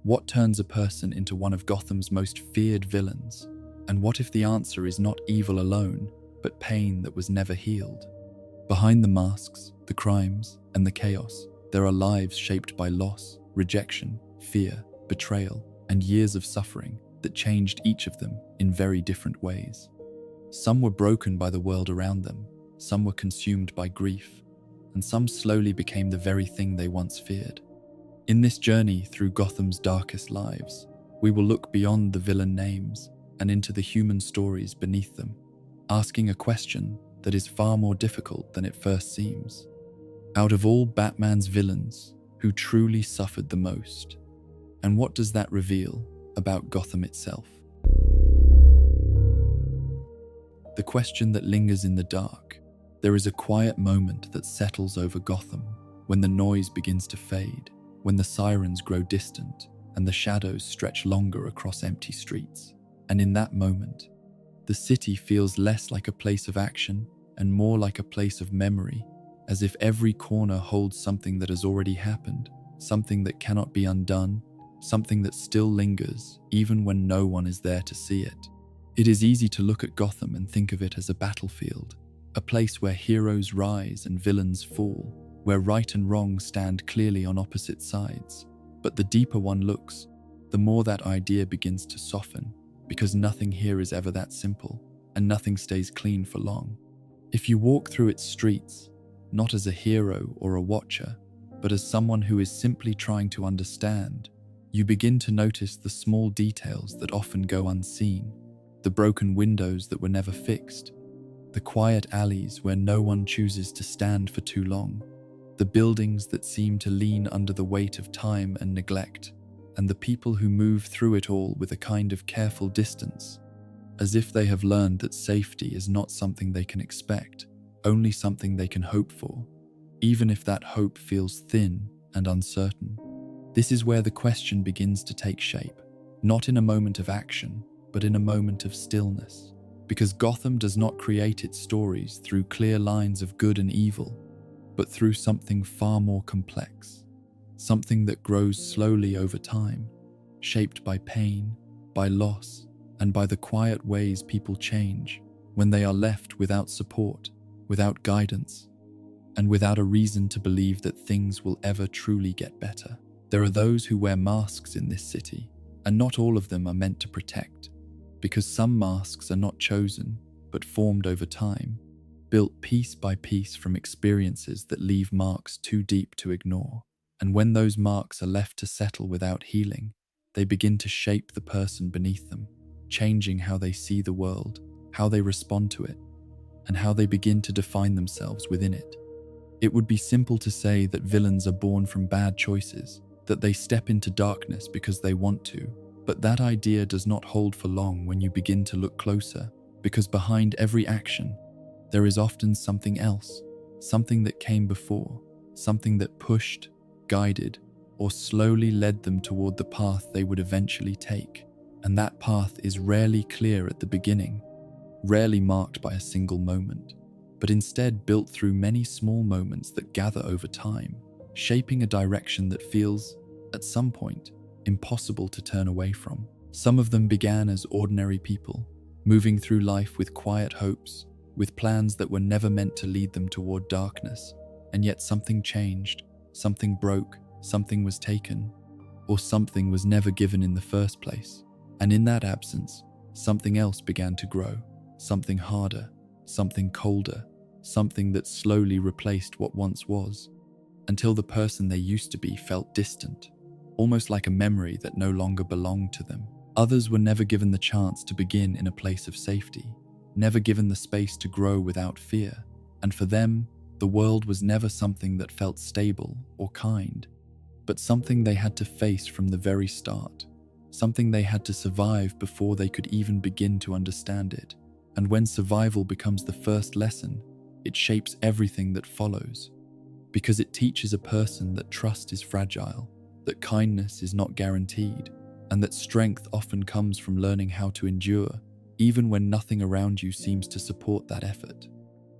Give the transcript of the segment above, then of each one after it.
What turns a person into one of Gotham's most feared villains? And what if the answer is not evil alone, but pain that was never healed? Behind the masks, the crimes, and the chaos, there are lives shaped by loss, rejection, fear, betrayal, and years of suffering that changed each of them in very different ways. Some were broken by the world around them, some were consumed by grief, and some slowly became the very thing they once feared. In this journey through Gotham's darkest lives, we will look beyond the villain names and into the human stories beneath them, asking a question that is far more difficult than it first seems. Out of all Batman's villains, who truly suffered the most? And what does that reveal about Gotham itself? The question that lingers in the dark. There is a quiet moment that settles over Gotham when the noise begins to fade, when the sirens grow distant and the shadows stretch longer across empty streets. And in that moment, the city feels less like a place of action and more like a place of memory, as if every corner holds something that has already happened, something that cannot be undone, something that still lingers even when no one is there to see it. It is easy to look at Gotham and think of it as a battlefield, a place where heroes rise and villains fall, where right and wrong stand clearly on opposite sides. But the deeper one looks, the more that idea begins to soften, because nothing here is ever that simple, and nothing stays clean for long. If you walk through its streets, not as a hero or a watcher, but as someone who is simply trying to understand, you begin to notice the small details that often go unseen, the broken windows that were never fixed, the quiet alleys where no one chooses to stand for too long, the buildings that seem to lean under the weight of time and neglect, and the people who move through it all with a kind of careful distance, as if they have learned that safety is not something they can expect, only something they can hope for, even if that hope feels thin and uncertain. This is where the question begins to take shape, not in a moment of action, but in a moment of stillness. Because Gotham does not create its stories through clear lines of good and evil, but through something far more complex, something that grows slowly over time, shaped by pain, by loss, and by the quiet ways people change when they are left without support, without guidance, and without a reason to believe that things will ever truly get better. There are those who wear masks in this city, and not all of them are meant to protect, because some masks are not chosen, but formed over time, built piece by piece from experiences that leave marks too deep to ignore. And when those marks are left to settle without healing, they begin to shape the person beneath them, changing how they see the world, how they respond to it, and how they begin to define themselves within it. It would be simple to say that villains are born from bad choices, that they step into darkness because they want to, but that idea does not hold for long when you begin to look closer, because behind every action, there is often something else, something that came before, something that pushed, guided, or slowly led them toward the path they would eventually take. And that path is rarely clear at the beginning, rarely marked by a single moment, but instead built through many small moments that gather over time, shaping a direction that feels, at some point, impossible to turn away from. Some of them began as ordinary people, moving through life with quiet hopes, with plans that were never meant to lead them toward darkness, and yet something changed, something broke, something was taken, or something was never given in the first place. And in that absence, something else began to grow, something harder, something colder, something that slowly replaced what once was, until the person they used to be felt distant, almost like a memory that no longer belonged to them. Others were never given the chance to begin in a place of safety, never given the space to grow without fear, and for them, the world was never something that felt stable or kind, but something they had to face from the very start, something they had to survive before they could even begin to understand it. And when survival becomes the first lesson, it shapes everything that follows, because it teaches a person that trust is fragile, that kindness is not guaranteed, and that strength often comes from learning how to endure, even when nothing around you seems to support that effort.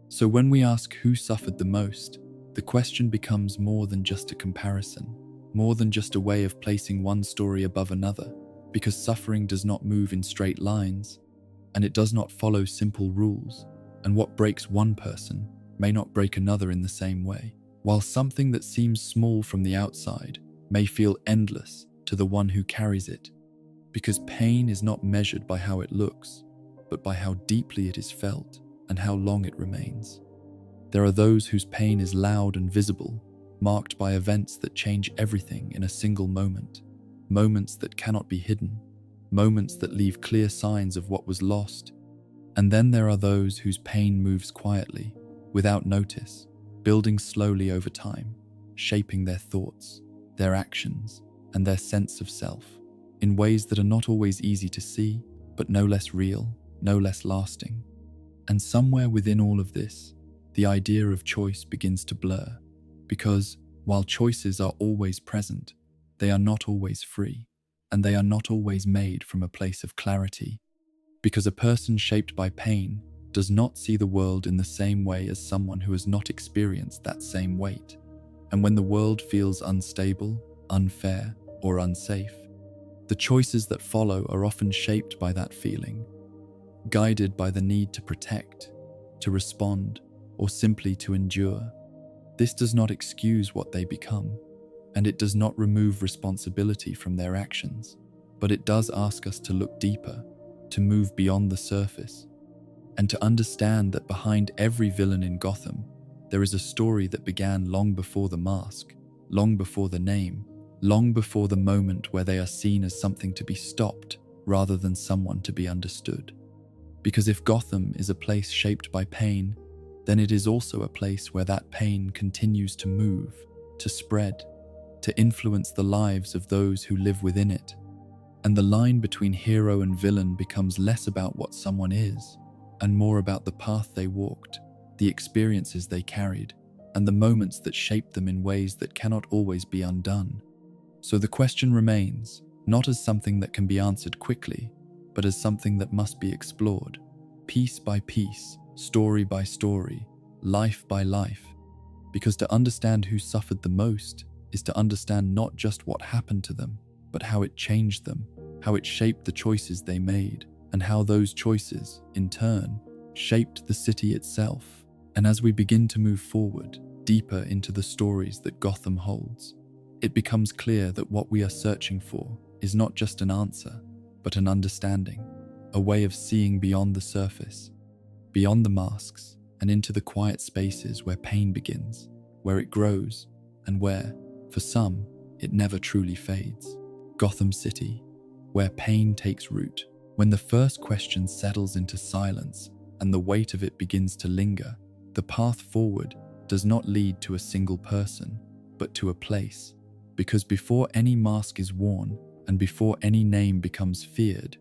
So when we ask who suffered the most, the question becomes more than just a comparison, more than just a way of placing one story above another, because suffering does not move in straight lines, and it does not follow simple rules, and what breaks one person may not break another in the same way, while something that seems small from the outside may feel endless to the one who carries it, because pain is not measured by how it looks, but by how deeply it is felt and how long it remains. There are those whose pain is loud and visible, marked by events that change everything in a single moment, moments that cannot be hidden, moments that leave clear signs of what was lost. And then there are those whose pain moves quietly, without notice, building slowly over time, shaping their thoughts, their actions, and their sense of self, in ways that are not always easy to see, but no less real, no less lasting. And somewhere within all of this, the idea of choice begins to blur, because while choices are always present, they are not always free, and they are not always made from a place of clarity, because a person shaped by pain does not see the world in the same way as someone who has not experienced that same weight. And when the world feels unstable, unfair, or unsafe, the choices that follow are often shaped by that feeling, guided by the need to protect, to respond, or simply to endure. This does not excuse what they become, and it does not remove responsibility from their actions, but it does ask us to look deeper, to move beyond the surface, and to understand that behind every villain in Gotham, there is a story that began long before the mask, long before the name, long before the moment where they are seen as something to be stopped rather than someone to be understood. Because if Gotham is a place shaped by pain, then it is also a place where that pain continues to move, to spread, to influence the lives of those who live within it. And the line between hero and villain becomes less about what someone is, and more about the path they walked, the experiences they carried, and the moments that shaped them in ways that cannot always be undone. So the question remains, not as something that can be answered quickly, but as something that must be explored, piece by piece, story by story, life by life, because to understand who suffered the most is to understand not just what happened to them, but how it changed them, how it shaped the choices they made, and how those choices, in turn, shaped the city itself. And as we begin to move forward, deeper into the stories that Gotham holds, it becomes clear that what we are searching for is not just an answer, but an understanding, a way of seeing beyond the surface, beyond the masks, and into the quiet spaces where pain begins, where it grows, and where, for some, it never truly fades. Gotham City, where pain takes root. When the first question settles into silence and the weight of it begins to linger, the path forward does not lead to a single person, but to a place. Because before any mask is worn and before any name becomes feared,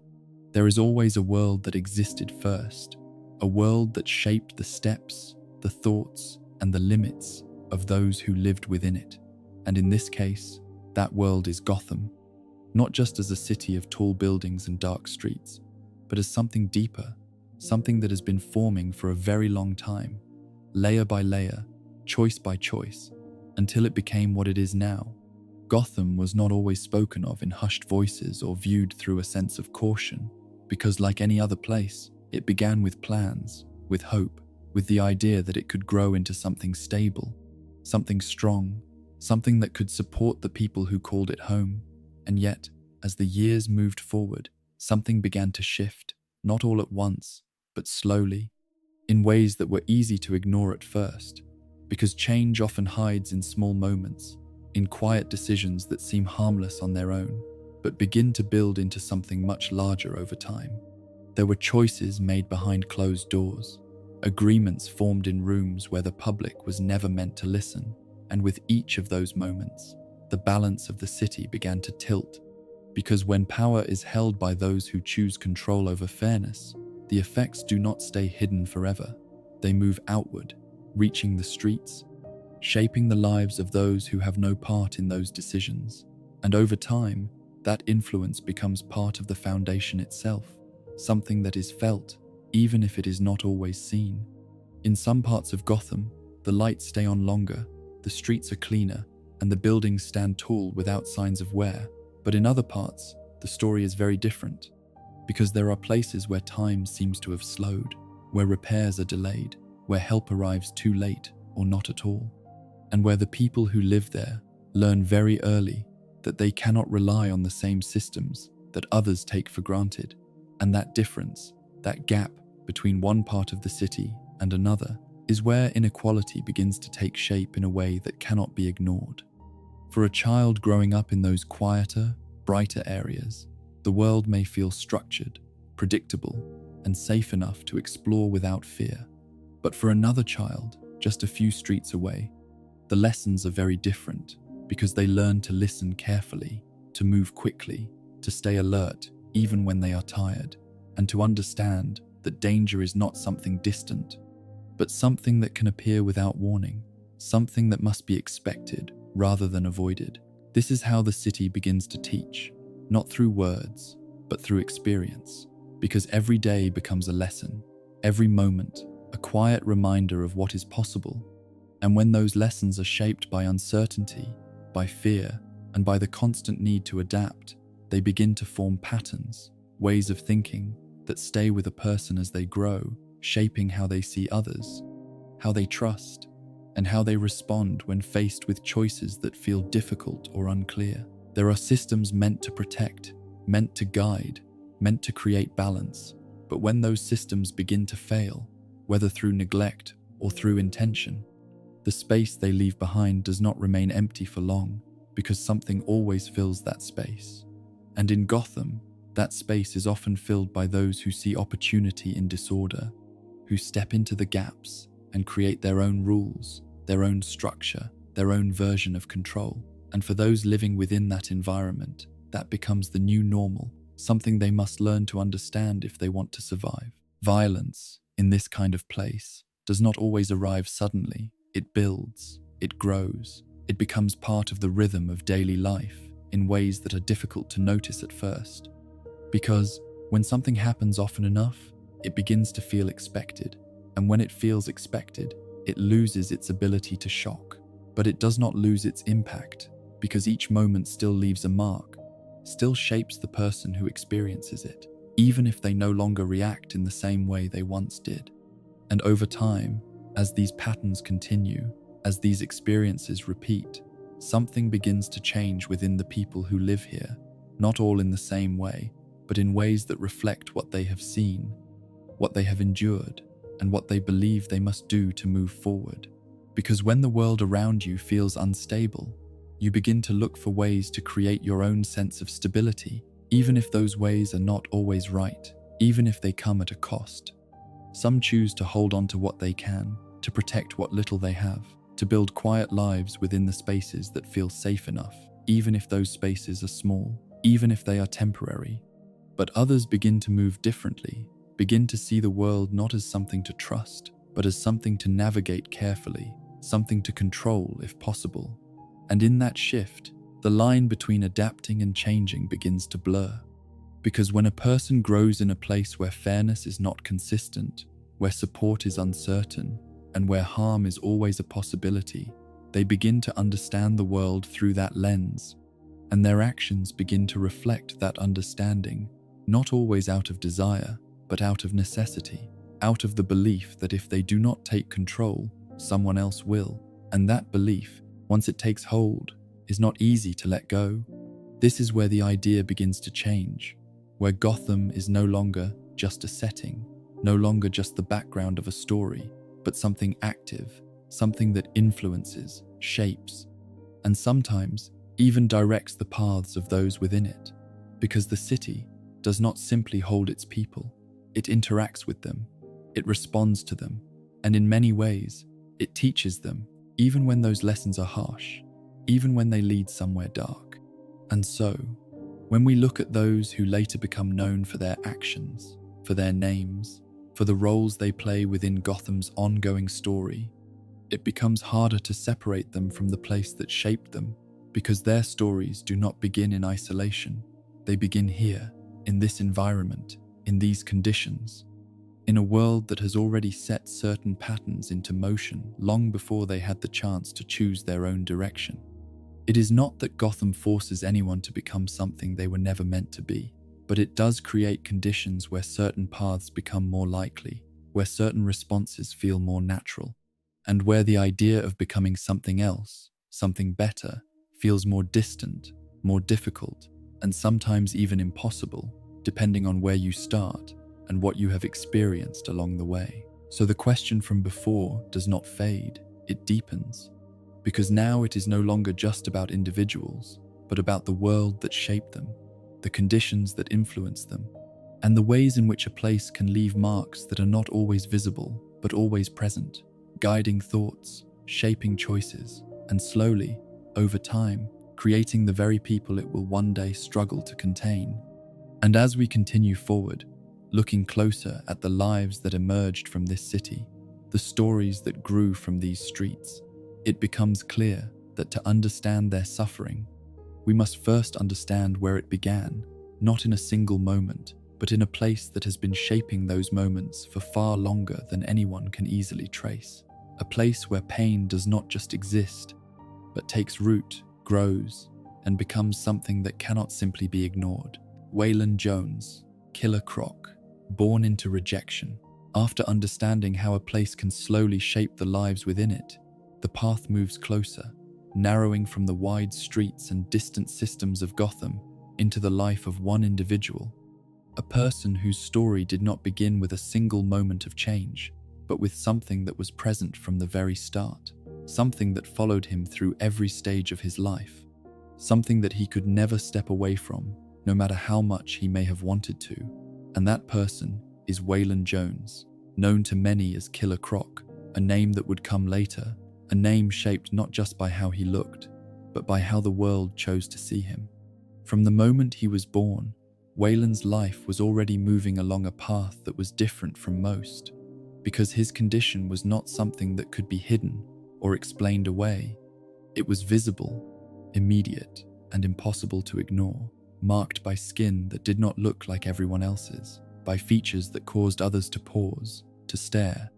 there is always a world that existed first, a world that shaped the steps, the thoughts, and the limits of those who lived within it. And in this case, that world is Gotham, not just as a city of tall buildings and dark streets, but as something deeper, something that has been forming for a very long time, layer by layer, choice by choice, until it became what it is now. Gotham was not always spoken of in hushed voices or viewed through a sense of caution, because like any other place, it began with plans, with hope, with the idea that it could grow into something stable, something strong, something that could support the people who called it home. And yet, as the years moved forward, something began to shift, not all at once, but slowly, in ways that were easy to ignore at first, because change often hides in small moments, in quiet decisions that seem harmless on their own, but begin to build into something much larger over time. There were choices made behind closed doors, agreements formed in rooms where the public was never meant to listen, and with each of those moments, the balance of the city began to tilt, because when power is held by those who choose control over fairness, the effects do not stay hidden forever. They move outward, reaching the streets, shaping the lives of those who have no part in those decisions. And over time, that influence becomes part of the foundation itself, something that is felt, even if it is not always seen. In some parts of Gotham, the lights stay on longer, the streets are cleaner, and the buildings stand tall without signs of wear. But in other parts, the story is very different, because there are places where time seems to have slowed, where repairs are delayed, where help arrives too late or not at all, and where the people who live there learn very early that they cannot rely on the same systems that others take for granted. And that difference, that gap between one part of the city and another, is where inequality begins to take shape in a way that cannot be ignored. For a child growing up in those quieter, brighter areas, the world may feel structured, predictable, and safe enough to explore without fear. But for another child, just a few streets away, the lessons are very different, because they learn to listen carefully, to move quickly, to stay alert even when they are tired, and to understand that danger is not something distant, but something that can appear without warning, something that must be expected rather than avoided. This is how the city begins to teach, not through words, but through experience, because every day becomes a lesson, every moment a quiet reminder of what is possible. And when those lessons are shaped by uncertainty, by fear, and by the constant need to adapt, they begin to form patterns, ways of thinking that stay with a person as they grow, shaping how they see others, how they trust, and how they respond when faced with choices that feel difficult or unclear. There are systems meant to protect, meant to guide, meant to create balance, but when those systems begin to fail, whether through neglect or through intention, the space they leave behind does not remain empty for long, because something always fills that space. And in Gotham, that space is often filled by those who see opportunity in disorder, who step into the gaps and create their own rules, their own structure, their own version of control. And for those living within that environment, that becomes the new normal, something they must learn to understand if they want to survive. Violence, in this kind of place, does not always arrive suddenly. It builds, it grows, it becomes part of the rhythm of daily life in ways that are difficult to notice at first. Because when something happens often enough, it begins to feel expected. And when it feels expected, it loses its ability to shock. But it does not lose its impact, because each moment still leaves a mark, still shapes the person who experiences it, even if they no longer react in the same way they once did. And over time, as these patterns continue, as these experiences repeat, something begins to change within the people who live here, not all in the same way, but in ways that reflect what they have seen, what they have endured, and what they believe they must do to move forward. Because when the world around you feels unstable, you begin to look for ways to create your own sense of stability, even if those ways are not always right, even if they come at a cost. Some choose to hold on to what they can, to protect what little they have, to build quiet lives within the spaces that feel safe enough, even if those spaces are small, even if they are temporary. But others begin to move differently, begin to see the world not as something to trust, but as something to navigate carefully, something to control if possible. And in that shift, the line between adapting and changing begins to blur. Because when a person grows in a place where fairness is not consistent, where support is uncertain, and where harm is always a possibility, they begin to understand the world through that lens, and their actions begin to reflect that understanding, not always out of desire, but out of necessity, out of the belief that if they do not take control, someone else will. And that belief, once it takes hold, is not easy to let go. This is where the idea begins to change, where Gotham is no longer just a setting, no longer just the background of a story, but something active, something that influences, shapes, and sometimes even directs the paths of those within it. Because the city does not simply hold its people, it interacts with them, it responds to them, and in many ways, it teaches them, even when those lessons are harsh, even when they lead somewhere dark. And so, when we look at those who later become known for their actions, for their names, for the roles they play within Gotham's ongoing story, it becomes harder to separate them from the place that shaped them, because their stories do not begin in isolation. They begin here, in this environment, in these conditions, in a world that has already set certain patterns into motion long before they had the chance to choose their own direction. It is not that Gotham forces anyone to become something they were never meant to be, but it does create conditions where certain paths become more likely, where certain responses feel more natural, and where the idea of becoming something else, something better, feels more distant, more difficult, and sometimes even impossible, depending on where you start and what you have experienced along the way. So the question from before does not fade, it deepens, because now it is no longer just about individuals, but about the world that shaped them, the conditions that influence them, and the ways in which a place can leave marks that are not always visible, but always present, guiding thoughts, shaping choices, and slowly, over time, creating the very people it will one day struggle to contain. And as we continue forward, looking closer at the lives that emerged from this city, the stories that grew from these streets, it becomes clear that to understand their suffering, we must first understand where it began, not in a single moment, but in a place that has been shaping those moments for far longer than anyone can easily trace. A place where pain does not just exist, but takes root, grows, and becomes something that cannot simply be ignored. Waylon Jones, Killer Croc, born into rejection. After understanding how a place can slowly shape the lives within it, the path moves closer, narrowing from the wide streets and distant systems of Gotham into the life of one individual, a person whose story did not begin with a single moment of change, but with something that was present from the very start, something that followed him through every stage of his life, something that he could never step away from, no matter how much he may have wanted to. And that person is Waylon Jones, known to many as Killer Croc, a name that would come later, a name shaped not just by how he looked, but by how the world chose to see him. From the moment he was born, Waylon's life was already moving along a path that was different from most, because his condition was not something that could be hidden or explained away. It was visible, immediate, and impossible to ignore, marked by skin that did not look like everyone else's, by features that caused others to pause, to stare,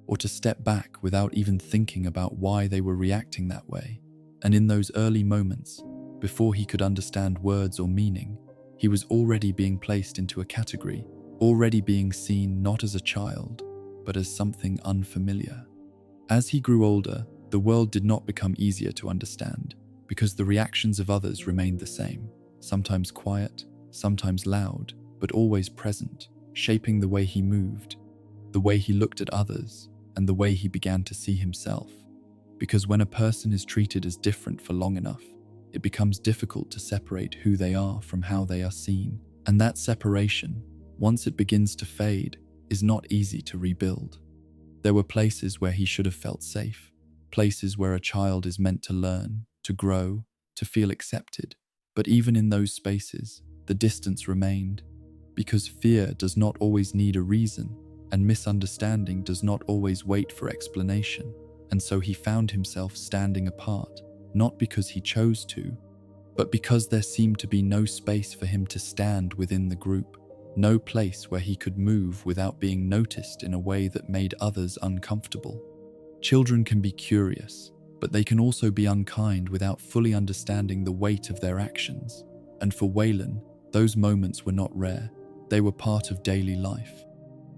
or to step back without even thinking about why they were reacting that way. And in those early moments, before he could understand words or meaning, he was already being placed into a category, already being seen not as a child, but as something unfamiliar. As he grew older, the world did not become easier to understand, because the reactions of others remained the same, sometimes quiet, sometimes loud, but always present, shaping the way he moved, the way he looked at others, and the way he began to see himself. Because when a person is treated as different for long enough, it becomes difficult to separate who they are from how they are seen. And that separation, once it begins to fade, is not easy to rebuild. There were places where he should have felt safe, places where a child is meant to learn, to grow, to feel accepted. But even in those spaces, the distance remained, because fear does not always need a reason, and misunderstanding does not always wait for explanation. And so he found himself standing apart, not because he chose to, but because there seemed to be no space for him to stand within the group, no place where he could move without being noticed in a way that made others uncomfortable. Children can be curious, but they can also be unkind without fully understanding the weight of their actions. And for Waylon, those moments were not rare. They were part of daily life.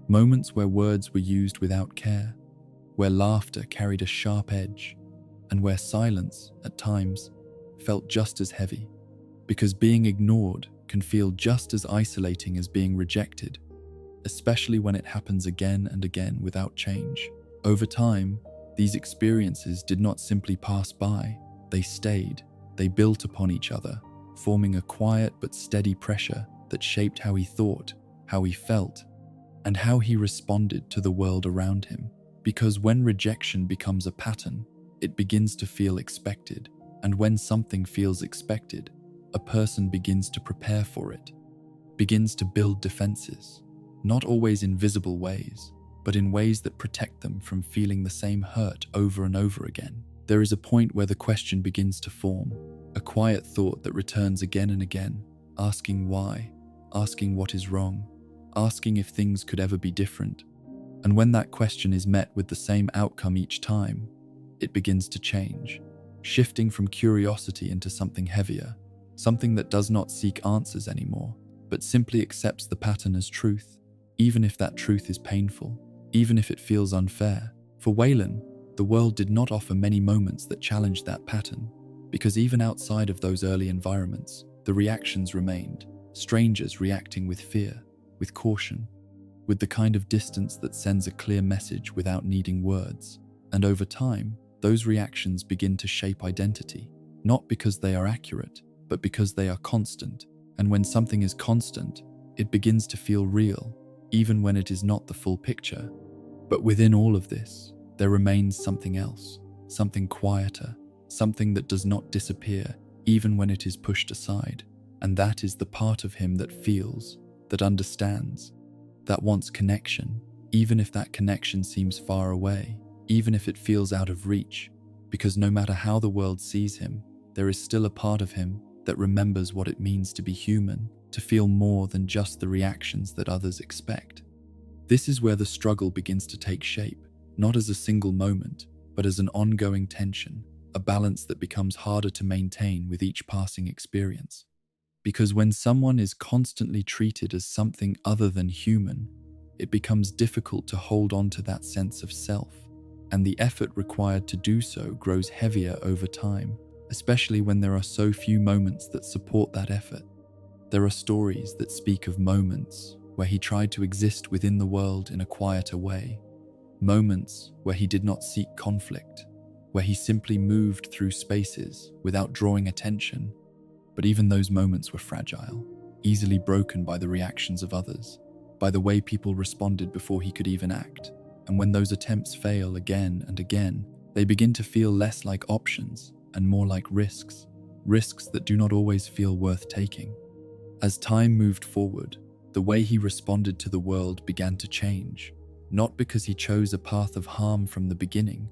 Moments where words were used without care, where laughter carried a sharp edge, and where silence, at times, felt just as heavy, because being ignored can feel just as isolating as being rejected, especially when it happens again and again without change. Over time, these experiences did not simply pass by, they stayed, they built upon each other, forming a quiet but steady pressure that shaped how he thought, how he felt, and how he responded to the world around him. Because when rejection becomes a pattern, it begins to feel expected, and when something feels expected, a person begins to prepare for it, begins to build defenses, not always in visible ways, but in ways that protect them from feeling the same hurt over and over again. There is a point where the question begins to form, a quiet thought that returns again and again, asking why, asking what is wrong, asking if things could ever be different. And when that question is met with the same outcome each time, it begins to change. shifting from curiosity into something heavier, something that does not seek answers anymore, but simply accepts the pattern as truth, even if that truth is painful, even if it feels unfair. For Whan, the world did not offer many moments that challenged that pattern, because even outside of those early environments, the reactions remained, strangers reacting with fear, with caution, with the kind of distance that sends a clear message without needing words. And over time, those reactions begin to shape identity, not because they are accurate, but because they are constant. And when something is constant, it begins to feel real, even when it is not the full picture. But within all of this, there remains something else, something quieter, something that does not disappear even when it is pushed aside. And that is the part of him that feels, that understands, that wants connection, even if that connection seems far away, even if it feels out of reach, because no matter how the world sees him, there is still a part of him that remembers what it means to be human, to feel more than just the reactions that others expect. This is where the struggle begins to take shape, not as a single moment, but as an ongoing tension, a balance that becomes harder to maintain with each passing experience. Because when someone is constantly treated as something other than human, it becomes difficult to hold on to that sense of self, and the effort required to do so grows heavier over time, especially when there are so few moments that support that effort. There are stories that speak of moments where he tried to exist within the world in a quieter way, moments where he did not seek conflict, where he simply moved through spaces without drawing attention. But even those moments were fragile, easily broken by the reactions of others, by the way people responded before he could even act. And when those attempts fail again and again, they begin to feel less like options and more like risks that do not always feel worth taking. As time moved forward, the way he responded to the world began to change, not because he chose a path of harm from the beginning,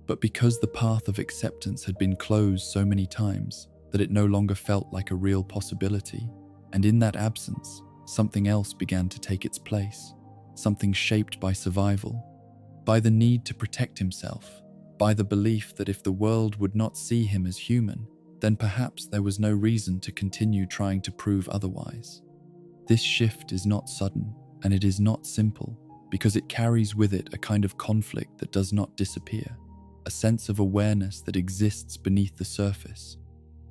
but because the path of acceptance had been closed so many times that it no longer felt like a real possibility. And in that absence, something else began to take its place, something shaped by survival, by the need to protect himself, by the belief that if the world would not see him as human, then perhaps there was no reason to continue trying to prove otherwise. This shift is not sudden, and it is not simple, because it carries with it a kind of conflict that does not disappear, a sense of awareness that exists beneath the surface,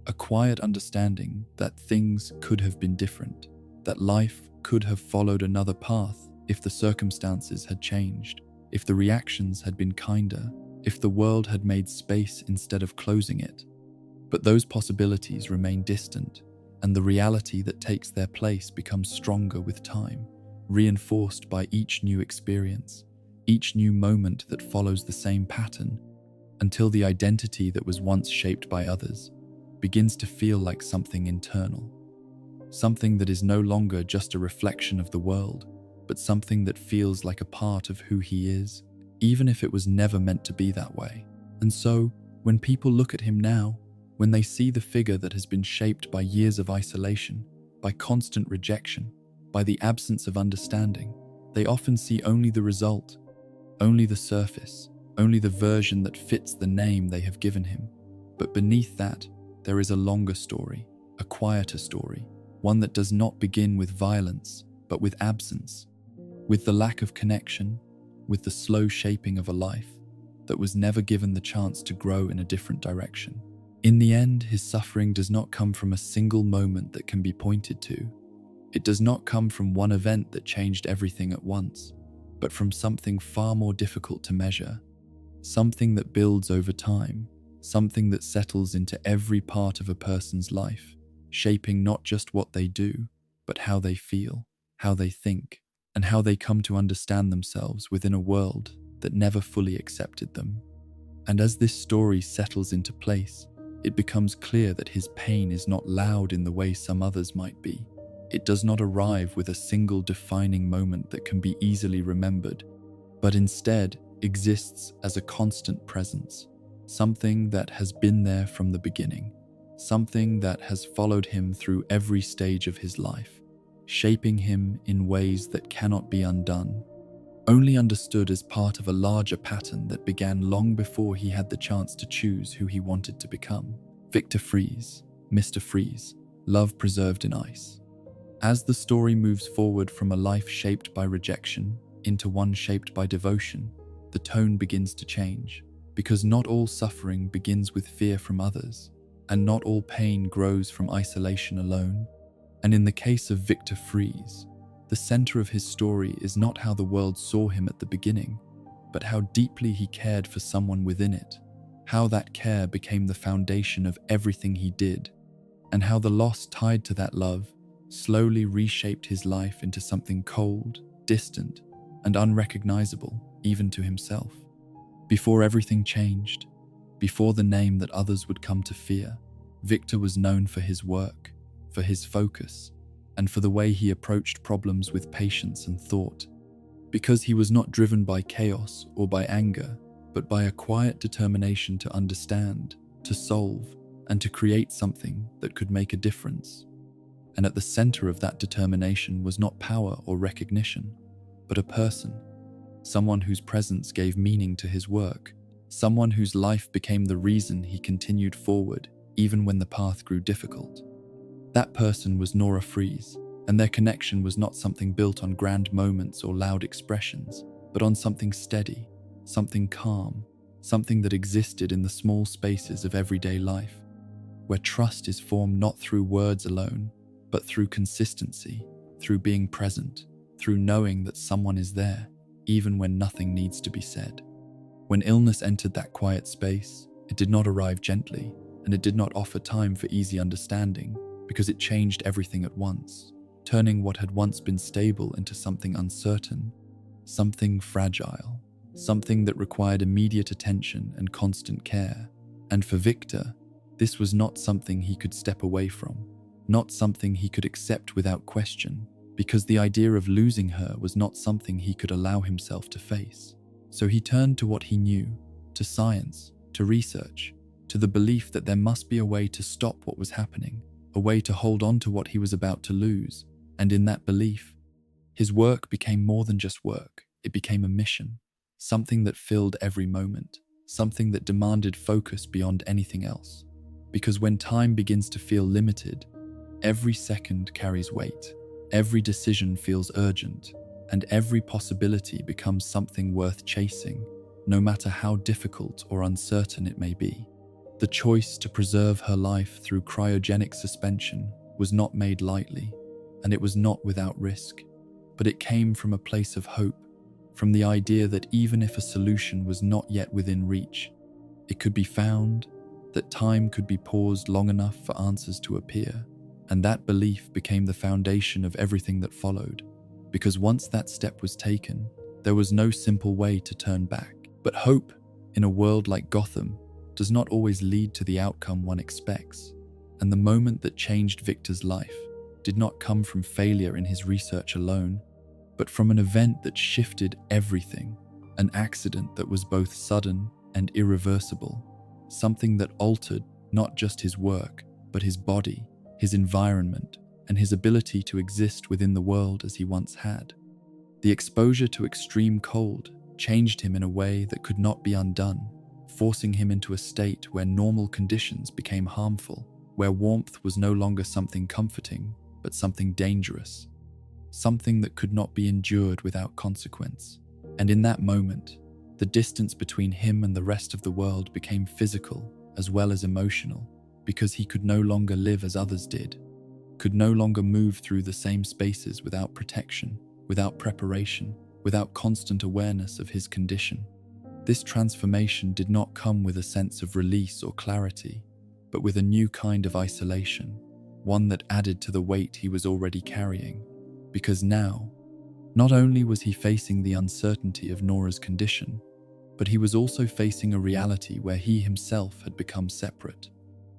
a quiet understanding that things could have been different, that life could have followed another path if the circumstances had changed, if the reactions had been kinder, if the world had made space instead of closing it. But those possibilities remain distant, and the reality that takes their place becomes stronger with time, reinforced by each new experience, each new moment that follows the same pattern, until the identity that was once shaped by others begins to feel like something internal, something that is no longer just a reflection of the world, but something that feels like a part of who he is, even if it was never meant to be that way. And so, when people look at him now, when they see the figure that has been shaped by years of isolation, by constant rejection, by the absence of understanding, they often see only the result, only the surface, only the version that fits the name they have given him. But beneath that, there is a longer story, a quieter story, one that does not begin with violence, but with absence, with the lack of connection, with the slow shaping of a life that was never given the chance to grow in a different direction. In the end, his suffering does not come from a single moment that can be pointed to. It does not come from one event that changed everything at once, but from something far more difficult to measure, something that builds over time, something that settles into every part of a person's life, shaping not just what they do, but how they feel, how they think, and how they come to understand themselves within a world that never fully accepted them. And as this story settles into place, it becomes clear that his pain is not loud in the way some others might be. It does not arrive with a single defining moment that can be easily remembered, but instead exists as a constant presence, something that has been there from the beginning, something that has followed him through every stage of his life, shaping him in ways that cannot be undone. only understood as part of a larger pattern that began long before he had the chance to choose who he wanted to become. Victor Freeze, Mr. Freeze, love preserved in ice. As the story moves forward from a life shaped by rejection into one shaped by devotion, the tone begins to change, because not all suffering begins with fear from others, and not all pain grows from isolation alone. And in the case of Victor Freeze, the center of his story is not how the world saw him at the beginning, but how deeply he cared for someone within it, how that care became the foundation of everything he did, and how the loss tied to that love slowly reshaped his life into something cold, distant, and unrecognizable even to himself. Before everything changed, before the name that others would come to fear, Victor was known for his work, for his focus, and for the way he approached problems with patience and thought. Because he was not driven by chaos or by anger, but by a quiet determination to understand, to solve, and to create something that could make a difference. And at the center of that determination was not power or recognition, but a person, someone whose presence gave meaning to his work, someone whose life became the reason he continued forward even when the path grew difficult. That person was Nora Freeze, and their connection was not something built on grand moments or loud expressions, but on something steady, something calm, something that existed in the small spaces of everyday life, where trust is formed not through words alone, but through consistency, through being present, through knowing that someone is there, even when nothing needs to be said. When illness entered that quiet space, it did not arrive gently, and it did not offer time for easy understanding, because it changed everything at once, turning what had once been stable into something uncertain, something fragile, something that required immediate attention and constant care. And for Victor, this was not something he could step away from, not something he could accept without question, because the idea of losing her was not something he could allow himself to face. So he turned to what he knew, to science, to research, to the belief that there must be a way to stop what was happening, a way to hold on to what he was about to lose. And in that belief, his work became more than just work. It became a mission, something that filled every moment, something that demanded focus beyond anything else. Because when time begins to feel limited, every second carries weight, every decision feels urgent, and every possibility becomes something worth chasing, no matter how difficult or uncertain it may be. The choice to preserve her life through cryogenic suspension was not made lightly, and it was not without risk, but it came from a place of hope, from the idea that even if a solution was not yet within reach, it could be found, that time could be paused long enough for answers to appear, and that belief became the foundation of everything that followed, because once that step was taken, there was no simple way to turn back. But hope, in a world like Gotham, does not always lead to the outcome one expects, and the moment that changed Victor's life did not come from failure in his research alone, but from an event that shifted everything, an accident that was both sudden and irreversible, something that altered not just his work, but his body, his environment, and his ability to exist within the world as he once had. The exposure to extreme cold changed him in a way that could not be undone, forcing him into a state where normal conditions became harmful, where warmth was no longer something comforting, but something dangerous, something that could not be endured without consequence. And in that moment, the distance between him and the rest of the world became physical as well as emotional, because he could no longer live as others did, could no longer move through the same spaces without protection, without preparation, without constant awareness of his condition. This transformation did not come with a sense of release or clarity, but with a new kind of isolation, one that added to the weight he was already carrying. Because now, not only was he facing the uncertainty of Nora's condition, but he was also facing a reality where he himself had become separate,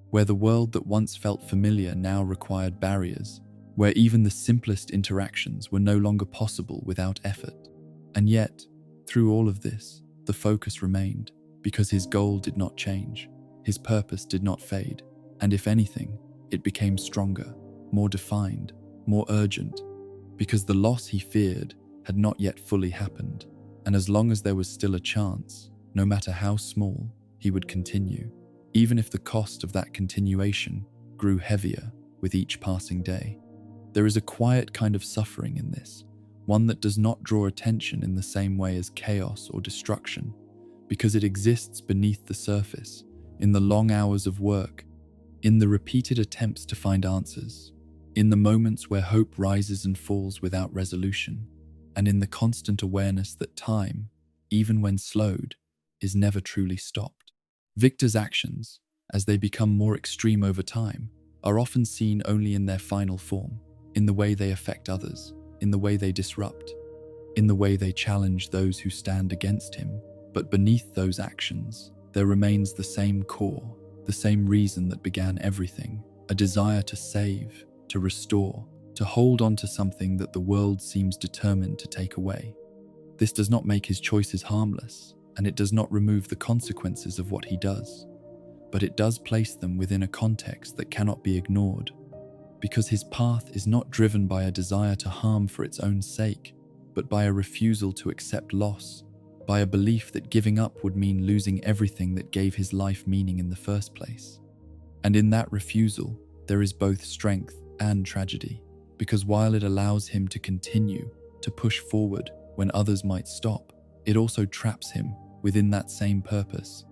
where the world that once felt familiar now required barriers, where even the simplest interactions were no longer possible without effort. And yet, through all of this, the focus remained, because his goal did not change, his purpose did not fade, and if anything, it became stronger, more defined, more urgent, because the loss he feared had not yet fully happened, and as long as there was still a chance, no matter how small, he would continue, even if the cost of that continuation grew heavier with each passing day. There is a quiet kind of suffering in this, one that does not draw attention in the same way as chaos or destruction, because it exists beneath the surface, in the long hours of work, in the repeated attempts to find answers, in the moments where hope rises and falls without resolution, and in the constant awareness that time, even when slowed, is never truly stopped. Victor's actions, as they become more extreme over time, are often seen only in their final form, in the way they affect others, in the way they disrupt, in the way they challenge those who stand against him. But beneath those actions, there remains the same core, the same reason that began everything, a desire to save, to restore, to hold on to something that the world seems determined to take away. This does not make his choices harmless, and it does not remove the consequences of what he does, but it does place them within a context that cannot be ignored, because his path is not driven by a desire to harm for its own sake, but by a refusal to accept loss, by a belief that giving up would mean losing everything that gave his life meaning in the first place. And in that refusal, there is both strength and tragedy, because while it allows him to continue, to push forward when others might stop, it also traps him within that same purpose,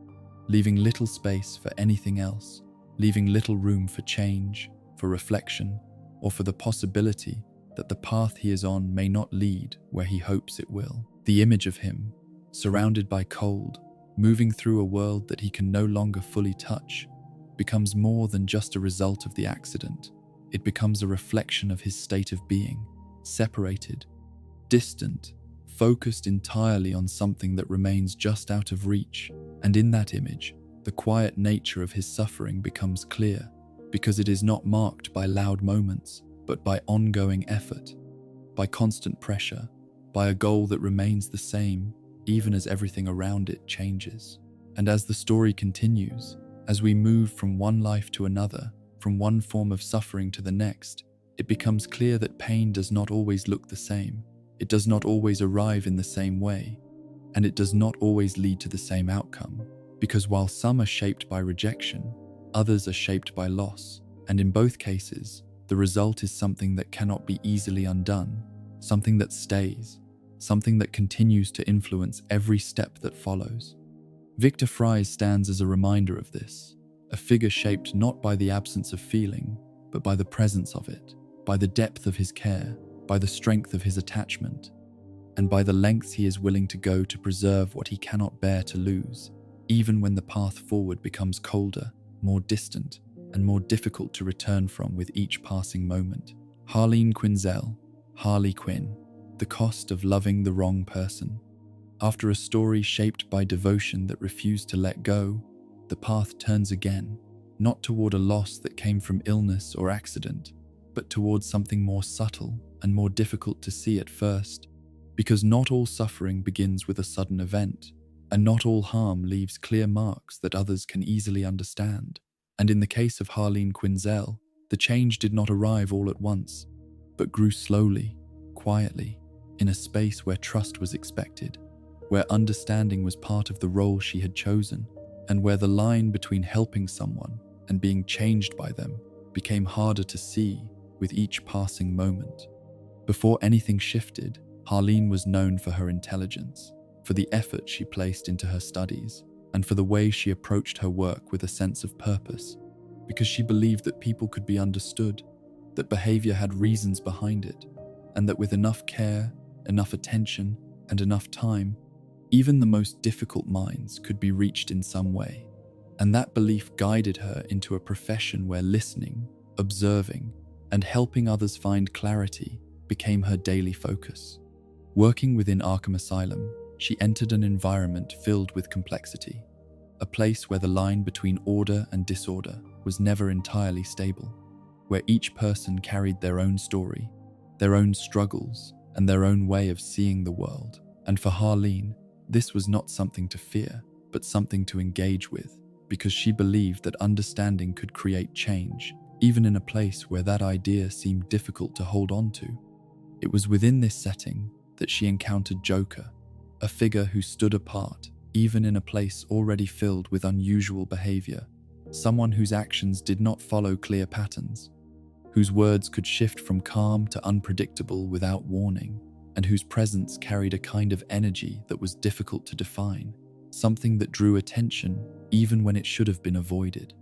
leaving little space for anything else, leaving little room for change, for reflection, or for the possibility that the path he is on may not lead where he hopes it will. The image of him, surrounded by cold, moving through a world that he can no longer fully touch, becomes more than just a result of the accident. It becomes a reflection of his state of being, separated, distant, focused entirely on something that remains just out of reach. And in that image, the quiet nature of his suffering becomes clear, because it is not marked by loud moments, but by ongoing effort, by constant pressure, by a goal that remains the same, even as everything around it changes. And as the story continues, as we move from one life to another, from one form of suffering to the next, it becomes clear that pain does not always look the same. It does not always arrive in the same way, and it does not always lead to the same outcome, because while some are shaped by rejection, others are shaped by loss, and in both cases, the result is something that cannot be easily undone, something that stays, something that continues to influence every step that follows. Victor Fries stands as a reminder of this, a figure shaped not by the absence of feeling, but by the presence of it, by the depth of his care, by the strength of his attachment, and by the lengths he is willing to go to preserve what he cannot bear to lose, even when the path forward becomes colder, more distant, and more difficult to return from with each passing moment. Harleen Quinzel, Harley Quinn, The Cost of Loving the Wrong Person. After a story shaped by devotion that refused to let go, the path turns again, not toward a loss that came from illness or accident, but towards something more subtle and more difficult to see at first, because not all suffering begins with a sudden event, and not all harm leaves clear marks that others can easily understand. And in the case of Harleen Quinzel, the change did not arrive all at once, but grew slowly, quietly, in a space where trust was expected, where understanding was part of the role she had chosen, and where the line between helping someone and being changed by them became harder to see with each passing moment. Before anything shifted, Harleen was known for her intelligence, for the effort she placed into her studies, and for the way she approached her work with a sense of purpose, because she believed that people could be understood, that behavior had reasons behind it, and that with enough care, enough attention, and enough time, even the most difficult minds could be reached in some way. And that belief guided her into a profession where listening, observing, and helping others find clarity became her daily focus. Working within Arkham Asylum, she entered an environment filled with complexity, a place where the line between order and disorder was never entirely stable, where each person carried their own story, their own struggles, and their own way of seeing the world. And for Harleen, this was not something to fear, but something to engage with, because she believed that understanding could create change, even in a place where that idea seemed difficult to hold on to. It was within this setting that she encountered Joker, a figure who stood apart, even in a place already filled with unusual behavior, someone whose actions did not follow clear patterns, whose words could shift from calm to unpredictable without warning, and whose presence carried a kind of energy that was difficult to define, something that drew attention even when it should have been avoided.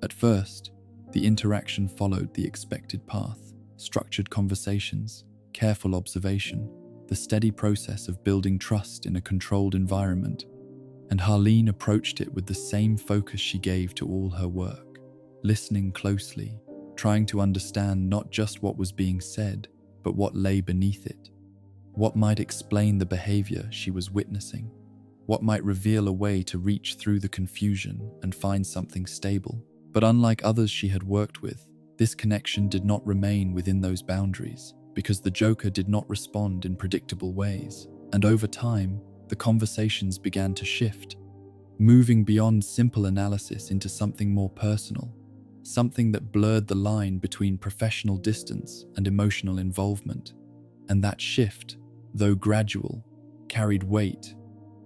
At first, the interaction followed the expected path: structured conversations, careful observation, the steady process of building trust in a controlled environment. And Harleen approached it with the same focus she gave to all her work, listening closely, trying to understand not just what was being said, but what lay beneath it. What might explain the behavior she was witnessing? What might reveal a way to reach through the confusion and find something stable? But unlike others she had worked with, this connection did not remain within those boundaries, because the Joker did not respond in predictable ways. And over time, the conversations began to shift, moving beyond simple analysis into something more personal, something that blurred the line between professional distance and emotional involvement. And that shift, though gradual, carried weight,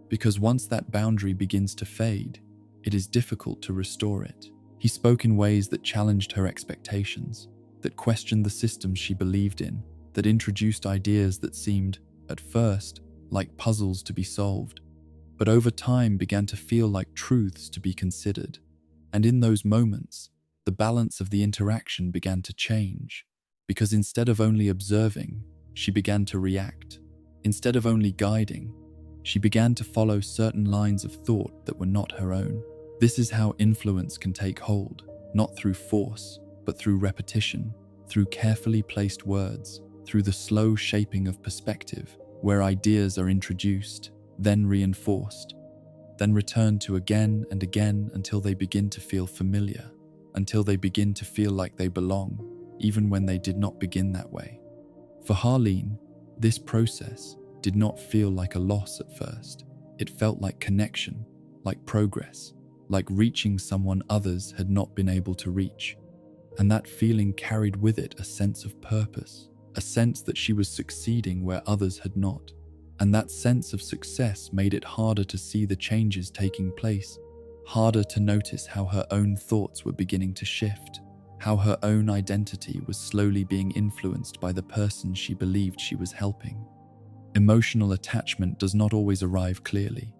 because once that boundary begins to fade, it is difficult to restore it. He spoke in ways that challenged her expectations, that questioned the systems she believed in, that introduced ideas that seemed, at first, like puzzles to be solved, but over time began to feel like truths to be considered. And in those moments, the balance of the interaction began to change, because instead of only observing, she began to react. Instead of only guiding, she began to follow certain lines of thought that were not her own. This is how influence can take hold, not through force, but through repetition, through carefully placed words, through the slow shaping of perspective, where ideas are introduced, then reinforced, then returned to again and again until they begin to feel familiar, until they begin to feel like they belong, even when they did not begin that way. For Harleen, this process did not feel like a loss at first. It felt like connection, like progress, like reaching someone others had not been able to reach. And that feeling carried with it a sense of purpose, a sense that she was succeeding where others had not. And that sense of success made it harder to see the changes taking place, harder to notice how her own thoughts were beginning to shift, how her own identity was slowly being influenced by the person she believed she was helping. Emotional attachment does not always arrive clearly,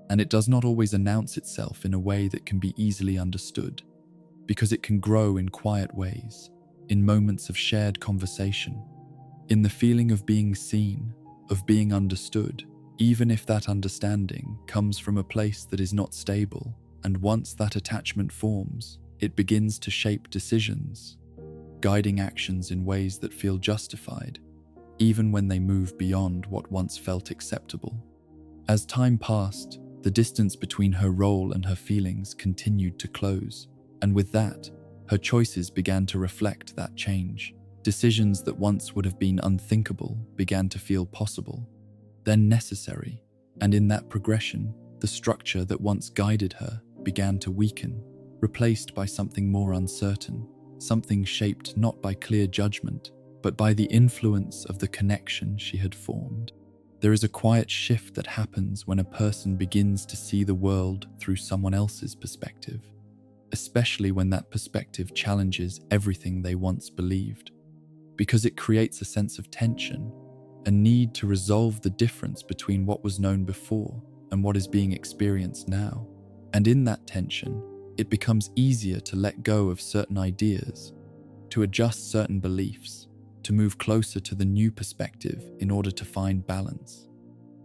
and it does not always announce itself in a way that can be easily understood, because it can grow in quiet ways, in moments of shared conversation, in the feeling of being seen, of being understood, even if that understanding comes from a place that is not stable. And once that attachment forms, it begins to shape decisions, guiding actions in ways that feel justified, even when they move beyond what once felt acceptable. As time passed, the distance between her role and her feelings continued to close, and with that, her choices began to reflect that change. Decisions that once would have been unthinkable began to feel possible, then necessary, and in that progression, the structure that once guided her began to weaken, replaced by something more uncertain, something shaped not by clear judgment, but by the influence of the connection she had formed. There is a quiet shift that happens when a person begins to see the world through someone else's perspective, especially when that perspective challenges everything they once believed, because it creates a sense of tension, a need to resolve the difference between what was known before and what is being experienced now. And in that tension, it becomes easier to let go of certain ideas, to adjust certain beliefs, to move closer to the new perspective in order to find balance.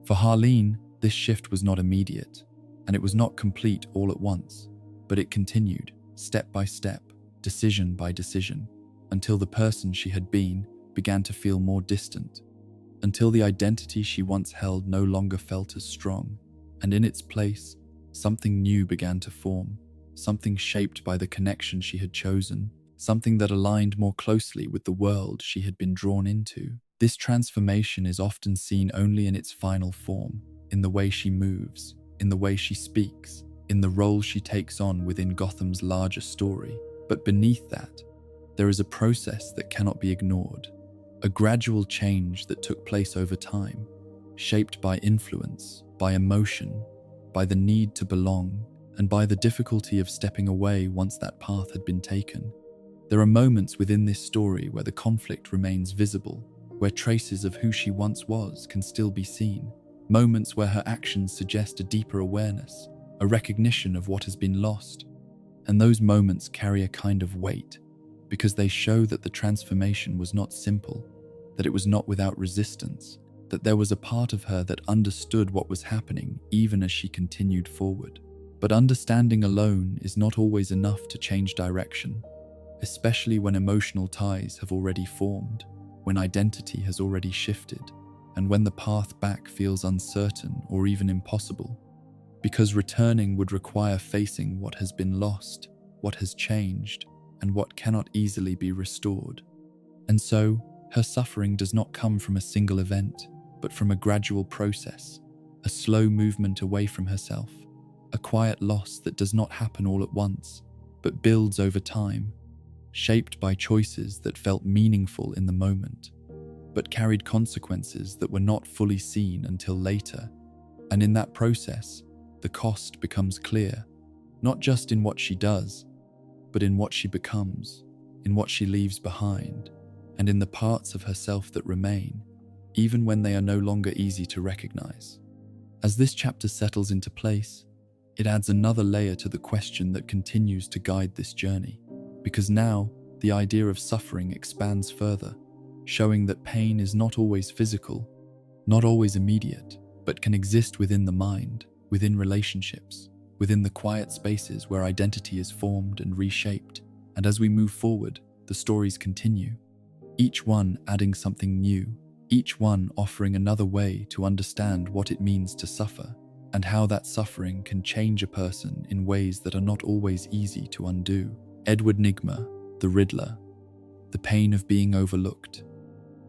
For Harleen, this shift was not immediate, and it was not complete all at once, but it continued, step by step, decision by decision, until the person she had been began to feel more distant, until the identity she once held no longer felt as strong, and in its place, something new began to form, something shaped by the connection she had chosen, something that aligned more closely with the world she had been drawn into. This transformation is often seen only in its final form, in the way she moves, in the way she speaks, in the role she takes on within Gotham's larger story. But beneath that, there is a process that cannot be ignored, a gradual change that took place over time, shaped by influence, by emotion, by the need to belong, and by the difficulty of stepping away once that path had been taken. There are moments within this story where the conflict remains visible, where traces of who she once was can still be seen, moments where her actions suggest a deeper awareness, a recognition of what has been lost. And those moments carry a kind of weight, because they show that the transformation was not simple, that it was not without resistance, that there was a part of her that understood what was happening even as she continued forward. But understanding alone is not always enough to change direction, especially when emotional ties have already formed, when identity has already shifted, and when the path back feels uncertain or even impossible, because returning would require facing what has been lost, what has changed, and what cannot easily be restored. And so, her suffering does not come from a single event, but from a gradual process, a slow movement away from herself, a quiet loss that does not happen all at once, but builds over time, shaped by choices that felt meaningful in the moment, but carried consequences that were not fully seen until later. And in that process, the cost becomes clear, not just in what she does, but in what she becomes, in what she leaves behind, and in the parts of herself that remain, even when they are no longer easy to recognize. As this chapter settles into place, it adds another layer to the question that continues to guide this journey, because now the idea of suffering expands further, showing that pain is not always physical, not always immediate, but can exist within the mind, within relationships, within the quiet spaces where identity is formed and reshaped. And as we move forward, the stories continue, each one adding something new, each one offering another way to understand what it means to suffer, and how that suffering can change a person in ways that are not always easy to undo. Edward Nigma, the Riddler, the pain of being overlooked.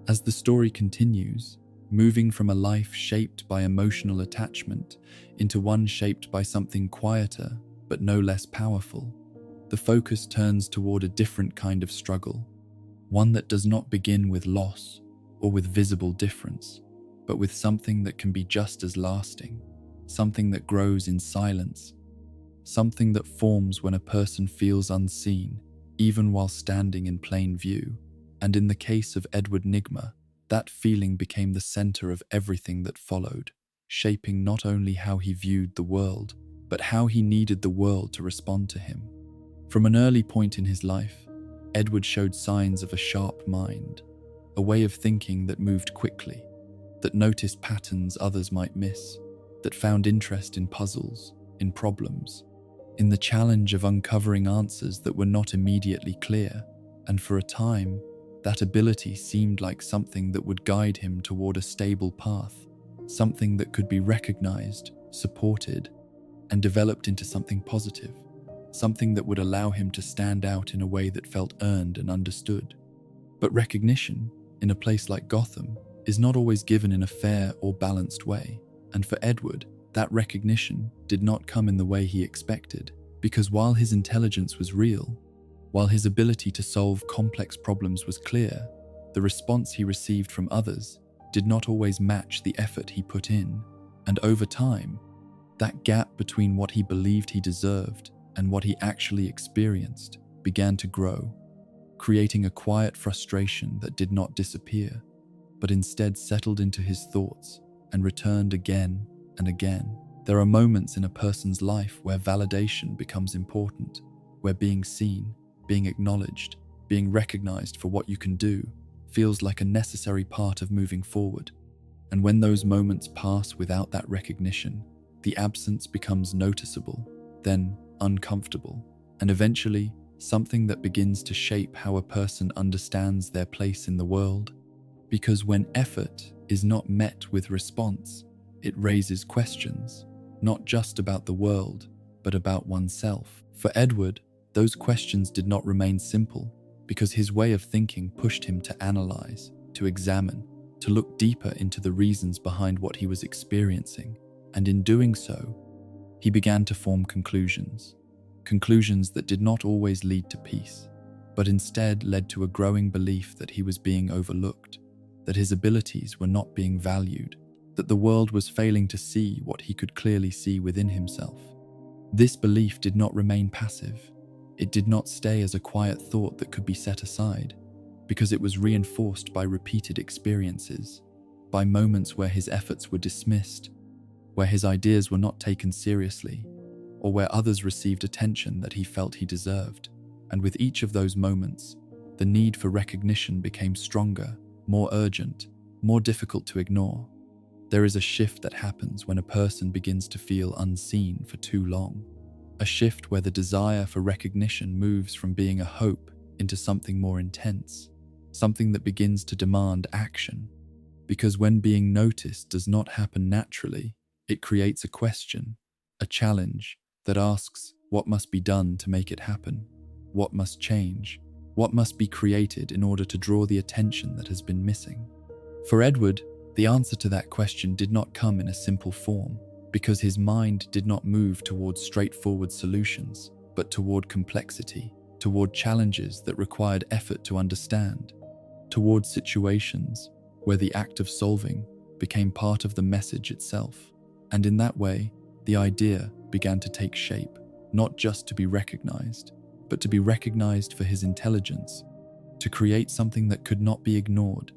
As the story continues, moving from a life shaped by emotional attachment into one shaped by something quieter but no less powerful, the focus turns toward a different kind of struggle, one that does not begin with loss or with visible difference, but with something that can be just as lasting, something that grows in silence, something that forms when a person feels unseen, even while standing in plain view. And in the case of Edward Nigma, that feeling became the center of everything that followed, shaping not only how he viewed the world, but how he needed the world to respond to him. From an early point in his life, Edward showed signs of a sharp mind, a way of thinking that moved quickly, that noticed patterns others might miss, that found interest in puzzles, in problems, in the challenge of uncovering answers that were not immediately clear. And for a time, that ability seemed like something that would guide him toward a stable path, something that could be recognized, supported, and developed into something positive, something that would allow him to stand out in a way that felt earned and understood. But recognition, in a place like Gotham, is not always given in a fair or balanced way. And for Edward, that recognition did not come in the way he expected, because while his intelligence was real, while his ability to solve complex problems was clear, the response he received from others did not always match the effort he put in. And over time, that gap between what he believed he deserved and what he actually experienced began to grow, creating a quiet frustration that did not disappear, but instead settled into his thoughts and returned again and again. There are moments in a person's life where validation becomes important, where being seen, being acknowledged, being recognized for what you can do feels like a necessary part of moving forward. And when those moments pass without that recognition, the absence becomes noticeable, then uncomfortable, and eventually something that begins to shape how a person understands their place in the world. Because when effort is not met with response, it raises questions, not just about the world, but about oneself. For Edward, those questions did not remain simple, because his way of thinking pushed him to analyze, to examine, to look deeper into the reasons behind what he was experiencing. And in doing so, he began to form conclusions that did not always lead to peace, but instead led to a growing belief that he was being overlooked, that his abilities were not being valued, that the world was failing to see what he could clearly see within himself. This belief did not remain passive. It did not stay as a quiet thought that could be set aside, because it was reinforced by repeated experiences, by moments where his efforts were dismissed, where his ideas were not taken seriously, or where others received attention that he felt he deserved. And with each of those moments, the need for recognition became stronger, more urgent, more difficult to ignore. There is a shift that happens when a person begins to feel unseen for too long. A shift where the desire for recognition moves from being a hope into something more intense, something that begins to demand action. Because when being noticed does not happen naturally, it creates a question, a challenge that asks what must be done to make it happen, what must change, what must be created in order to draw the attention that has been missing. For Edward, the answer to that question did not come in a simple form, because his mind did not move towards straightforward solutions, but toward complexity, toward challenges that required effort to understand, toward situations where the act of solving became part of the message itself. And in that way, the idea began to take shape, not just to be recognized, but to be recognized for his intelligence, to create something that could not be ignored,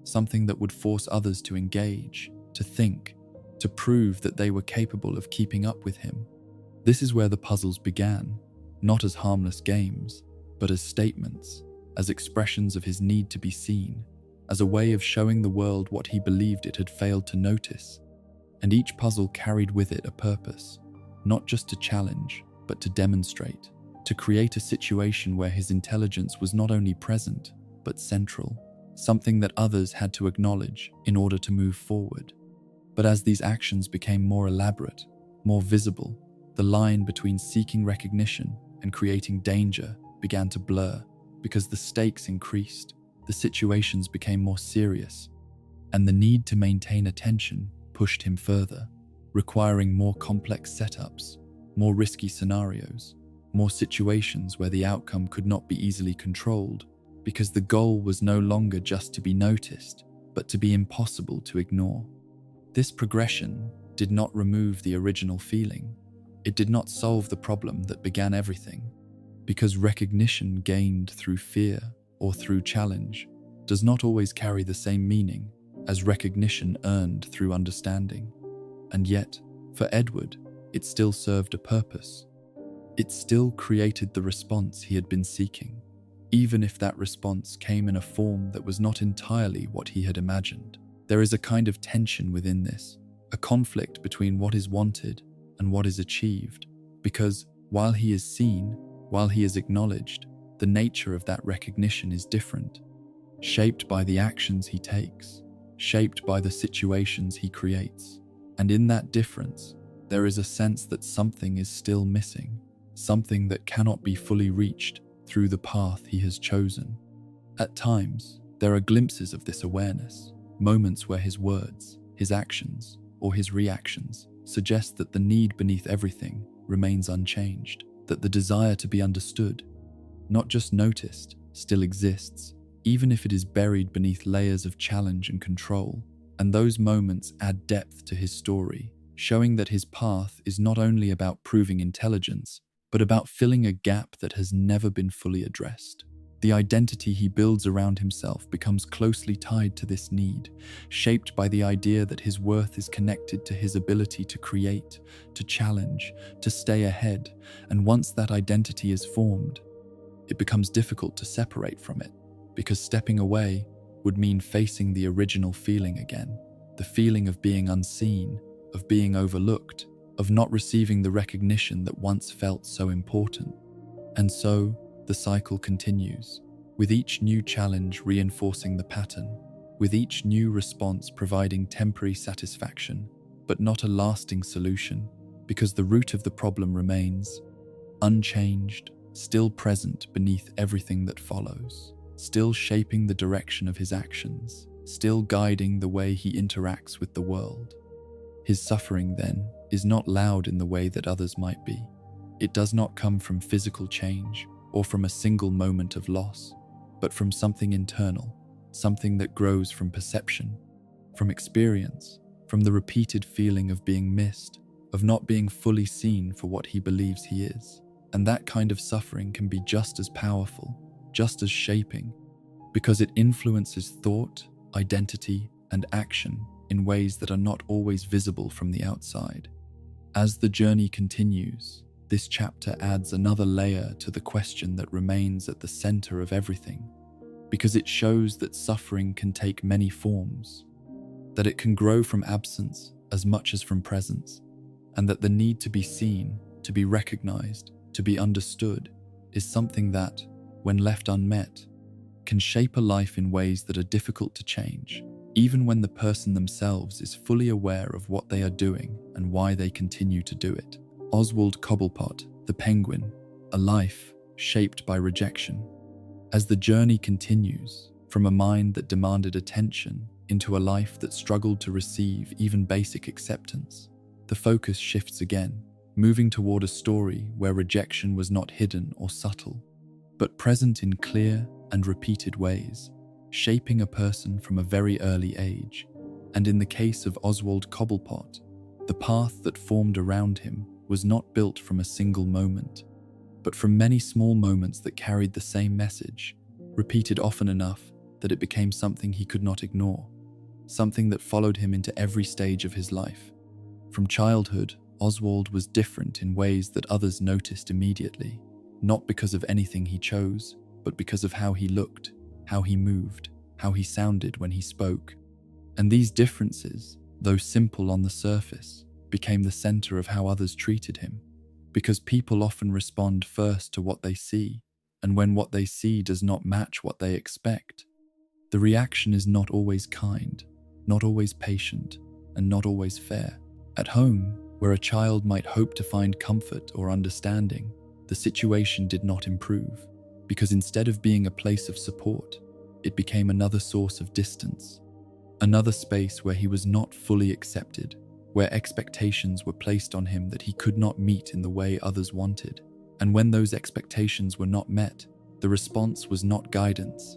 something that would force others to engage, to think, to prove that they were capable of keeping up with him. This is where the puzzles began, not as harmless games, but as statements, as expressions of his need to be seen, as a way of showing the world what he believed it had failed to notice. And each puzzle carried with it a purpose, not just to challenge, but to demonstrate, to create a situation where his intelligence was not only present, but central, something that others had to acknowledge in order to move forward. But as these actions became more elaborate, more visible, the line between seeking recognition and creating danger began to blur, because the stakes increased, the situations became more serious, and the need to maintain attention pushed him further, requiring more complex setups, more risky scenarios, more situations where the outcome could not be easily controlled, because the goal was no longer just to be noticed, but to be impossible to ignore. This progression did not remove the original feeling. It did not solve the problem that began everything, because recognition gained through fear or through challenge does not always carry the same meaning as recognition earned through understanding. And yet, for Edward, it still served a purpose. It still created the response he had been seeking, even if that response came in a form that was not entirely what he had imagined. There is a kind of tension within this, a conflict between what is wanted and what is achieved, because while he is seen, while he is acknowledged, the nature of that recognition is different, shaped by the actions he takes, shaped by the situations he creates. And in that difference, there is a sense that something is still missing, something that cannot be fully reached through the path he has chosen. At times, there are glimpses of this awareness, moments where his words, his actions, or his reactions suggest that the need beneath everything remains unchanged, that the desire to be understood, not just noticed, still exists, even if it is buried beneath layers of challenge and control. And those moments add depth to his story, showing that his path is not only about proving intelligence, but about filling a gap that has never been fully addressed. The identity he builds around himself becomes closely tied to this need, shaped by the idea that his worth is connected to his ability to create, to challenge, to stay ahead. And once that identity is formed, it becomes difficult to separate from it, because stepping away would mean facing the original feeling again, the feeling of being unseen, of being overlooked, of not receiving the recognition that once felt so important. And so, the cycle continues, with each new challenge reinforcing the pattern, with each new response providing temporary satisfaction, but not a lasting solution, because the root of the problem remains unchanged, still present beneath everything that follows, still shaping the direction of his actions, still guiding the way he interacts with the world. His suffering, then, is not loud in the way that others might be. It does not come from physical change or from a single moment of loss, but from something internal, something that grows from perception, from experience, from the repeated feeling of being missed, of not being fully seen for what he believes he is. And that kind of suffering can be just as powerful, just as shaping, because it influences thought, identity, and action in ways that are not always visible from the outside. As the journey continues, this chapter adds another layer to the question that remains at the center of everything, because it shows that suffering can take many forms, that it can grow from absence as much as from presence, and that the need to be seen, to be recognized, to be understood is something that, when left unmet, can shape a life in ways that are difficult to change, even when the person themselves is fully aware of what they are doing and why they continue to do it. Oswald Cobblepot, the Penguin, a life shaped by rejection. As the journey continues, from a mind that demanded attention into a life that struggled to receive even basic acceptance, the focus shifts again, moving toward a story where rejection was not hidden or subtle, but present in clear and repeated ways, shaping a person from a very early age. And in the case of Oswald Cobblepot, the path that formed around him was not built from a single moment, but from many small moments that carried the same message, repeated often enough that it became something he could not ignore, something that followed him into every stage of his life. From childhood, Oswald was different in ways that others noticed immediately, not because of anything he chose, but because of how he looked, how he moved, how he sounded when he spoke. And these differences, though simple on the surface, became the center of how others treated him, because people often respond first to what they see, and when what they see does not match what they expect, the reaction is not always kind, not always patient, and not always fair. At home, where a child might hope to find comfort or understanding, the situation did not improve, because instead of being a place of support, it became another source of distance, another space where he was not fully accepted, where expectations were placed on him that he could not meet in the way others wanted. And when those expectations were not met, the response was not guidance,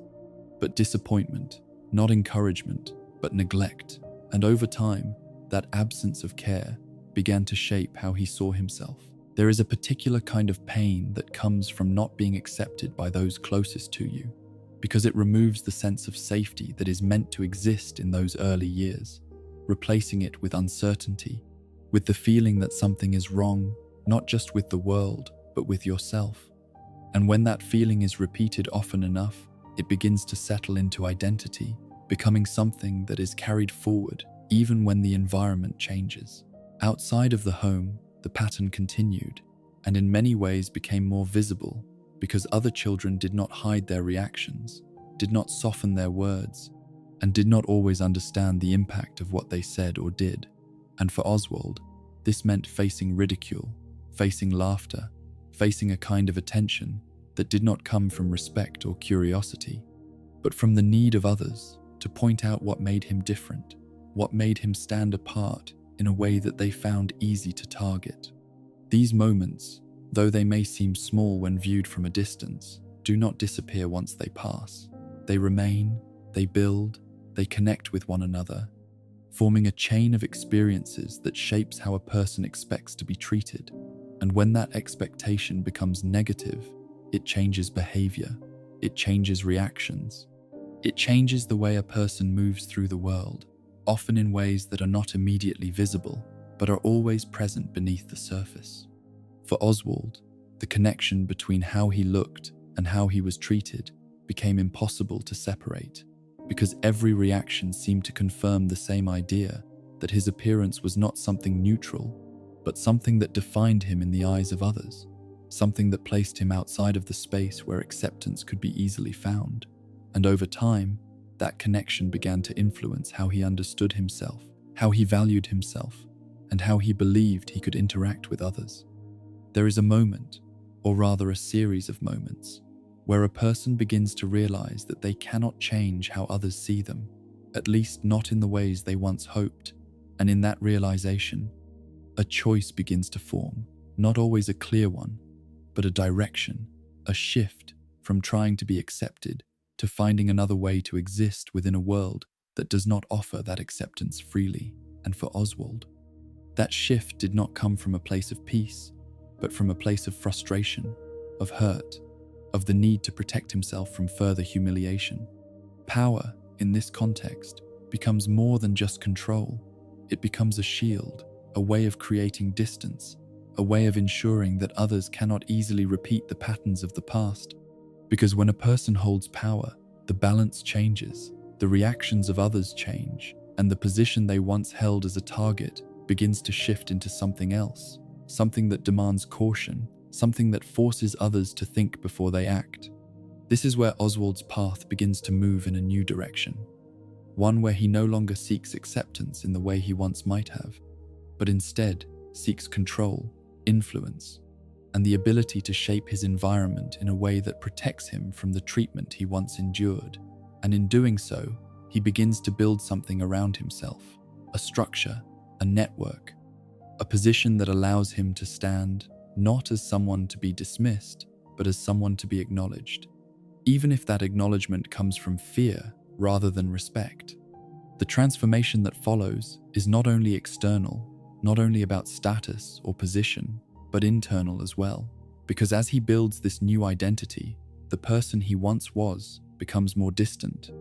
but disappointment, not encouragement, but neglect. And over time, that absence of care began to shape how he saw himself. There is a particular kind of pain that comes from not being accepted by those closest to you, because it removes the sense of safety that is meant to exist in those early years, replacing it with uncertainty, with the feeling that something is wrong, not just with the world, but with yourself. And when that feeling is repeated often enough, it begins to settle into identity, becoming something that is carried forward even when the environment changes. Outside of the home, the pattern continued, and in many ways became more visible, because other children did not hide their reactions, did not soften their words, and did not always understand the impact of what they said or did. And for Oswald, this meant facing ridicule, facing laughter, facing a kind of attention that did not come from respect or curiosity, but from the need of others to point out what made him different, what made him stand apart in a way that they found easy to target. These moments, though they may seem small when viewed from a distance, do not disappear once they pass. They remain, they build, they connect with one another, forming a chain of experiences that shapes how a person expects to be treated. And when that expectation becomes negative, it changes behavior, it changes reactions, it changes the way a person moves through the world, often in ways that are not immediately visible, but are always present beneath the surface. For Oswald, the connection between how he looked and how he was treated became impossible to separate, because every reaction seemed to confirm the same idea that his appearance was not something neutral, but something that defined him in the eyes of others, something that placed him outside of the space where acceptance could be easily found. And over time, that connection began to influence how he understood himself, how he valued himself, and how he believed he could interact with others. There is a moment, or rather a series of moments, where a person begins to realize that they cannot change how others see them, at least not in the ways they once hoped. And in that realization, a choice begins to form, not always a clear one, but a direction, a shift from trying to be accepted to finding another way to exist within a world that does not offer that acceptance freely. and for Oswald. That shift did not come from a place of peace, but from a place of frustration, of hurt, of the need to protect himself from further humiliation. Power, in this context, becomes more than just control. It becomes a shield, a way of creating distance, a way of ensuring that others cannot easily repeat the patterns of the past. Because when a person holds power, the balance changes, the reactions of others change, and the position they once held as a target begins to shift into something else, something that demands caution, something that forces others to think before they act. This is where Oswald's path begins to move in a new direction, one where he no longer seeks acceptance in the way he once might have, but instead seeks control, influence, and the ability to shape his environment in a way that protects him from the treatment he once endured. And in doing so, he begins to build something around himself, a structure, a network, a position that allows him to stand not as someone to be dismissed, but as someone to be acknowledged, even if that acknowledgement comes from fear rather than respect. The transformation that follows is not only external, not only about status or position, but internal as well, because as he builds this new identity, the person he once was becomes more distant,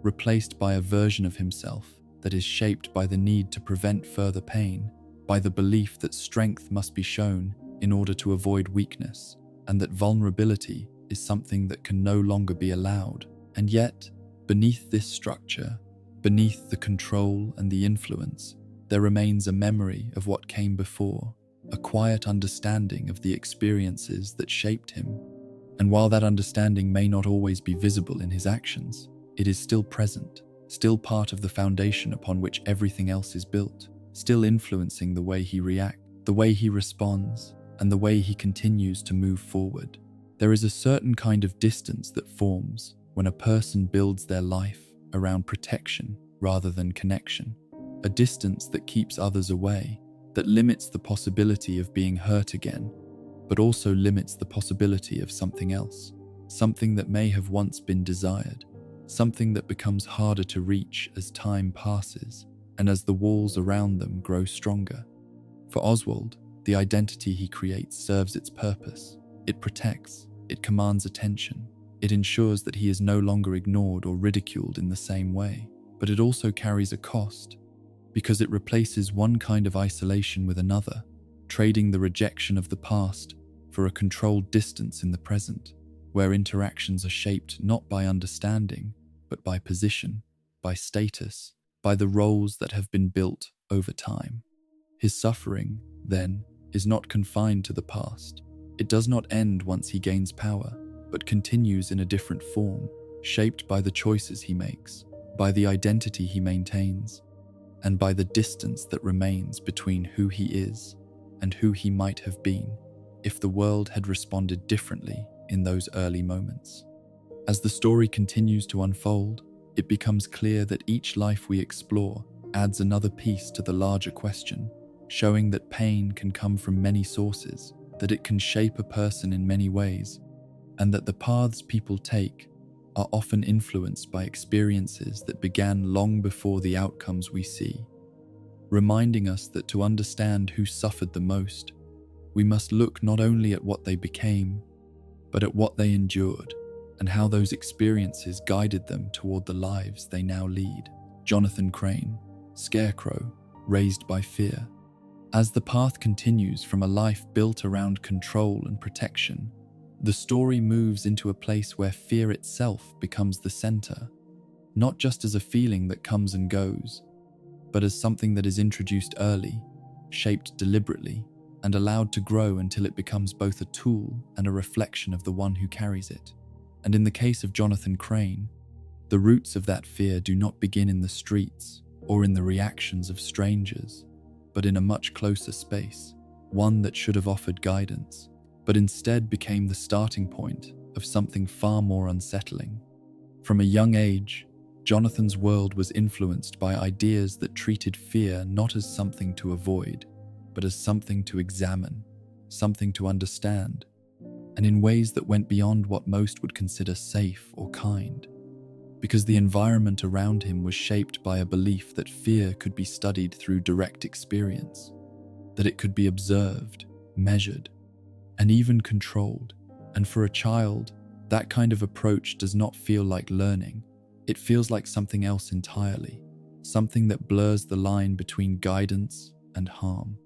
replaced by a version of himself that is shaped by the need to prevent further pain, by the belief that strength must be shown in order to avoid weakness, and that vulnerability is something that can no longer be allowed. And yet, beneath this structure, beneath the control and the influence, there remains a memory of what came before, a quiet understanding of the experiences that shaped him. And while that understanding may not always be visible in his actions, it is still present, still part of the foundation upon which everything else is built, still influencing the way he reacts, the way he responds, and the way he continues to move forward. There is a certain kind of distance that forms when a person builds their life around protection rather than connection, a distance that keeps others away, that limits the possibility of being hurt again, but also limits the possibility of something else, something that may have once been desired, something that becomes harder to reach as time passes and as the walls around them grow stronger. For Oswald, the identity he creates serves its purpose. It protects, it commands attention, it ensures that he is no longer ignored or ridiculed in the same way, but it also carries a cost, because it replaces one kind of isolation with another, trading the rejection of the past for a controlled distance in the present, where interactions are shaped not by understanding, but by position, by status, by the roles that have been built over time. His suffering, then, is not confined to the past. It does not end once he gains power, but continues in a different form, shaped by the choices he makes, by the identity he maintains, and by the distance that remains between who he is and who he might have been if the world had responded differently in those early moments. As the story continues to unfold, it becomes clear that each life we explore adds another piece to the larger question, showing that pain can come from many sources, that it can shape a person in many ways, and that the paths people take are often influenced by experiences that began long before the outcomes we see, reminding us that to understand who suffered the most, we must look not only at what they became, but at what they endured and how those experiences guided them toward the lives they now lead. Jonathan Crane, Scarecrow, raised by fear. As the path continues from a life built around control and protection, the story moves into a place where fear itself becomes the center, not just as a feeling that comes and goes, but as something that is introduced early, shaped deliberately, and allowed to grow until it becomes both a tool and a reflection of the one who carries it. And in the case of Jonathan Crane, the roots of that fear do not begin in the streets or in the reactions of strangers, but in a much closer space, one that should have offered guidance, but instead became the starting point of something far more unsettling. From a young age, Jonathan's world was influenced by ideas that treated fear not as something to avoid, but as something to examine, something to understand, and in ways that went beyond what most would consider safe or kind. because the environment around him was shaped by a belief that fear could be studied through direct experience, that it could be observed, measured, and even controlled. And for a child, that kind of approach does not feel like learning. It feels like something else entirely, something that blurs the line between guidance and harm.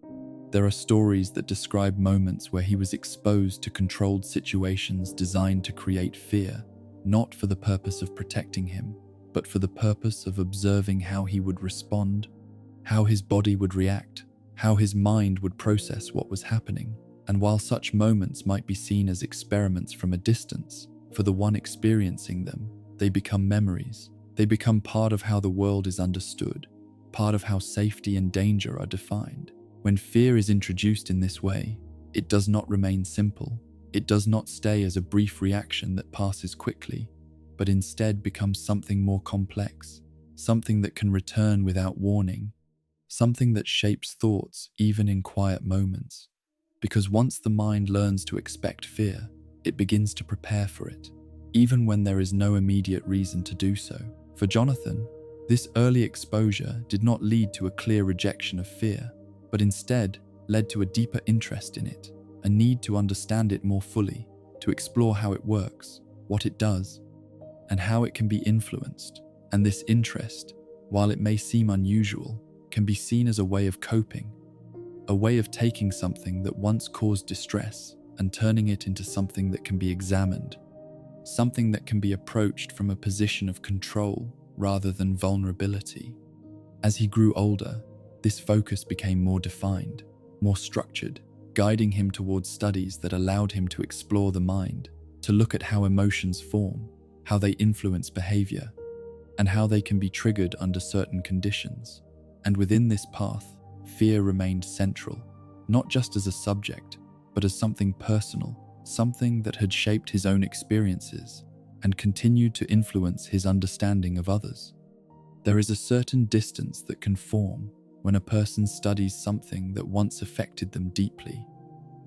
There are stories that describe moments where he was exposed to controlled situations designed to create fear, not for the purpose of protecting him, but for the purpose of observing how he would respond, how his body would react, how his mind would process what was happening. And while such moments might be seen as experiments from a distance, for the one experiencing them, they become memories. They become part of how the world is understood, part of how safety and danger are defined. When fear is introduced in this way, it does not remain simple. It does not stay as a brief reaction that passes quickly, but instead becomes something more complex, something that can return without warning, something that shapes thoughts even in quiet moments. Because once the mind learns to expect fear, it begins to prepare for it, even when there is no immediate reason to do so. For Jonathan, this early exposure did not lead to a clear rejection of fear, but instead led to a deeper interest in it, a need to understand it more fully, to explore how it works, what it does, and how it can be influenced. And this interest, while it may seem unusual, can be seen as a way of coping, a way of taking something that once caused distress and turning it into something that can be examined, something that can be approached from a position of control rather than vulnerability. As he grew older, this focus became more defined, more structured, guiding him towards studies that allowed him to explore the mind, to look at how emotions form, how they influence behavior, and how they can be triggered under certain conditions. And within this path, fear remained central, not just as a subject, but as something personal, something that had shaped his own experiences and continued to influence his understanding of others. There is a certain distance that can form when a person studies something that once affected them deeply,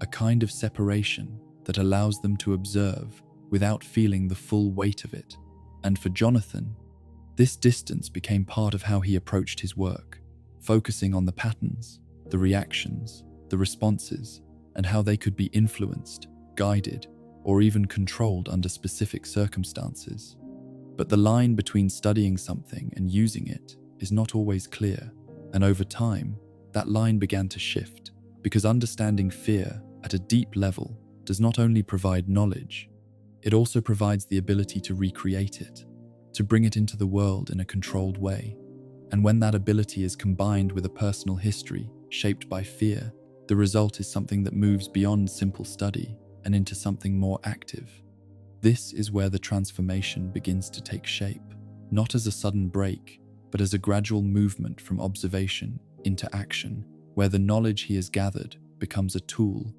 a kind of separation that allows them to observe without feeling the full weight of it. And for Jonathan, this distance became part of how he approached his work, focusing on the patterns, the reactions, the responses, and how they could be influenced, guided, or even controlled under specific circumstances. But the line between studying something and using it is not always clear, and over time, that line began to shift, because understanding fear at a deep level does not only provide knowledge, it also provides the ability to recreate it, to bring it into the world in a controlled way. And when that ability is combined with a personal history shaped by fear, the result is something that moves beyond simple study and into something more active. This is where the transformation begins to take shape, not as a sudden break, but as a gradual movement from observation into action, where the knowledge he has gathered becomes a tool,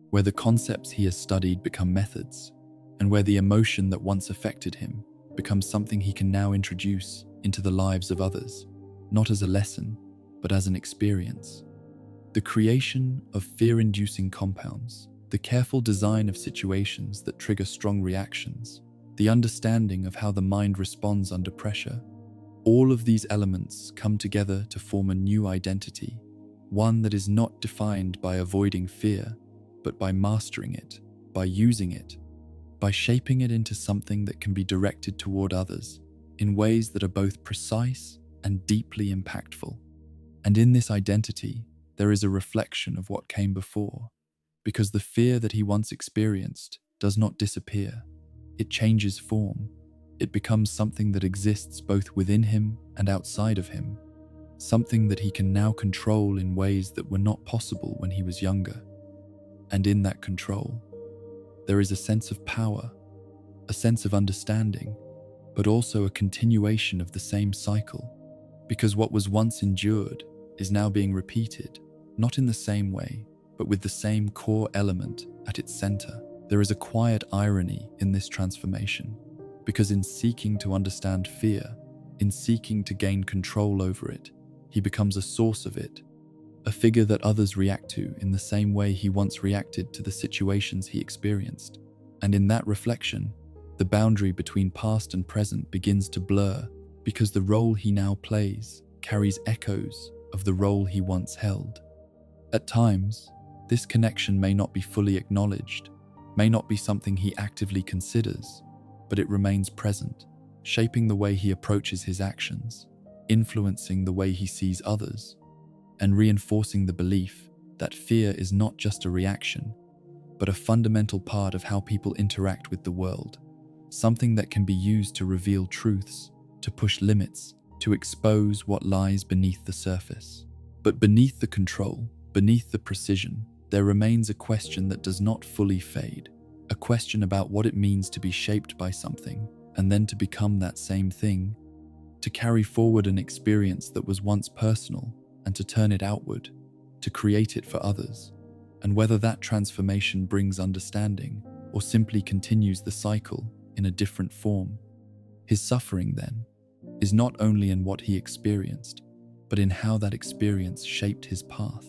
where the concepts he has studied become methods, and where the emotion that once affected him becomes something he can now introduce into the lives of others, not as a lesson, but as an experience. The creation of fear-inducing compounds, the careful design of situations that trigger strong reactions, the understanding of how the mind responds under pressure, all of these elements come together to form a new identity, one that is not defined by avoiding fear, but by mastering it, by using it, by shaping it into something that can be directed toward others in ways that are both precise and deeply impactful. And in this identity, there is a reflection of what came before, because the fear that he once experienced does not disappear. It changes form. It becomes something that exists both within him and outside of him, something that he can now control in ways that were not possible when he was younger. And in that control, there is a sense of power, a sense of understanding, but also a continuation of the same cycle, because what was once endured is now being repeated, not in the same way, but with the same core element at its center. There is a quiet irony in this transformation, because in seeking to understand fear, in seeking to gain control over it, he becomes a source of it, a figure that others react to in the same way he once reacted to the situations he experienced. And in that reflection, The boundary between past and present begins to blur because the role he now plays carries echoes of the role he once held. At times, this connection may not be fully acknowledged, may not be something he actively considers, but it remains present, shaping the way he approaches his actions, influencing the way he sees others, and reinforcing the belief that fear is not just a reaction, but a fundamental part of how people interact with the world, something that can be used to reveal truths, to push limits, to expose what lies beneath the surface. But beneath the control, beneath the precision, there remains a question that does not fully fade, a question about what it means to be shaped by something and then to become that same thing, to carry forward an experience that was once personal and to turn it outward, to create it for others, and whether that transformation brings understanding or simply continues the cycle in a different form. His suffering, then, is not only in what he experienced, but in how that experience shaped his path,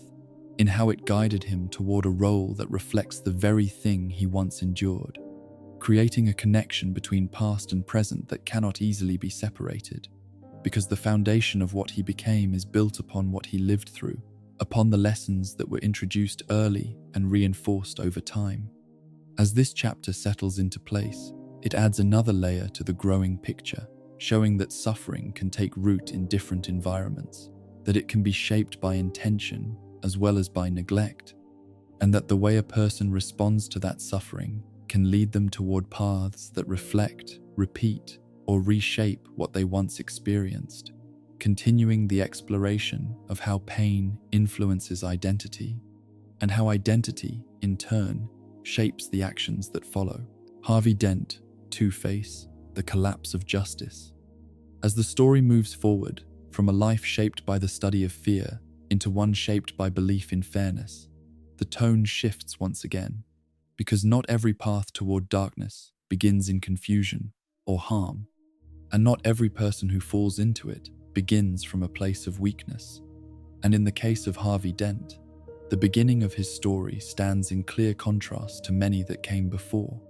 in how it guided him toward a role that reflects the very thing he once endured, creating a connection between past and present that cannot easily be separated, because the foundation of what he became is built upon what he lived through, upon the lessons that were introduced early and reinforced over time. As this chapter settles into place, it adds another layer to the growing picture, showing that suffering can take root in different environments, that it can be shaped by intention as well as by neglect, and that the way a person responds to that suffering can lead them toward paths that reflect, repeat, or reshape what they once experienced, continuing the exploration of how pain influences identity, and how identity, in turn, shapes the actions that follow. Harvey Dent, Two-Face, the collapse of justice. As the story moves forward, from a life shaped by the study of fear into one shaped by belief in fairness, the tone shifts once again, because not every path toward darkness begins in confusion or harm, and not every person who falls into it begins from a place of weakness. And in the case of Harvey Dent, the beginning of his story stands in clear contrast to many that came before,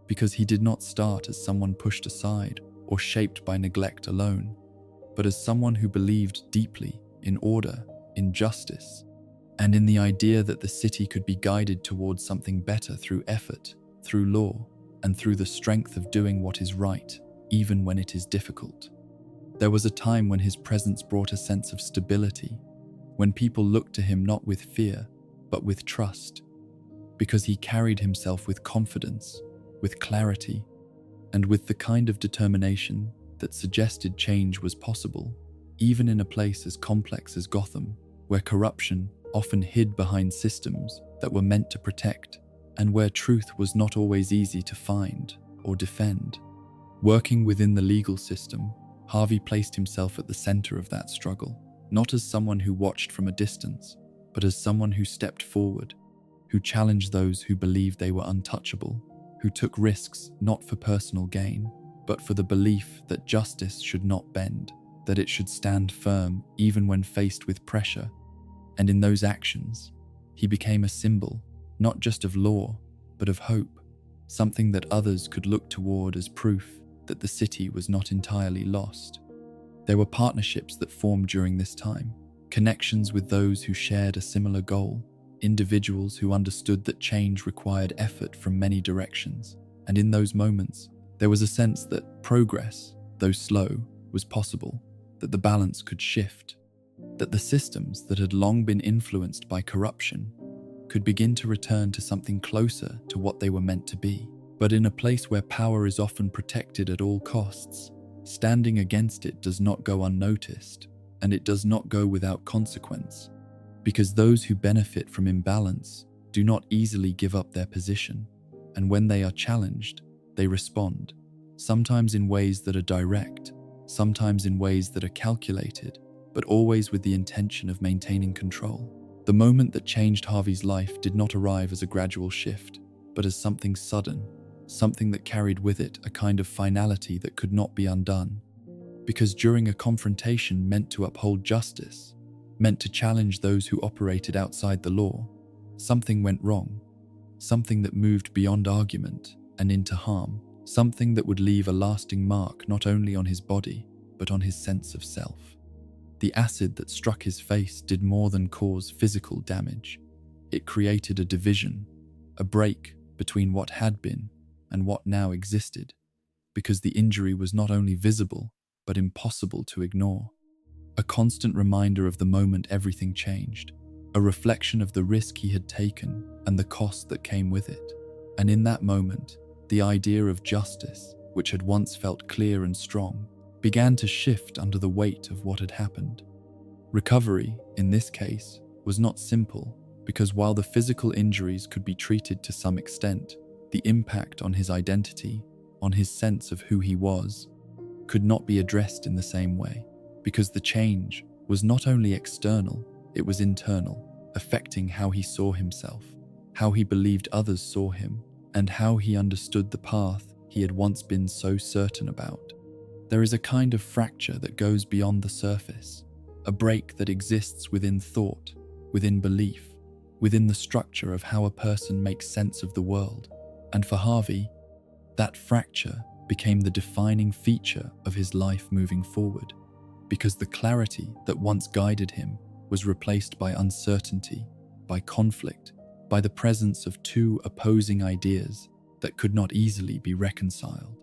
because he did not start as someone pushed aside or shaped by neglect alone, but as someone who believed deeply in order, in justice, and in the idea that the city could be guided towards something better through effort, through law, and through the strength of doing what is right, even when it is difficult. There was a time when his presence brought a sense of stability, when people looked to him not with fear, but with trust, because he carried himself with confidence, with clarity, and with the kind of determination that suggested change was possible, even in a place as complex as Gotham, where corruption often hid behind systems that were meant to protect, and where truth was not always easy to find or defend. Working within the legal system, Harvey placed himself at the center of that struggle, not as someone who watched from a distance, but as someone who stepped forward, who challenged those who believed they were untouchable, who took risks not for personal gain, but for the belief that justice should not bend, that it should stand firm even when faced with pressure. And in those actions, he became a symbol, not just of law, but of hope, something that others could look toward as proof that the city was not entirely lost. There were partnerships that formed during this time, connections with those who shared a similar goal, individuals who understood that change required effort from many directions, and in those moments, there was a sense that progress, though slow, was possible, that the balance could shift, that the systems that had long been influenced by corruption could begin to return to something closer to what they were meant to be. But in a place where power is often protected at all costs, standing against it does not go unnoticed, and it does not go without consequence, because those who benefit from imbalance do not easily give up their position, and when they are challenged, they respond, sometimes in ways that are direct, sometimes in ways that are calculated, but always with the intention of maintaining control. The moment that changed Harvey's life did not arrive as a gradual shift, but as something sudden, something that carried with it a kind of finality that could not be undone. Because during a confrontation meant to uphold justice, meant to challenge those who operated outside the law, something went wrong, something that moved beyond argument and into harm, something that would leave a lasting mark not only on his body, but on his sense of self. The acid that struck his face did more than cause physical damage. It created a division, a break between what had been and what now existed, because the injury was not only visible, but impossible to ignore. A constant reminder of the moment everything changed, a reflection of the risk he had taken and the cost that came with it. And in that moment, the idea of justice, which had once felt clear and strong, began to shift under the weight of what had happened. Recovery, in this case, was not simple, because while the physical injuries could be treated to some extent, the impact on his identity, on his sense of who he was, could not be addressed in the same way, because the change was not only external, it was internal, affecting how he saw himself, how he believed others saw him, and how he understood the path he had once been so certain about. There is a kind of fracture that goes beyond the surface, a break that exists within thought, within belief, within the structure of how a person makes sense of the world. And for Harvey, that fracture became the defining feature of his life moving forward, because the clarity that once guided him was replaced by uncertainty, by conflict, by the presence of two opposing ideas that could not easily be reconciled.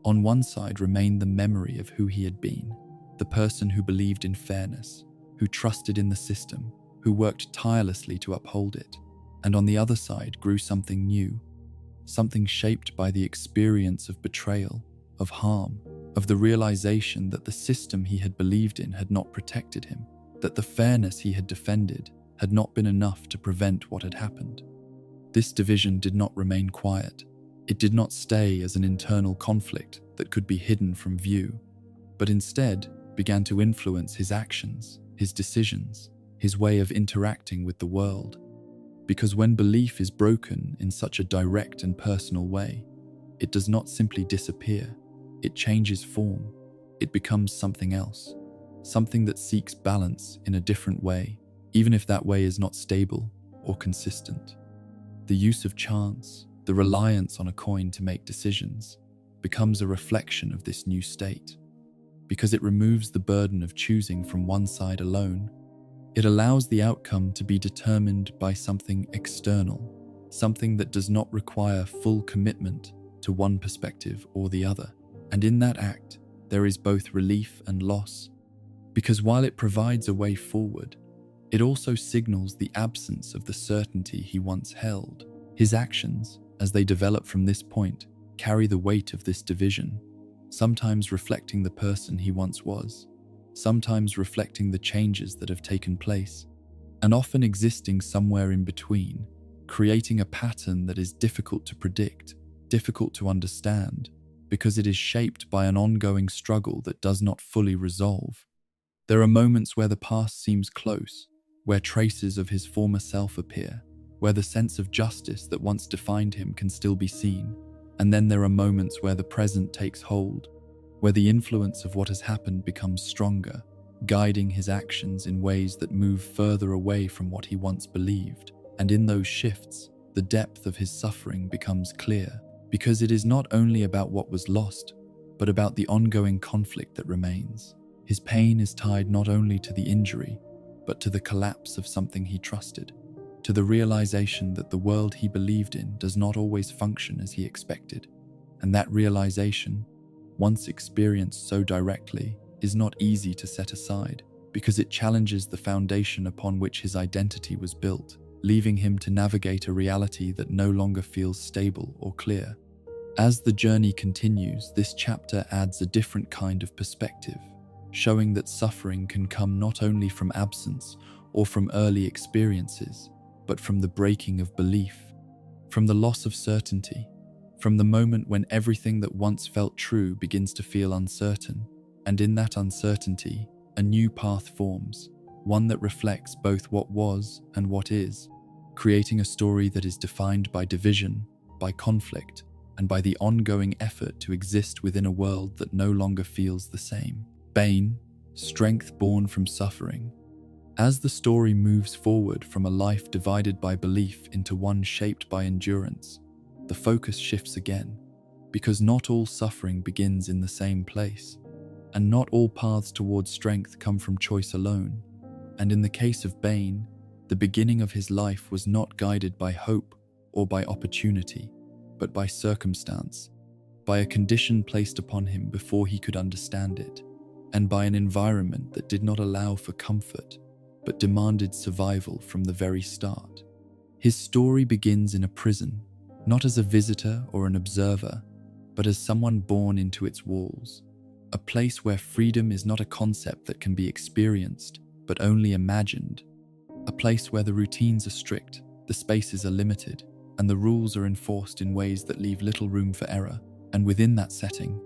On one side remained the memory of who he had been, the person who believed in fairness, who trusted in the system, who worked tirelessly to uphold it. And on the other side grew something new, something shaped by the experience of betrayal, of harm, of the realization that the system he had believed in had not protected him, that the fairness he had defended had not been enough to prevent what had happened. This division did not remain quiet. It did not stay as an internal conflict that could be hidden from view, but instead began to influence his actions, his decisions, his way of interacting with the world. Because when belief is broken in such a direct and personal way, it does not simply disappear, it changes form, it becomes something else, something that seeks balance in a different way, even if that way is not stable or consistent. The use of chance, the reliance on a coin to make decisions, becomes a reflection of this new state. Because it removes the burden of choosing from one side alone, it allows the outcome to be determined by something external, something that does not require full commitment to one perspective or the other. And in that act, there is both relief and loss, because while it provides a way forward, it also signals the absence of the certainty he once held. His actions, as they develop from this point, carry the weight of this division, sometimes reflecting the person he once was, sometimes reflecting the changes that have taken place, and often existing somewhere in between, creating a pattern that is difficult to predict, difficult to understand, because it is shaped by an ongoing struggle that does not fully resolve. There are moments where the past seems close, where traces of his former self appear, where the sense of justice that once defined him can still be seen. And then there are moments where the present takes hold, where the influence of what has happened becomes stronger, guiding his actions in ways that move further away from what he once believed. And in those shifts, the depth of his suffering becomes clear, because it is not only about what was lost, but about the ongoing conflict that remains. His pain is tied not only to the injury, but to the collapse of something he trusted, to the realization that the world he believed in does not always function as he expected. And that realization, once experienced so directly, is not easy to set aside, because it challenges the foundation upon which his identity was built, leaving him to navigate a reality that no longer feels stable or clear. As the journey continues, this chapter adds a different kind of perspective, showing that suffering can come not only from absence or from early experiences, but from the breaking of belief, from the loss of certainty, from the moment when everything that once felt true begins to feel uncertain. And in that uncertainty, a new path forms, one that reflects both what was and what is, creating a story that is defined by division, by conflict, and by the ongoing effort to exist within a world that no longer feels the same. Bane, strength born from suffering. As the story moves forward from a life divided by belief into one shaped by endurance, the focus shifts again. because not all suffering begins in the same place, and not all paths towards strength come from choice alone. And in the case of Bane, the beginning of his life was not guided by hope or by opportunity, but by circumstance, by a condition placed upon him before he could understand it, and by an environment that did not allow for comfort, but demanded survival from the very start. His story begins in a prison, not as a visitor or an observer, but as someone born into its walls, a place where freedom is not a concept that can be experienced, but only imagined, a place where the routines are strict, the spaces are limited, and the rules are enforced in ways that leave little room for error. And within that setting,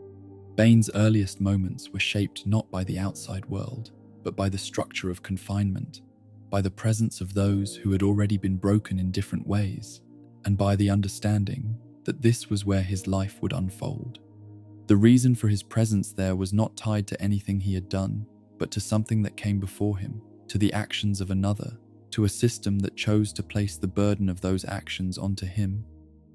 Bane's earliest moments were shaped not by the outside world, but by the structure of confinement, by the presence of those who had already been broken in different ways, and by the understanding that this was where his life would unfold. The reason for his presence there was not tied to anything he had done, but to something that came before him, to the actions of another, to a system that chose to place the burden of those actions onto him.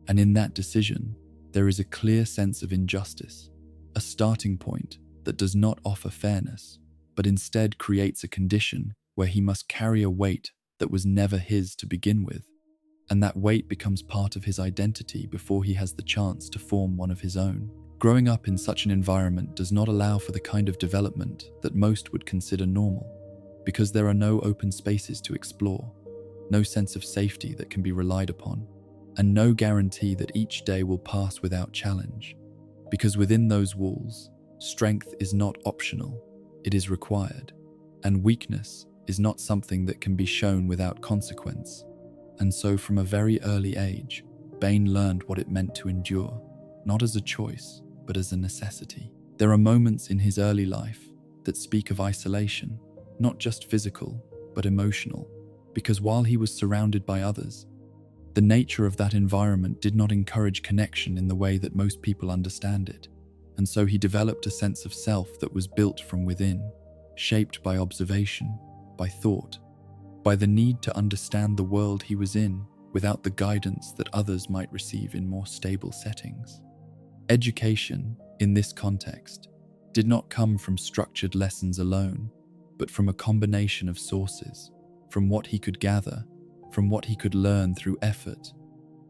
And in that decision, there is a clear sense of injustice, a starting point that does not offer fairness, but instead creates a condition where he must carry a weight that was never his to begin with, and that weight becomes part of his identity before he has the chance to form one of his own. Growing up in such an environment does not allow for the kind of development that most would consider normal, because there are no open spaces to explore, no sense of safety that can be relied upon, and no guarantee that each day will pass without challenge. Because within those walls, strength is not optional, it is required, and weakness is not something that can be shown without consequence. And so from a very early age, Bane learned what it meant to endure, not as a choice, but as a necessity. There are moments in his early life that speak of isolation, not just physical, but emotional, because while he was surrounded by others, the nature of that environment did not encourage connection in the way that most people understand it, and so he developed a sense of self that was built from within, shaped by observation, by thought, by the need to understand the world he was in without the guidance that others might receive in more stable settings. Education, in this context, did not come from structured lessons alone, but from a combination of sources, from what he could gather, from what he could learn through effort,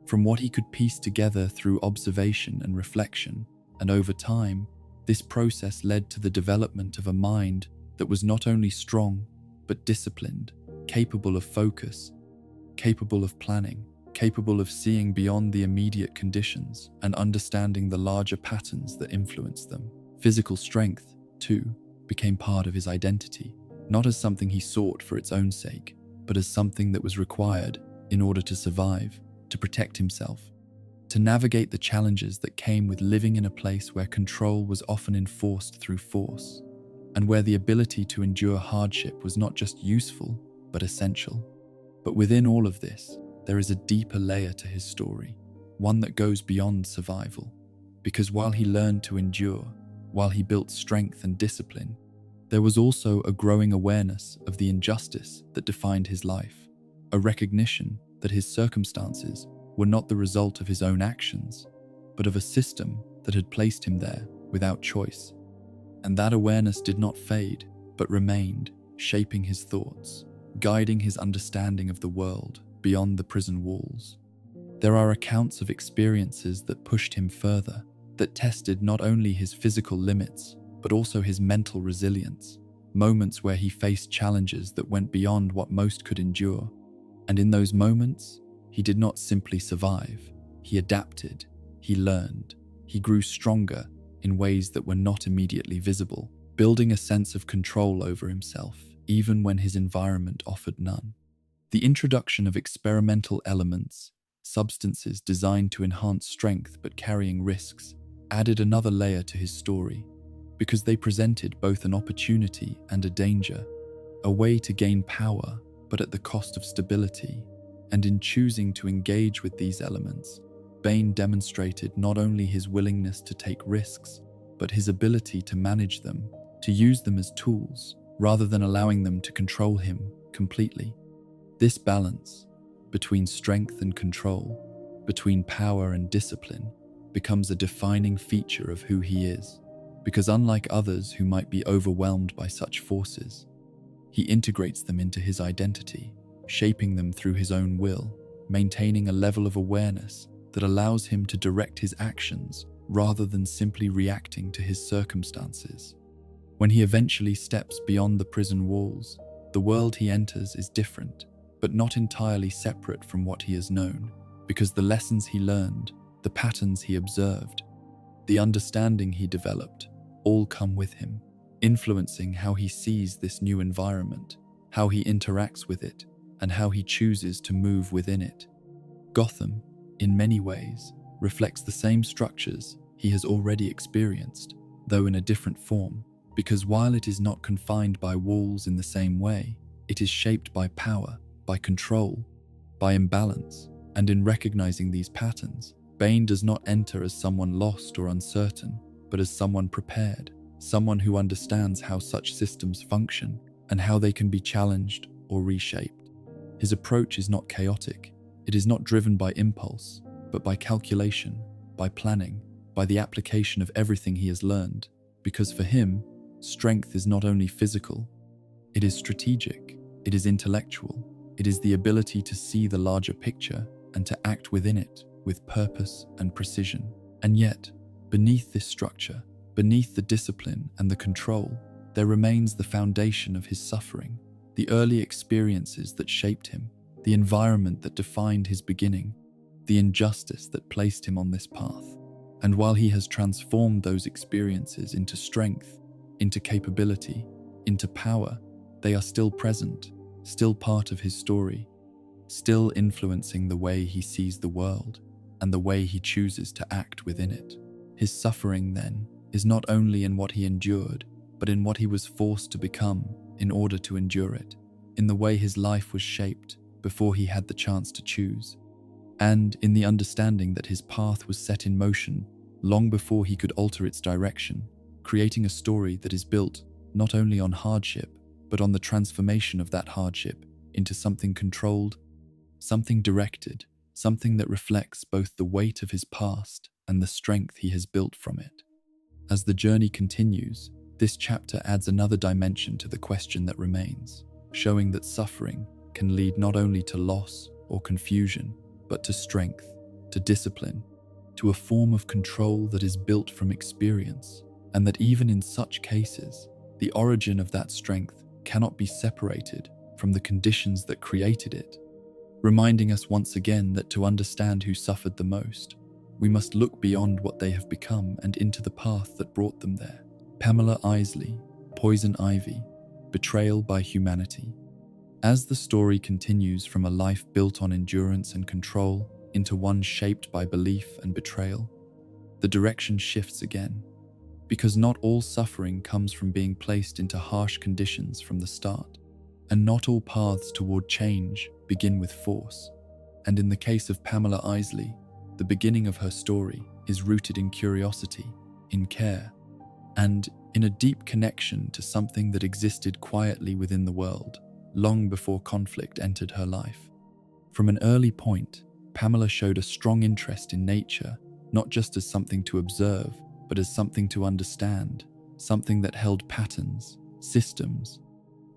from what he could piece together through observation and reflection, and over time, this process led to the development of a mind that was not only strong, but disciplined, capable of focus, capable of planning, capable of seeing beyond the immediate conditions and understanding the larger patterns that influence them. Physical strength, too, became part of his identity, not as something he sought for its own sake, but as something that was required in order to survive, to protect himself, to navigate the challenges that came with living in a place where control was often enforced through force, and where the ability to endure hardship was not just useful, but essential. But within all of this, there is a deeper layer to his story, one that goes beyond survival, because while he learned to endure, while he built strength and discipline, there was also a growing awareness of the injustice that defined his life, a recognition that his circumstances were not the result of his own actions, but of a system that had placed him there without choice. And that awareness did not fade, but remained, shaping his thoughts, guiding his understanding of the world beyond the prison walls. There are accounts of experiences that pushed him further, that tested not only his physical limits, but also his mental resilience, moments where he faced challenges that went beyond what most could endure. And in those moments, he did not simply survive, he adapted, he learned, he grew stronger in ways that were not immediately visible, building a sense of control over himself, even when his environment offered none. The introduction of experimental elements, substances designed to enhance strength but carrying risks, added another layer to his story, because they presented both an opportunity and a danger, a way to gain power but at the cost of stability. And in choosing to engage with these elements, Bane demonstrated not only his willingness to take risks, but his ability to manage them, to use them as tools, rather than allowing them to control him completely. This balance between strength and control, between power and discipline, becomes a defining feature of who he is, because unlike others who might be overwhelmed by such forces, he integrates them into his identity, shaping them through his own will, maintaining a level of awareness that allows him to direct his actions rather than simply reacting to his circumstances. When he eventually steps beyond the prison walls, the world he enters is different, but not entirely separate from what he has known, because the lessons he learned, the patterns he observed, the understanding he developed, all come with him, influencing how he sees this new environment, how he interacts with it, and how he chooses to move within it. Gotham, in many ways, reflects the same structures he has already experienced, though in a different form, because while it is not confined by walls in the same way, it is shaped by power, by control, by imbalance, and in recognizing these patterns, Bane does not enter as someone lost or uncertain, but as someone prepared, someone who understands how such systems function and how they can be challenged or reshaped. His approach is not chaotic. It is not driven by impulse, but by calculation, by planning, by the application of everything he has learned, because for him, strength is not only physical, it is strategic, it is intellectual, it is the ability to see the larger picture and to act within it with purpose and precision. And yet, beneath this structure, beneath the discipline and the control, there remains the foundation of his suffering, the early experiences that shaped him, the environment that defined his beginning, the injustice that placed him on this path. And while he has transformed those experiences into strength, into capability, into power, they are still present, still part of his story, still influencing the way he sees the world and the way he chooses to act within it. His suffering, then, is not only in what he endured, but in what he was forced to become in order to endure it, in the way his life was shaped before he had the chance to choose, and in the understanding that his path was set in motion long before he could alter its direction, creating a story that is built not only on hardship, but on the transformation of that hardship into something controlled, something directed, something that reflects both the weight of his past and the strength he has built from it. As the journey continues, this chapter adds another dimension to the question that remains, showing that suffering can lead not only to loss or confusion, but to strength, to discipline, to a form of control that is built from experience, and that even in such cases, the origin of that strength cannot be separated from the conditions that created it, reminding us once again that to understand who suffered the most, we must look beyond what they have become and into the path that brought them there. Pamela, Isley, Poison Ivy, betrayal by humanity. As the story continues from a life built on endurance and control into one shaped by belief and betrayal, the direction shifts again, because not all suffering comes from being placed into harsh conditions from the start, and not all paths toward change begin with force. And in the case of Pamela Isley, the beginning of her story is rooted in curiosity, in care, and in a deep connection to something that existed quietly within the world, long before conflict entered her life. From an early point, Pamela showed a strong interest in nature, not just as something to observe, but as something to understand, something that held patterns, systems,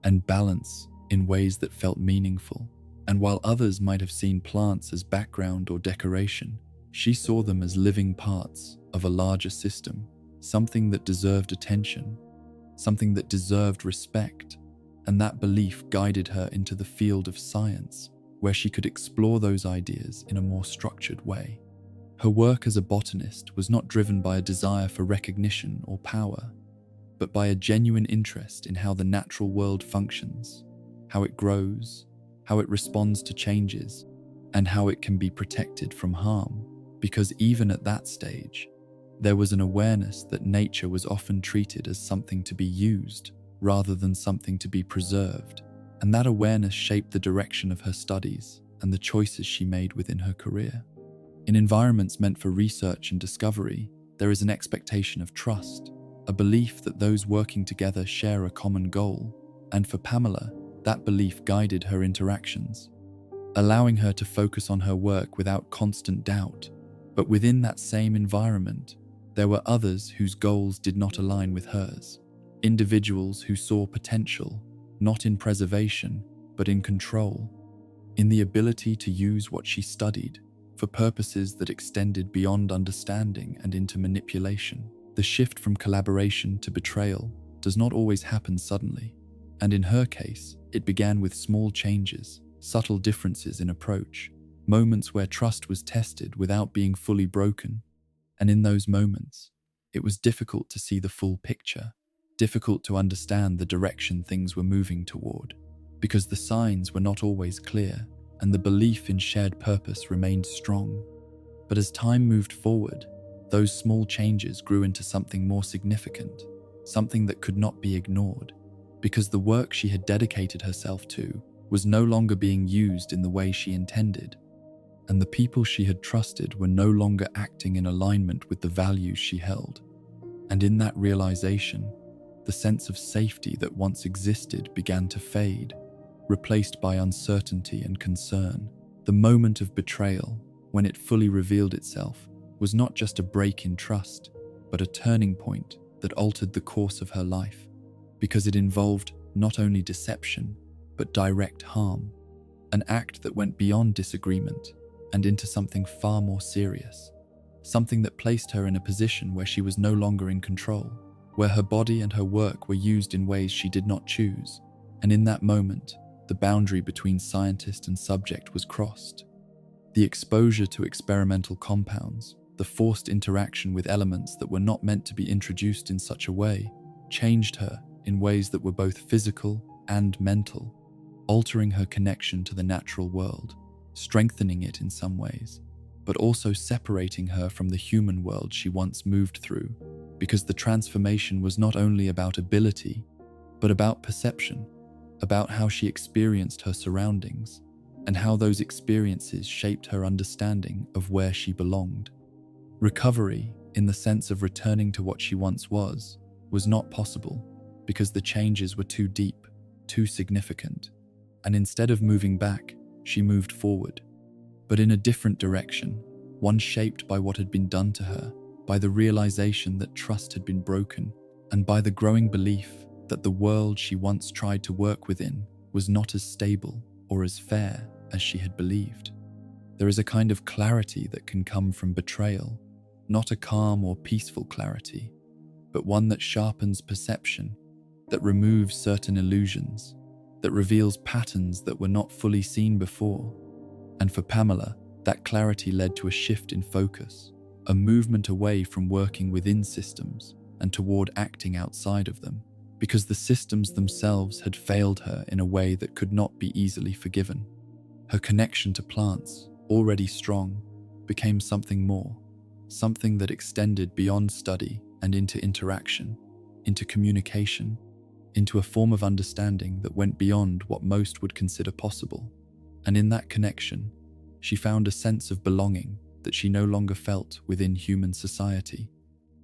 and balance in ways that felt meaningful. And while others might have seen plants as background or decoration, she saw them as living parts of a larger system, something that deserved attention, something that deserved respect, and that belief guided her into the field of science, where she could explore those ideas in a more structured way. Her work as a botanist was not driven by a desire for recognition or power, but by a genuine interest in how the natural world functions, how it grows, how it responds to changes, and how it can be protected from harm, because even at that stage, there was an awareness that nature was often treated as something to be used rather than something to be preserved, and that awareness shaped the direction of her studies and the choices she made within her career. In environments meant for research and discovery, there is an expectation of trust, a belief that those working together share a common goal, and for Pamela, that belief guided her interactions, allowing her to focus on her work without constant doubt, But within that same environment, there were others whose goals did not align with hers. Individuals who saw potential, not in preservation, but in control, in the ability to use what she studied for purposes that extended beyond understanding and into manipulation. The shift from collaboration to betrayal does not always happen suddenly, and in her case, it began with small changes, subtle differences in approach, moments where trust was tested without being fully broken. And in those moments, it was difficult to see the full picture, difficult to understand the direction things were moving toward, because the signs were not always clear and the belief in shared purpose remained strong. But as time moved forward, those small changes grew into something more significant, something that could not be ignored, because the work she had dedicated herself to was no longer being used in the way she intended, and the people she had trusted were no longer acting in alignment with the values she held. And in that realization, the sense of safety that once existed began to fade, replaced by uncertainty and concern. The moment of betrayal, when it fully revealed itself, was not just a break in trust, but a turning point that altered the course of her life, because it involved not only deception, but direct harm, an act that went beyond disagreement and into something far more serious, something that placed her in a position where she was no longer in control, where her body and her work were used in ways she did not choose. And in that moment, the boundary between scientist and subject was crossed. The exposure to experimental compounds, the forced interaction with elements that were not meant to be introduced in such a way, changed her in ways that were both physical and mental, altering her connection to the natural world, strengthening it in some ways, but also separating her from the human world she once moved through, because the transformation was not only about ability, but about perception, about how she experienced her surroundings, and how those experiences shaped her understanding of where she belonged. Recovery, in the sense of returning to what she once was not possible, because the changes were too deep, too significant, and instead of moving back, she moved forward, but in a different direction, one shaped by what had been done to her, by the realization that trust had been broken, and by the growing belief that the world she once tried to work within was not as stable or as fair as she had believed. There is a kind of clarity that can come from betrayal, not a calm or peaceful clarity, but one that sharpens perception, that removes certain illusions, that reveals patterns that were not fully seen before. And for Pamela, that clarity led to a shift in focus, a movement away from working within systems and toward acting outside of them, because the systems themselves had failed her in a way that could not be easily forgiven. Her connection to plants, already strong, became something more, something that extended beyond study and into interaction, into communication, into a form of understanding that went beyond what most would consider possible. And in that connection, she found a sense of belonging that she no longer felt within human society,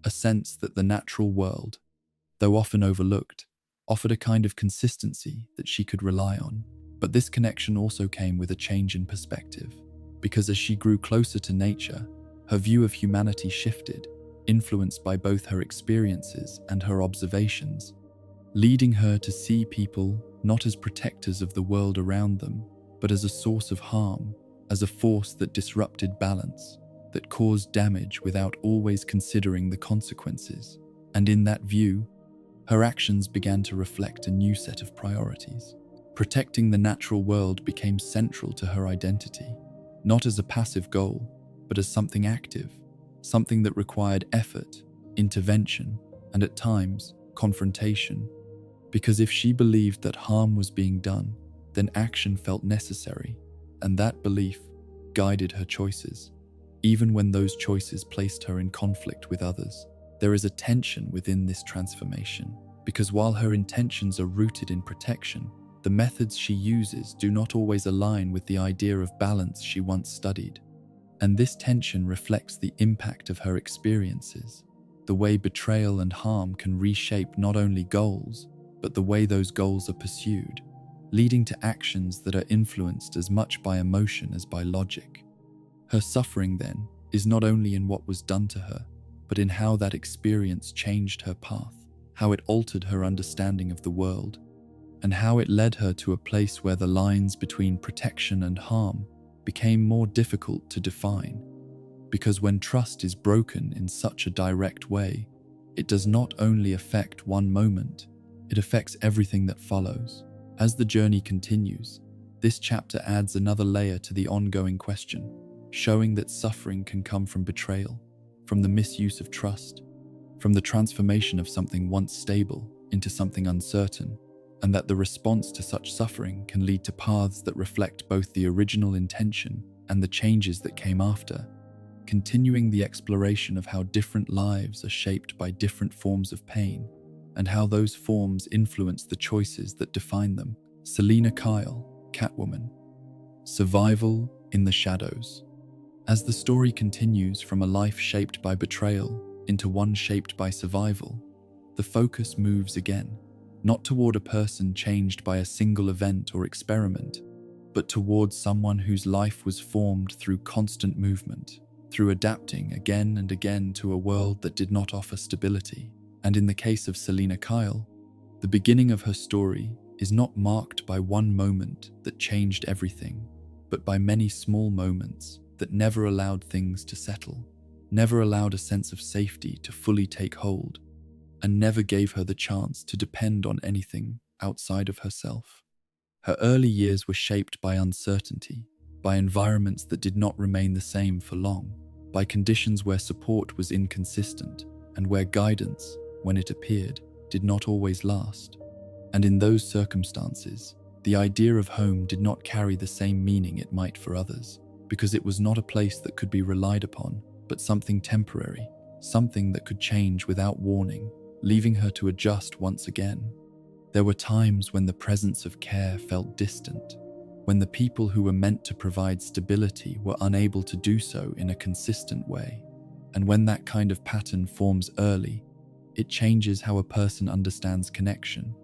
a sense that the natural world, though often overlooked, offered a kind of consistency that she could rely on. But this connection also came with a change in perspective, because as she grew closer to nature, her view of humanity shifted, influenced by both her experiences and her observations, leading her to see people not as protectors of the world around them, but as a source of harm, as a force that disrupted balance, that caused damage without always considering the consequences. And in that view, her actions began to reflect a new set of priorities. Protecting the natural world became central to her identity, not as a passive goal, but as something active, something that required effort, intervention, and at times, confrontation. Because if she believed that harm was being done, then action felt necessary, and that belief guided her choices, even when those choices placed her in conflict with others. There is a tension within this transformation, because while her intentions are rooted in protection, the methods she uses do not always align with the idea of balance she once studied. And this tension reflects the impact of her experiences, the way betrayal and harm can reshape not only goals, but the way those goals are pursued, leading to actions that are influenced as much by emotion as by logic. Her suffering, then, is not only in what was done to her, but in how that experience changed her path, how it altered her understanding of the world, and how it led her to a place where the lines between protection and harm became more difficult to define. Because when trust is broken in such a direct way, it does not only affect one moment, it affects everything that follows. As the journey continues, this chapter adds another layer to the ongoing question, showing that suffering can come from betrayal, from the misuse of trust, from the transformation of something once stable into something uncertain, and that the response to such suffering can lead to paths that reflect both the original intention and the changes that came after, continuing the exploration of how different lives are shaped by different forms of pain, and how those forms influence the choices that define them. Selena Kyle, Catwoman. Survival in the shadows. As the story continues from a life shaped by betrayal into one shaped by survival, the focus moves again, not toward a person changed by a single event or experiment, but towards someone whose life was formed through constant movement, through adapting again and again to a world that did not offer stability. And in the case of Selena Kyle, the beginning of her story is not marked by one moment that changed everything, but by many small moments that never allowed things to settle, never allowed a sense of safety to fully take hold, and never gave her the chance to depend on anything outside of herself. Her early years were shaped by uncertainty, by environments that did not remain the same for long, by conditions where support was inconsistent, and where guidance, when it appeared, did not always last. And in those circumstances, the idea of home did not carry the same meaning it might for others, because it was not a place that could be relied upon, but something temporary, something that could change without warning, leaving her to adjust once again. There were times when the presence of care felt distant, when the people who were meant to provide stability were unable to do so in a consistent way. And when that kind of pattern forms early, it changes how a person understands connection,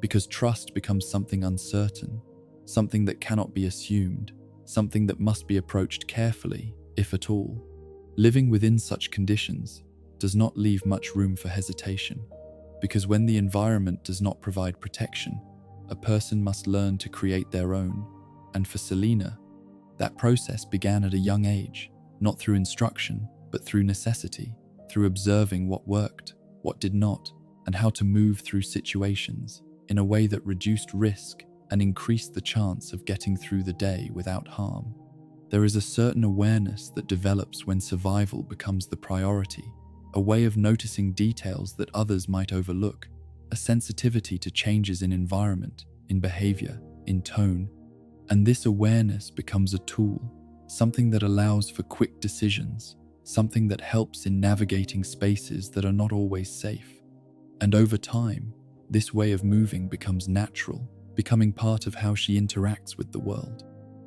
because trust becomes something uncertain, something that cannot be assumed, something that must be approached carefully, if at all. Living within such conditions does not leave much room for hesitation, because when the environment does not provide protection, a person must learn to create their own. And for Selena, that process began at a young age, not through instruction, but through necessity, through observing what worked, what did not, and how to move through situations in a way that reduced risk and increased the chance of getting through the day without harm. There is a certain awareness that develops when survival becomes the priority, a way of noticing details that others might overlook, a sensitivity to changes in environment, in behavior, in tone, and this awareness becomes a tool, something that allows for quick decisions, something that helps in navigating spaces that are not always safe. And over time, this way of moving becomes natural, becoming part of how she interacts with the world.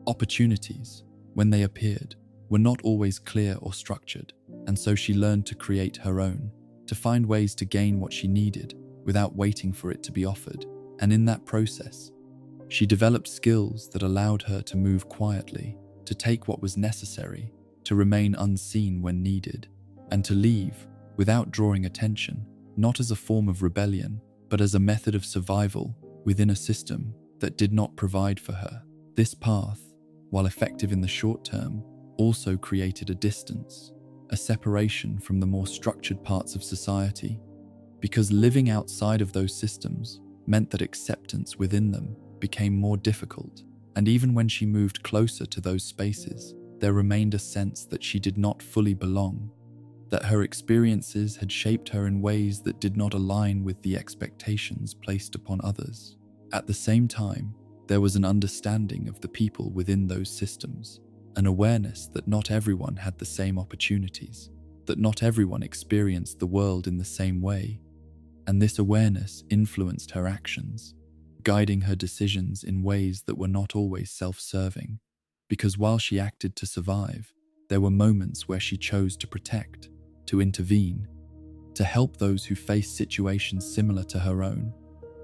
Opportunities, when they appeared, were not always clear or structured, and so she learned to create her own, to find ways to gain what she needed without waiting for it to be offered. And in that process, she developed skills that allowed her to move quietly, to take what was necessary, to remain unseen when needed, and to leave without drawing attention, not as a form of rebellion, but as a method of survival within a system that did not provide for her. This path, while effective in the short term, also created a distance, a separation from the more structured parts of society, because living outside of those systems meant that acceptance within them became more difficult, and even when she moved closer to those spaces, there remained a sense that she did not fully belong, that her experiences had shaped her in ways that did not align with the expectations placed upon others. At the same time, there was an understanding of the people within those systems, an awareness that not everyone had the same opportunities, that not everyone experienced the world in the same way, and this awareness influenced her actions, guiding her decisions in ways that were not always self-serving, because while she acted to survive, there were moments where she chose to protect, to intervene, to help those who faced situations similar to her own,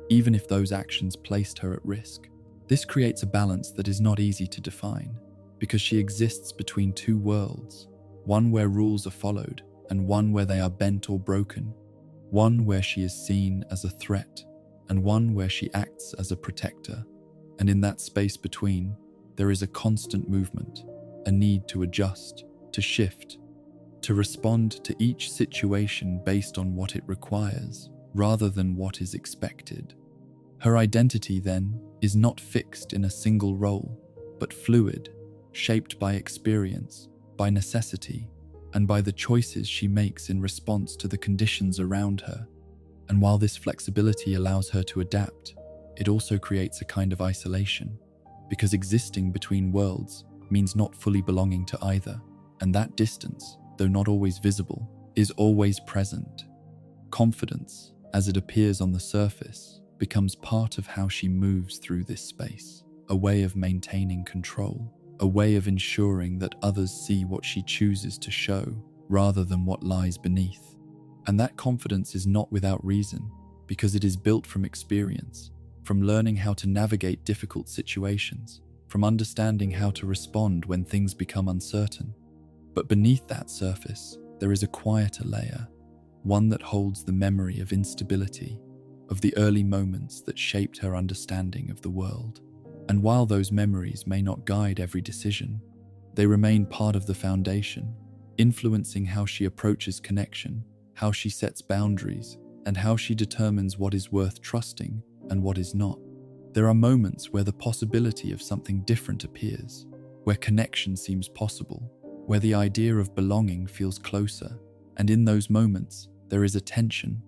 even if those actions placed her at risk. This creates a balance that is not easy to define, because she exists between two worlds, one where rules are followed and one where they are bent or broken, one where she is seen as a threat and one where she acts as a protector. And in that space between, there is a constant movement, a need to adjust, to shift, to respond to each situation based on what it requires, rather than what is expected. Her identity, then, is not fixed in a single role, but fluid, shaped by experience, by necessity, and by the choices she makes in response to the conditions around her. And while this flexibility allows her to adapt, it also creates a kind of isolation, because existing between worlds means not fully belonging to either, and that distance, though not always visible, is always present. Confidence, as it appears on the surface, becomes part of how she moves through this space, a way of maintaining control, a way of ensuring that others see what she chooses to show rather than what lies beneath. And that confidence is not without reason, because it is built from experience, from learning how to navigate difficult situations, from understanding how to respond when things become uncertain. But beneath that surface, there is a quieter layer, one that holds the memory of instability, of the early moments that shaped her understanding of the world. And while those memories may not guide every decision, they remain part of the foundation, influencing how she approaches connection, how she sets boundaries, and how she determines what is worth trusting and what is not. There are moments where the possibility of something different appears, where connection seems possible, where the idea of belonging feels closer, and in those moments, there is a tension,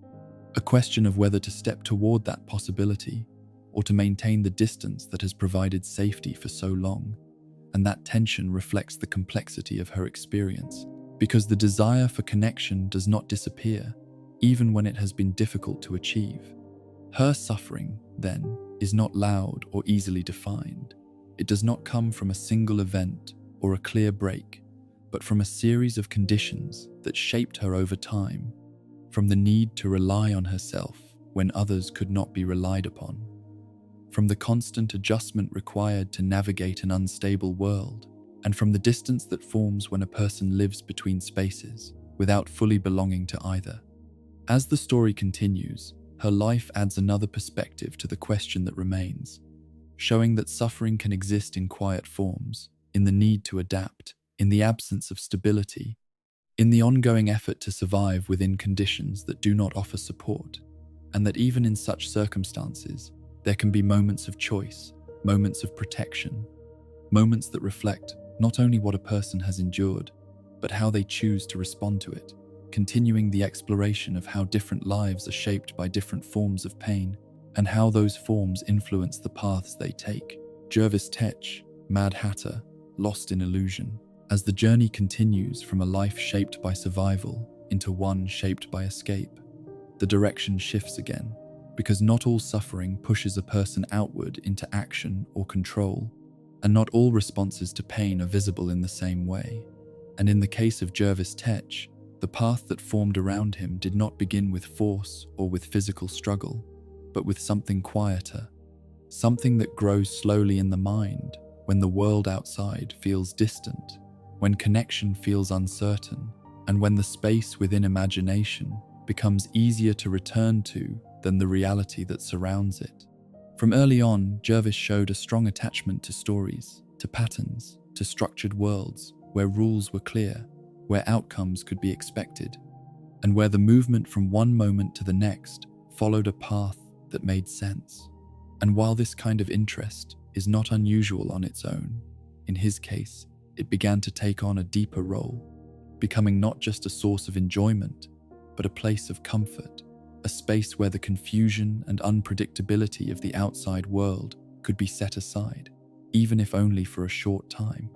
a question of whether to step toward that possibility or to maintain the distance that has provided safety for so long. And that tension reflects the complexity of her experience, because the desire for connection does not disappear, even when it has been difficult to achieve. Her suffering, then, is not loud or easily defined. It does not come from a single event or a clear break, but from a series of conditions that shaped her over time, from the need to rely on herself when others could not be relied upon, from the constant adjustment required to navigate an unstable world, and from the distance that forms when a person lives between spaces without fully belonging to either. As the story continues, her life adds another perspective to the question that remains, showing that suffering can exist in quiet forms, in the need to adapt, in the absence of stability, in the ongoing effort to survive within conditions that do not offer support, and that even in such circumstances, there can be moments of choice, moments of protection, moments that reflect not only what a person has endured, but how they choose to respond to it, continuing the exploration of how different lives are shaped by different forms of pain, and how those forms influence the paths they take. Jervis Tetch, Mad Hatter, Lost in Illusion. As the journey continues from a life shaped by survival into one shaped by escape, the direction shifts again, because not all suffering pushes a person outward into action or control, and not all responses to pain are visible in the same way. And in the case of Jervis Tetch, the path that formed around him did not begin with force or with physical struggle, but with something quieter, something that grows slowly in the mind when the world outside feels distant, when connection feels uncertain, and when the space within imagination becomes easier to return to than the reality that surrounds it. From early on, Jervis showed a strong attachment to stories, to patterns, to structured worlds where rules were clear, where outcomes could be expected, and where the movement from one moment to the next followed a path that made sense. And while this kind of interest is not unusual on its own, in his case, it began to take on a deeper role, becoming not just a source of enjoyment, but a place of comfort, a space where the confusion and unpredictability of the outside world could be set aside, even if only for a short time.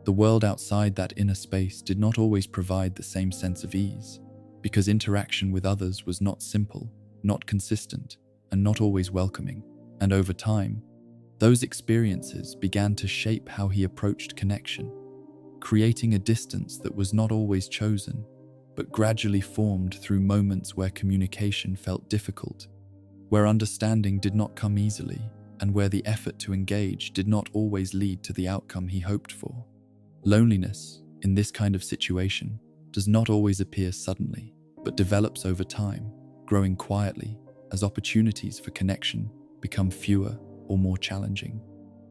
The world outside that inner space did not always provide the same sense of ease, because interaction with others was not simple, not consistent, and not always welcoming. And over time, those experiences began to shape how he approached connection, creating a distance that was not always chosen, but gradually formed through moments where communication felt difficult, where understanding did not come easily, and where the effort to engage did not always lead to the outcome he hoped for. Loneliness, in this kind of situation does not always appear suddenly, but develops over time, growing quietly as opportunities for connection become fewer or more challenging.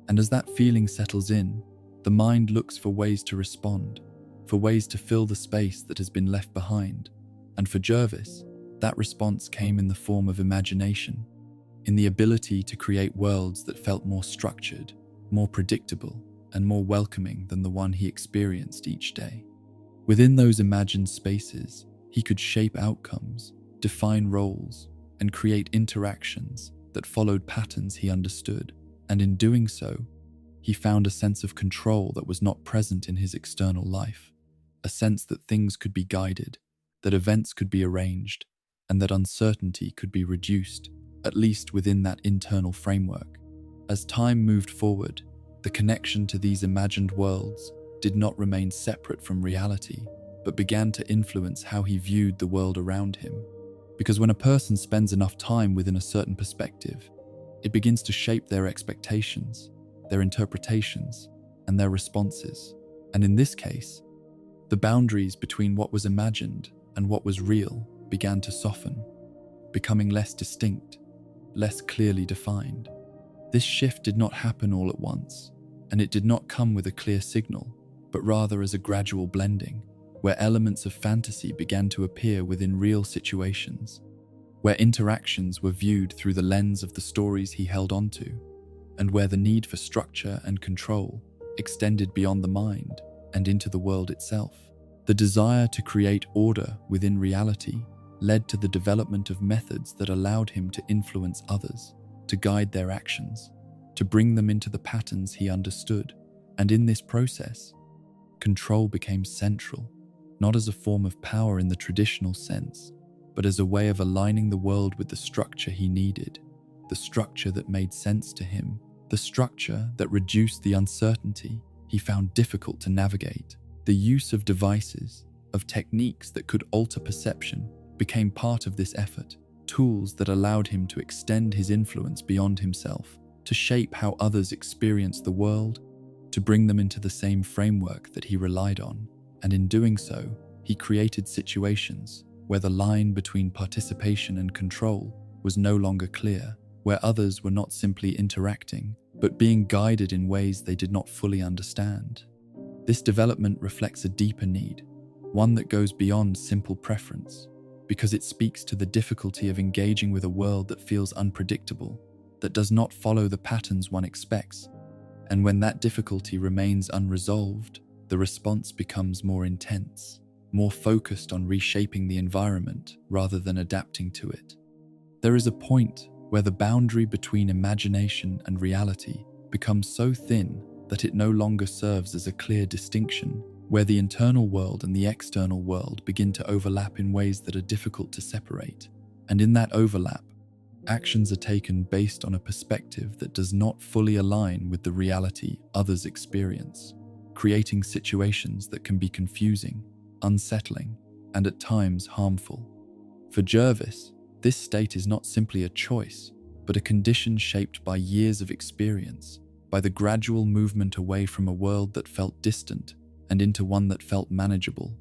And as that feeling settles in, the mind looks for ways to respond, for ways to fill the space that has been left behind. And for Jervis, that response came in the form of imagination, in the ability to create worlds that felt more structured, more predictable, and more welcoming than the one he experienced each day. Within those imagined spaces, he could shape outcomes, define roles, and create interactions that followed patterns he understood. And in doing so, he found a sense of control that was not present in his external life, a sense that things could be guided, that events could be arranged, and that uncertainty could be reduced, at least within that internal framework. As time moved forward, the connection to these imagined worlds did not remain separate from reality, but began to influence how he viewed the world around him. Because when a person spends enough time within a certain perspective, it begins to shape their expectations, their interpretations, and their responses. And in this case, the boundaries between what was imagined and what was real began to soften, becoming less distinct, less clearly defined. This shift did not happen all at once, and it did not come with a clear signal, but rather as a gradual blending, where elements of fantasy began to appear within real situations, where interactions were viewed through the lens of the stories he held onto, and where the need for structure and control extended beyond the mind and into the world itself. The desire to create order within reality led to the development of methods that allowed him to influence others, to guide their actions, to bring them into the patterns he understood. And in this process, control became central, not as a form of power in the traditional sense, but as a way of aligning the world with the structure he needed, the structure that made sense to him, the structure that reduced the uncertainty he found difficult to navigate. The use of devices, of techniques that could alter perception, became part of this effort, tools that allowed him to extend his influence beyond himself, to shape how others experienced the world, to bring them into the same framework that he relied on. And in doing so, he created situations where the line between participation and control was no longer clear, where others were not simply interacting, but being guided in ways they did not fully understand. This development reflects a deeper need, one that goes beyond simple preference, because it speaks to the difficulty of engaging with a world that feels unpredictable, that does not follow the patterns one expects. And when that difficulty remains unresolved, the response becomes more intense, more focused on reshaping the environment rather than adapting to it. There is a point where the boundary between imagination and reality becomes so thin that it no longer serves as a clear distinction, where the internal world and the external world begin to overlap in ways that are difficult to separate. And in that overlap, actions are taken based on a perspective that does not fully align with the reality others experience, creating situations that can be confusing, unsettling, and at times harmful. For Jervis, this state is not simply a choice, but a condition shaped by years of experience, by the gradual movement away from a world that felt distant and into one that felt manageable.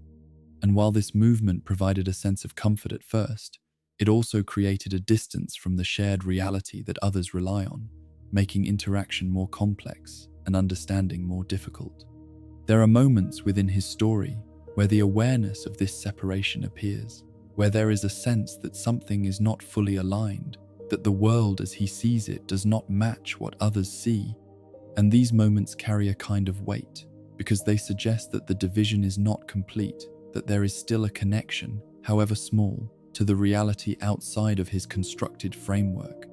And while this movement provided a sense of comfort at first, it also created a distance from the shared reality that others rely on, making interaction more complex and understanding more difficult. There are moments within his story where the awareness of this separation appears, where there is a sense that something is not fully aligned, that the world as he sees it does not match what others see. And these moments carry a kind of weight, because they suggest that the division is not complete, that there is still a connection, however small, to the reality outside of his constructed framework.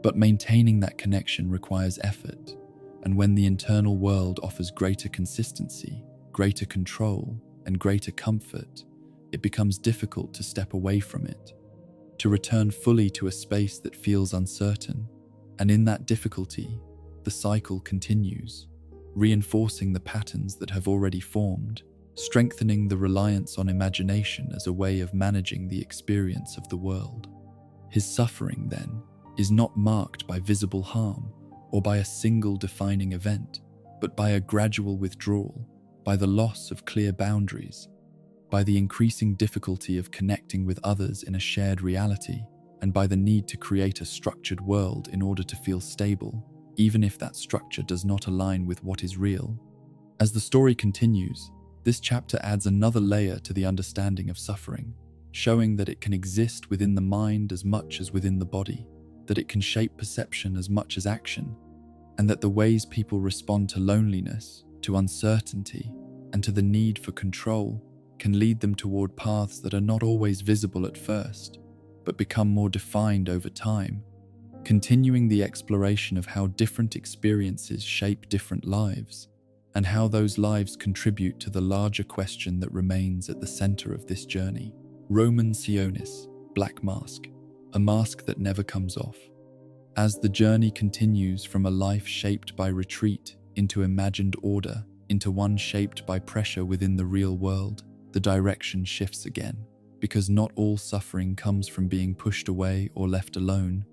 But maintaining that connection requires effort, and when the internal world offers greater consistency, greater control, and greater comfort, it becomes difficult to step away from it, to return fully to a space that feels uncertain. And in that difficulty, the cycle continues, reinforcing the patterns that have already formed, strengthening the reliance on imagination as a way of managing the experience of the world. His suffering, then, is not marked by visible harm or by a single defining event, but by a gradual withdrawal, by the loss of clear boundaries, by the increasing difficulty of connecting with others in a shared reality, and by the need to create a structured world in order to feel stable, even if that structure does not align with what is real. As the story continues, this chapter adds another layer to the understanding of suffering, showing that it can exist within the mind as much as within the body, that it can shape perception as much as action, and that the ways people respond to loneliness, to uncertainty, and to the need for control can lead them toward paths that are not always visible at first, but become more defined over time, continuing the exploration of how different experiences shape different lives, and how those lives contribute to the larger question that remains at the center of this journey. Roman Sionis, Black Mask, a mask that never comes off. As the journey continues from a life shaped by retreat into imagined order, into one shaped by pressure within the real world, the direction shifts again, because not all suffering comes from being pushed away or left alone,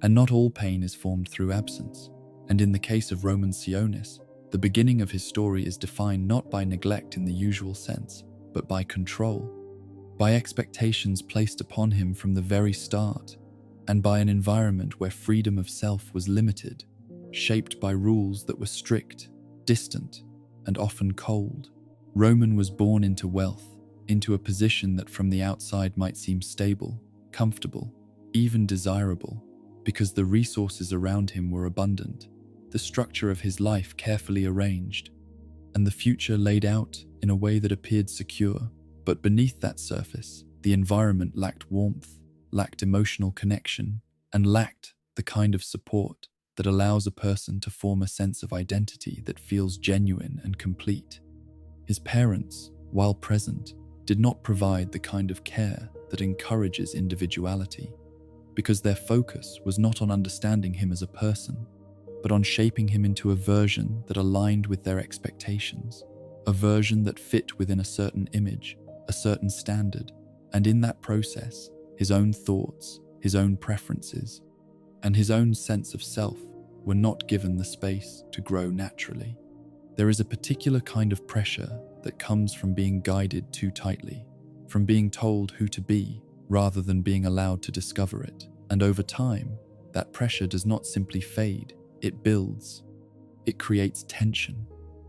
and not all pain is formed through absence. And in the case of Roman Sionis, the beginning of his story is defined not by neglect in the usual sense, but by control, by expectations placed upon him from the very start, and by an environment where freedom of self was limited, shaped by rules that were strict, distant, and often cold. Roman was born into wealth, into a position that from the outside might seem stable, comfortable, even desirable, because the resources around him were abundant, the structure of his life carefully arranged, and the future laid out in a way that appeared secure. But beneath that surface, the environment lacked warmth, lacked emotional connection, and lacked the kind of support that allows a person to form a sense of identity that feels genuine and complete. His parents, while present, did not provide the kind of care that encourages individuality, because their focus was not on understanding him as a person, but on shaping him into a version that aligned with their expectations, a version that fit within a certain image, a certain standard, and in that process, his own thoughts, his own preferences, and his own sense of self were not given the space to grow naturally. There is a particular kind of pressure that comes from being guided too tightly, from being told who to be rather than being allowed to discover it. And over time, that pressure does not simply fade, it builds. It creates tension.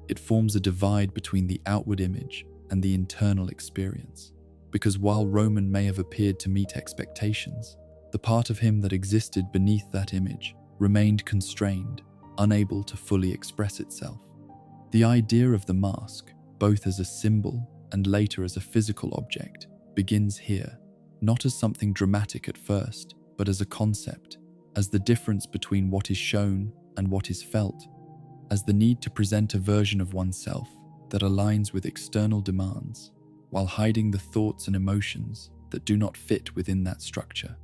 It forms a divide between the outward image and the internal experience. Because while Roman may have appeared to meet expectations, the part of him that existed beneath that image remained constrained, unable to fully express itself. The idea of the mask, both as a symbol and later as a physical object, begins here, not as something dramatic at first, but as a concept, as the difference between what is shown and what is felt, as the need to present a version of oneself that aligns with external demands, while hiding the thoughts and emotions that do not fit within that structure.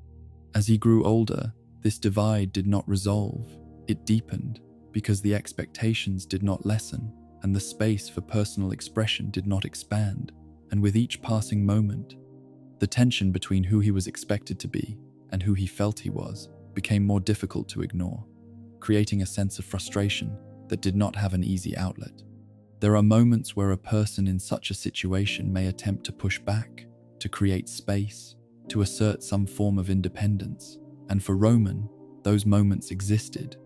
As he grew older, this divide did not resolve, it deepened, because the expectations did not lessen, and the space for personal expression did not expand, and with each passing moment, the tension between who he was expected to be and who he felt he was became more difficult to ignore, creating a sense of frustration that did not have an easy outlet. There are moments where a person in such a situation may attempt to push back, to create space, to assert some form of independence, and for Roman, those moments existed,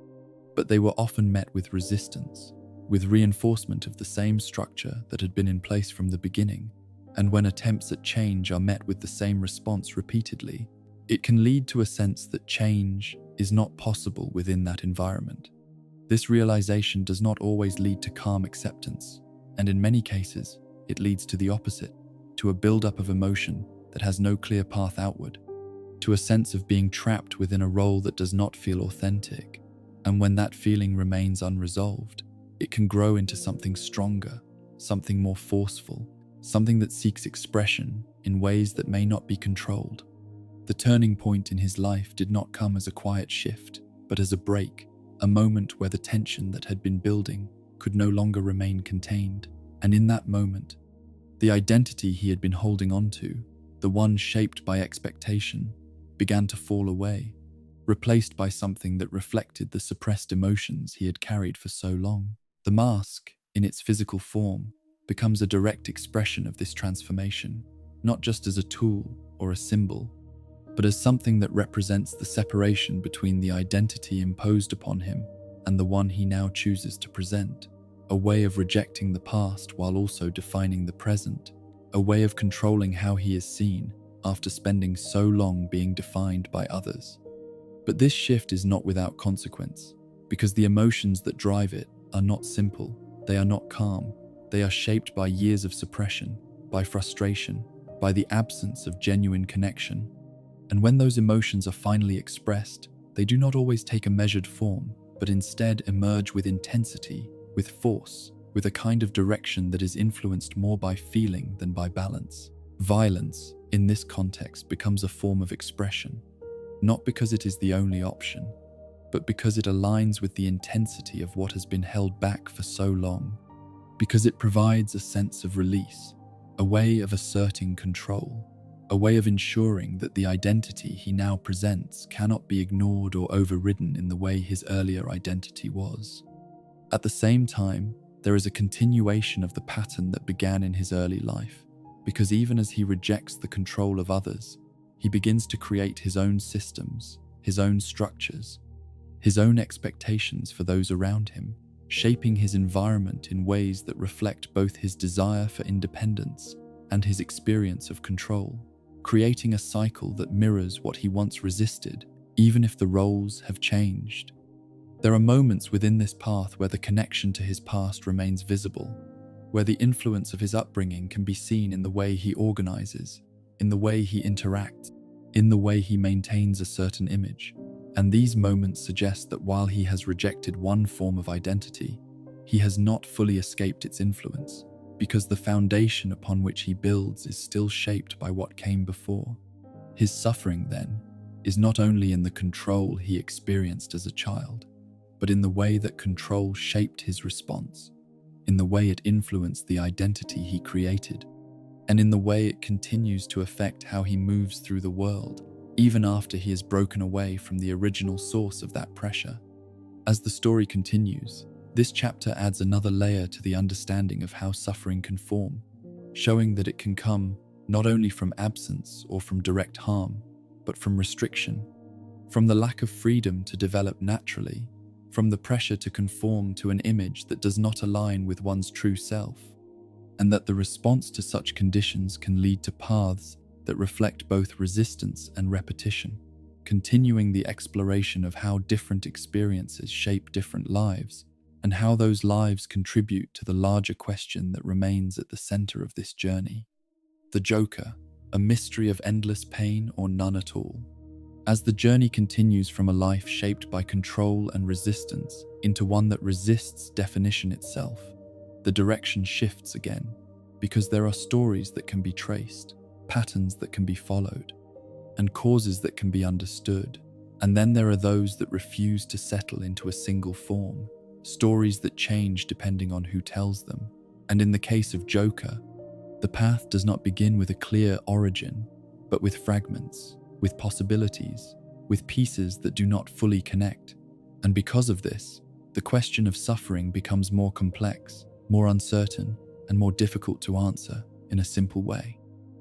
but they were often met with resistance, with reinforcement of the same structure that had been in place from the beginning. And when attempts at change are met with the same response repeatedly, it can lead to a sense that change is not possible within that environment. This realization does not always lead to calm acceptance, and in many cases, it leads to the opposite, to a buildup of emotion that has no clear path outward, to a sense of being trapped within a role that does not feel authentic. And when that feeling remains unresolved, it can grow into something stronger, something more forceful, something that seeks expression in ways that may not be controlled. The turning point in his life did not come as a quiet shift, but as a break, a moment where the tension that had been building could no longer remain contained. And in that moment, the identity he had been holding on to, the one shaped by expectation, began to fall away, replaced by something that reflected the suppressed emotions he had carried for so long. The mask, in its physical form, becomes a direct expression of this transformation, not just as a tool or a symbol, but as something that represents the separation between the identity imposed upon him and the one he now chooses to present, a way of rejecting the past while also defining the present, a way of controlling how he is seen after spending so long being defined by others. But this shift is not without consequence, because the emotions that drive it are not simple, they are not calm, they are shaped by years of suppression, by frustration, by the absence of genuine connection. And when those emotions are finally expressed, they do not always take a measured form, but instead emerge with intensity, with force, with a kind of direction that is influenced more by feeling than by balance. Violence, in this context, becomes a form of expression, not because it is the only option, but because it aligns with the intensity of what has been held back for so long, because it provides a sense of release, a way of asserting control, a way of ensuring that the identity he now presents cannot be ignored or overridden in the way his earlier identity was. At the same time, there is a continuation of the pattern that began in his early life, because even as he rejects the control of others, he begins to create his own systems, his own structures, his own expectations for those around him, shaping his environment in ways that reflect both his desire for independence and his experience of control, creating a cycle that mirrors what he once resisted, even if the roles have changed. There are moments within this path where the connection to his past remains visible, where the influence of his upbringing can be seen in the way he organizes, in the way he interacts, in the way he maintains a certain image. And these moments suggest that while he has rejected one form of identity, he has not fully escaped its influence, because the foundation upon which he builds is still shaped by what came before. His suffering, then, is not only in the control he experienced as a child, but in the way that control shaped his response, in the way it influenced the identity he created, and in the way it continues to affect how he moves through the world, even after he has broken away from the original source of that pressure. As the story continues, this chapter adds another layer to the understanding of how suffering can form, showing that it can come not only from absence or from direct harm, but from restriction, from the lack of freedom to develop naturally, from the pressure to conform to an image that does not align with one's true self, and that the response to such conditions can lead to paths that reflect both resistance and repetition, continuing the exploration of how different experiences shape different lives, and how those lives contribute to the larger question that remains at the center of this journey. The Joker, a mystery of endless pain or none at all. As the journey continues from a life shaped by control and resistance into one that resists definition itself, the direction shifts again, because there are stories that can be traced, patterns that can be followed, and causes that can be understood. And then there are those that refuse to settle into a single form, stories that change depending on who tells them. And in the case of Joker, the path does not begin with a clear origin, but with fragments, with possibilities, with pieces that do not fully connect. And because of this, the question of suffering becomes more complex, more uncertain, and more difficult to answer in a simple way.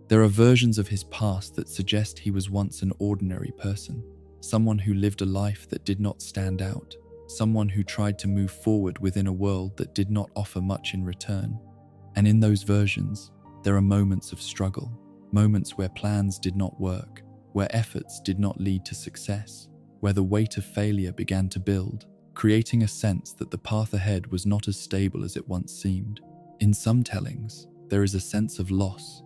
There are versions of his past that suggest he was once an ordinary person, someone who lived a life that did not stand out, someone who tried to move forward within a world that did not offer much in return. And in those versions, there are moments of struggle, moments where plans did not work, where efforts did not lead to success, where the weight of failure began to build, creating a sense that the path ahead was not as stable as it once seemed. In some tellings, there is a sense of loss,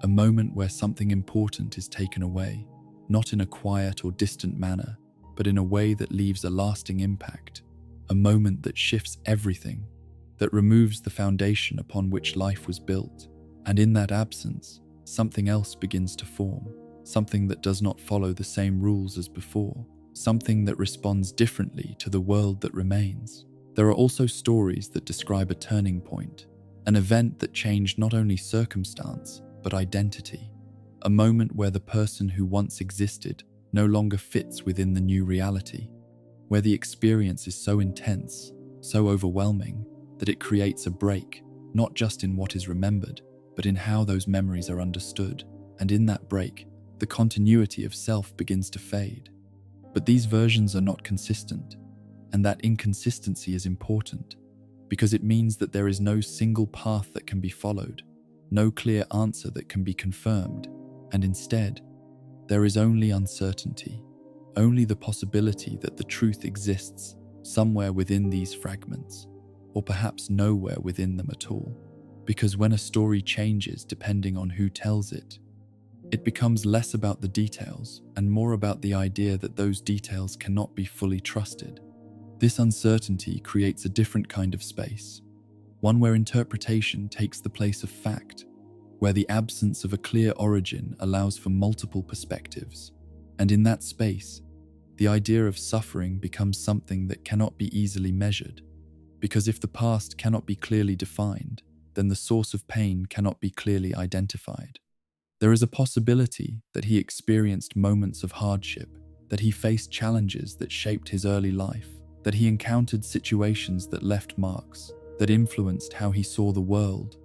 a moment where something important is taken away, not in a quiet or distant manner, but in a way that leaves a lasting impact, a moment that shifts everything, that removes the foundation upon which life was built. And in that absence, something else begins to form, something that does not follow the same rules as before, something that responds differently to the world that remains. There are also stories that describe a turning point, an event that changed not only circumstance, but identity, a moment where the person who once existed no longer fits within the new reality, where the experience is so intense, so overwhelming, that it creates a break, not just in what is remembered, but in how those memories are understood. And in that break, the continuity of self begins to fade. But these versions are not consistent, and that inconsistency is important, because it means that there is no single path that can be followed, no clear answer that can be confirmed, and instead, there is only uncertainty, only the possibility that the truth exists somewhere within these fragments, or perhaps nowhere within them at all. Because when a story changes depending on who tells it, it becomes less about the details and more about the idea that those details cannot be fully trusted. This uncertainty creates a different kind of space, one where interpretation takes the place of fact, where the absence of a clear origin allows for multiple perspectives. And in that space, the idea of suffering becomes something that cannot be easily measured, because if the past cannot be clearly defined, then the source of pain cannot be clearly identified. There is a possibility that he experienced moments of hardship, that he faced challenges that shaped his early life, that he encountered situations that left marks, that influenced how he saw the world,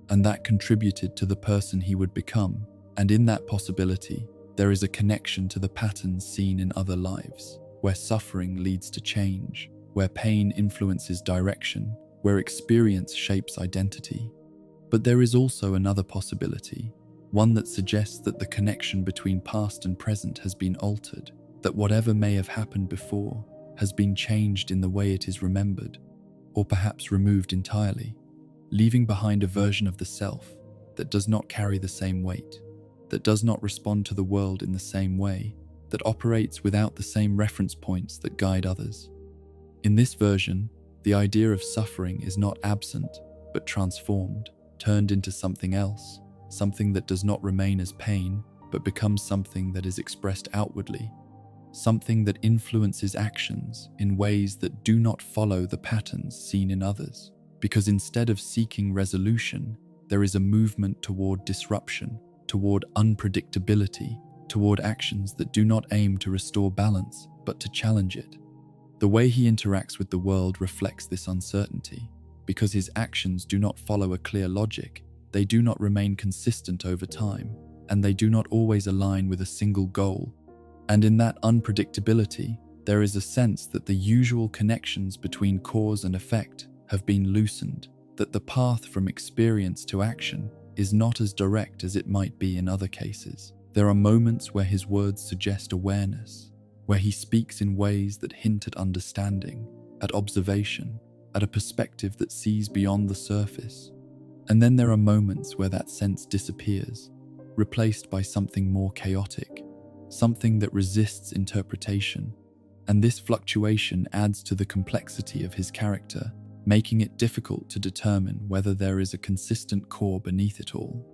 and that contributed to the person he would become. And in that possibility, there is a connection to the patterns seen in other lives, where suffering leads to change, where pain influences direction, where experience shapes identity. But there is also another possibility, one that suggests that the connection between past and present has been altered, that whatever may have happened before has been changed in the way it is remembered, or perhaps removed entirely, leaving behind a version of the self that does not carry the same weight, that does not respond to the world in the same way, that operates without the same reference points that guide others. In this version, the idea of suffering is not absent, but transformed, turned into something else, something that does not remain as pain, but becomes something that is expressed outwardly, something that influences actions in ways that do not follow the patterns seen in others. Because instead of seeking resolution, there is a movement toward disruption, toward unpredictability, toward actions that do not aim to restore balance, but to challenge it. The way he interacts with the world reflects this uncertainty, because his actions do not follow a clear logic, they do not remain consistent over time, and they do not always align with a single goal. And in that unpredictability, there is a sense that the usual connections between cause and effect have been loosened, that the path from experience to action is not as direct as it might be in other cases. There are moments where his words suggest awareness, where he speaks in ways that hint at understanding, at observation, at a perspective that sees beyond the surface. And then there are moments where that sense disappears, replaced by something more chaotic, something that resists interpretation. And this fluctuation adds to the complexity of his character, making it difficult to determine whether there is a consistent core beneath it all.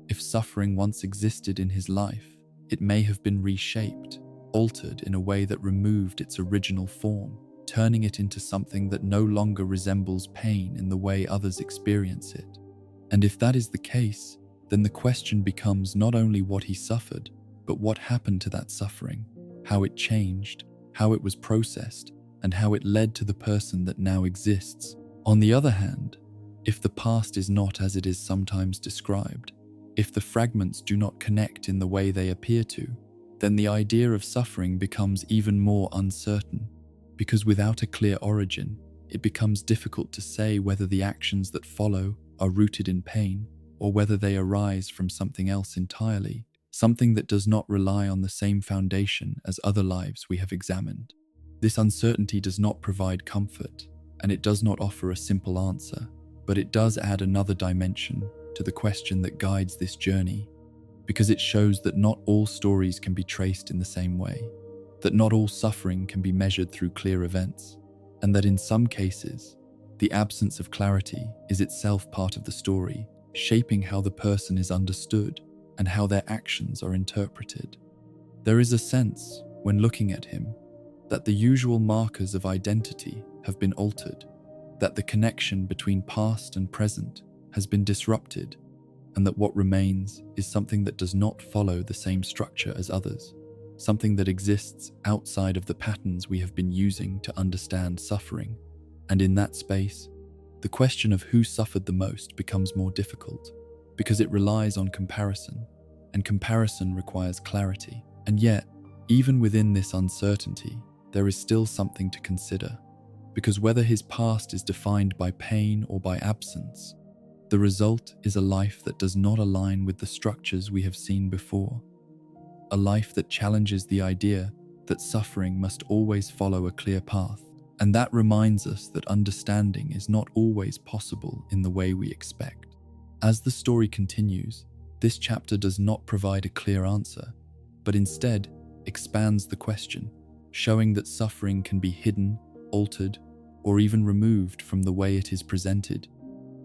If suffering once existed in his life, it may have been reshaped, altered in a way that removed its original form, turning it into something that no longer resembles pain in the way others experience it. And if that is the case, then the question becomes not only what he suffered, but what happened to that suffering, how it changed, how it was processed, and how it led to the person that now exists. On the other hand, if the past is not as it is sometimes described, if the fragments do not connect in the way they appear to, then the idea of suffering becomes even more uncertain, because without a clear origin, it becomes difficult to say whether the actions that follow are rooted in pain, or whether they arise from something else entirely, something that does not rely on the same foundation as other lives we have examined. This uncertainty does not provide comfort, and it does not offer a simple answer, but it does add another dimension to the question that guides this journey, because it shows that not all stories can be traced in the same way, that not all suffering can be measured through clear events, and that in some cases, the absence of clarity is itself part of the story, shaping how the person is understood and how their actions are interpreted. There is a sense, when looking at him, that the usual markers of identity have been altered, that the connection between past and present has been disrupted, and that what remains is something that does not follow the same structure as others, something that exists outside of the patterns we have been using to understand suffering. And in that space, The question of who suffered the most becomes more difficult because it relies on comparison, and comparison requires clarity. And yet, even within this uncertainty, there is still something to consider, because whether his past is defined by pain or by absence, the result is a life that does not align with the structures we have seen before. A life that challenges the idea that suffering must always follow a clear path. And that reminds us that understanding is not always possible in the way we expect. As the story continues, this chapter does not provide a clear answer, but instead expands the question, showing that suffering can be hidden, altered, or even removed from the way it is presented,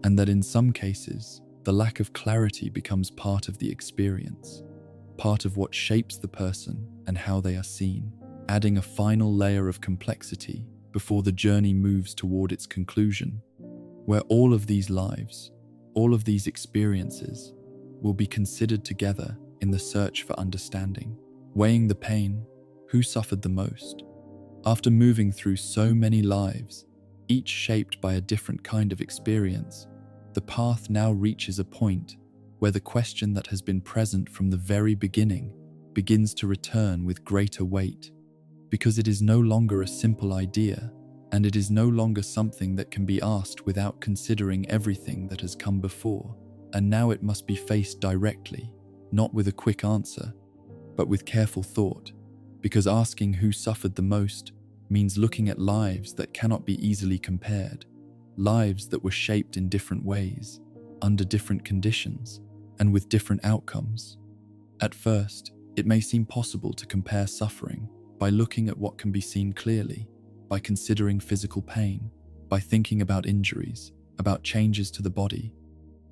and that in some cases, the lack of clarity becomes part of the experience, part of what shapes the person and how they are seen, adding a final layer of complexity before the journey moves toward its conclusion, where all of these lives, all of these experiences, will be considered together in the search for understanding, weighing the pain, who suffered the most. After moving through so many lives, each shaped by a different kind of experience, the path now reaches a point where the question that has been present from the very beginning begins to return with greater weight, because it is no longer a simple idea, and it is no longer something that can be asked without considering everything that has come before, and now it must be faced directly, not with a quick answer, but with careful thought, because asking who suffered the most means looking at lives that cannot be easily compared, lives that were shaped in different ways, under different conditions, and with different outcomes. At first, it may seem possible to compare suffering by looking at what can be seen clearly, by considering physical pain, by thinking about injuries, about changes to the body,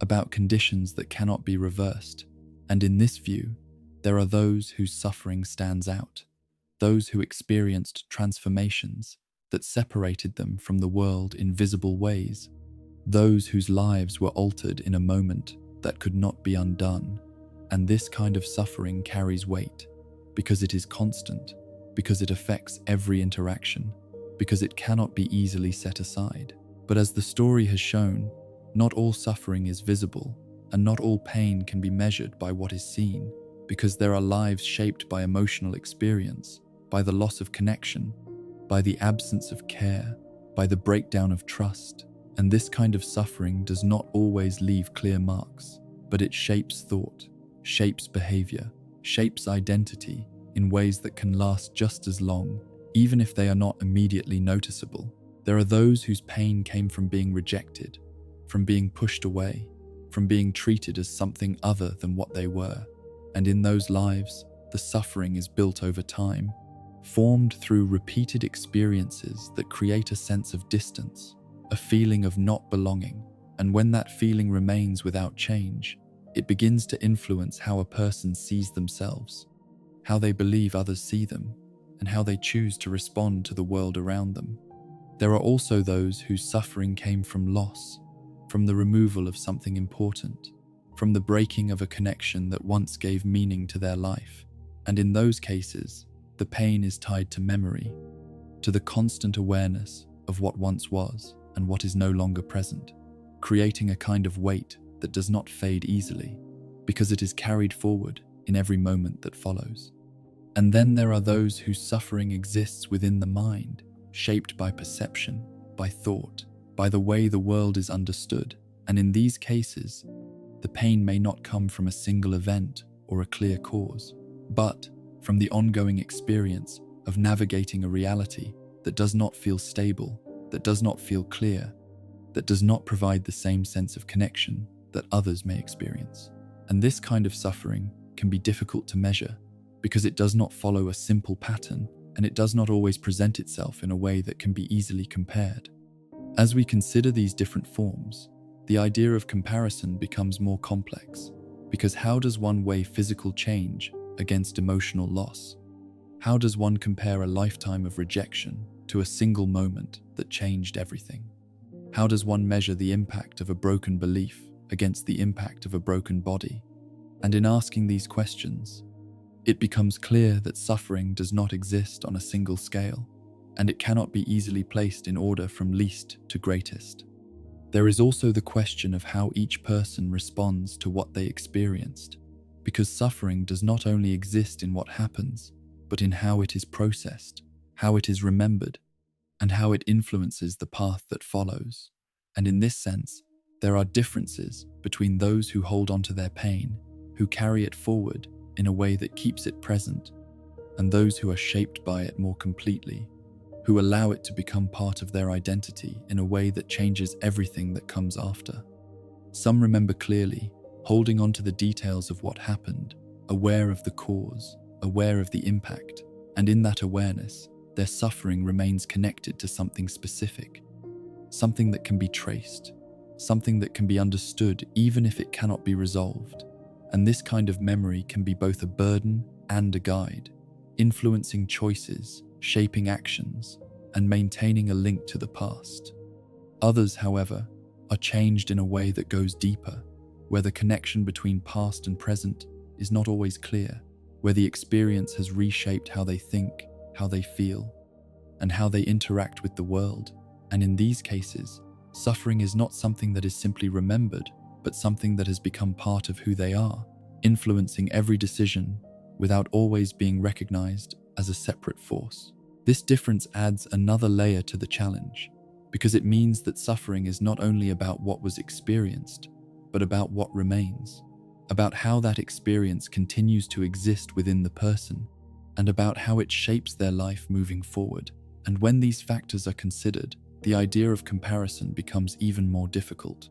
about conditions that cannot be reversed. And in this view, there are those whose suffering stands out, those who experienced transformations that separated them from the world in visible ways, those whose lives were altered in a moment that could not be undone. And this kind of suffering carries weight, because it is constant, because it affects every interaction, because it cannot be easily set aside. But as the story has shown, not all suffering is visible, and not all pain can be measured by what is seen, because there are lives shaped by emotional experience, by the loss of connection, by the absence of care, by the breakdown of trust. And this kind of suffering does not always leave clear marks, but it shapes thought, shapes behavior, shapes identity in ways that can last just as long, even if they are not immediately noticeable. There are those whose pain came from being rejected, from being pushed away, from being treated as something other than what they were. And in those lives, the suffering is built over time, formed through repeated experiences that create a sense of distance, a feeling of not belonging. And when that feeling remains without change, it begins to influence how a person sees themselves, how they believe others see them, and how they choose to respond to the world around them. There are also those whose suffering came from loss, from the removal of something important, from the breaking of a connection that once gave meaning to their life. And in those cases, the pain is tied to memory, to the constant awareness of what once was and what is no longer present, creating a kind of weight that does not fade easily, because it is carried forward in every moment that follows. And then there are those whose suffering exists within the mind, shaped by perception, by thought, by the way the world is understood. And in these cases, the pain may not come from a single event or a clear cause, but from the ongoing experience of navigating a reality that does not feel stable, that does not feel clear, that does not provide the same sense of connection that others may experience. And this kind of suffering can be difficult to measure because it does not follow a simple pattern, and it does not always present itself in a way that can be easily compared. As we consider these different forms, the idea of comparison becomes more complex, because how does one weigh physical change against emotional loss? How does one compare a lifetime of rejection to a single moment that changed everything? How does one measure the impact of a broken belief against the impact of a broken body? And in asking these questions, it becomes clear that suffering does not exist on a single scale, and it cannot be easily placed in order from least to greatest. There is also the question of how each person responds to what they experienced, because suffering does not only exist in what happens, but in how it is processed, how it is remembered, and how it influences the path that follows. And in this sense, there are differences between those who hold onto their pain, who carry it forward in a way that keeps it present, and those who are shaped by it more completely, who allow it to become part of their identity in a way that changes everything that comes after. Some remember clearly, holding on to the details of what happened, aware of the cause, aware of the impact, and in that awareness, their suffering remains connected to something specific, something that can be traced, something that can be understood even if it cannot be resolved. And this kind of memory can be both a burden and a guide, influencing choices, shaping actions, and maintaining a link to the past. Others, however, are changed in a way that goes deeper, where the connection between past and present is not always clear, where the experience has reshaped how they think, how they feel, and how they interact with the world. And in these cases, suffering is not something that is simply remembered, but something that has become part of who they are, influencing every decision without always being recognized as a separate force. This difference adds another layer to the challenge, because it means that suffering is not only about what was experienced, but about what remains, about how that experience continues to exist within the person, and about how it shapes their life moving forward. And when these factors are considered, the idea of comparison becomes even more difficult.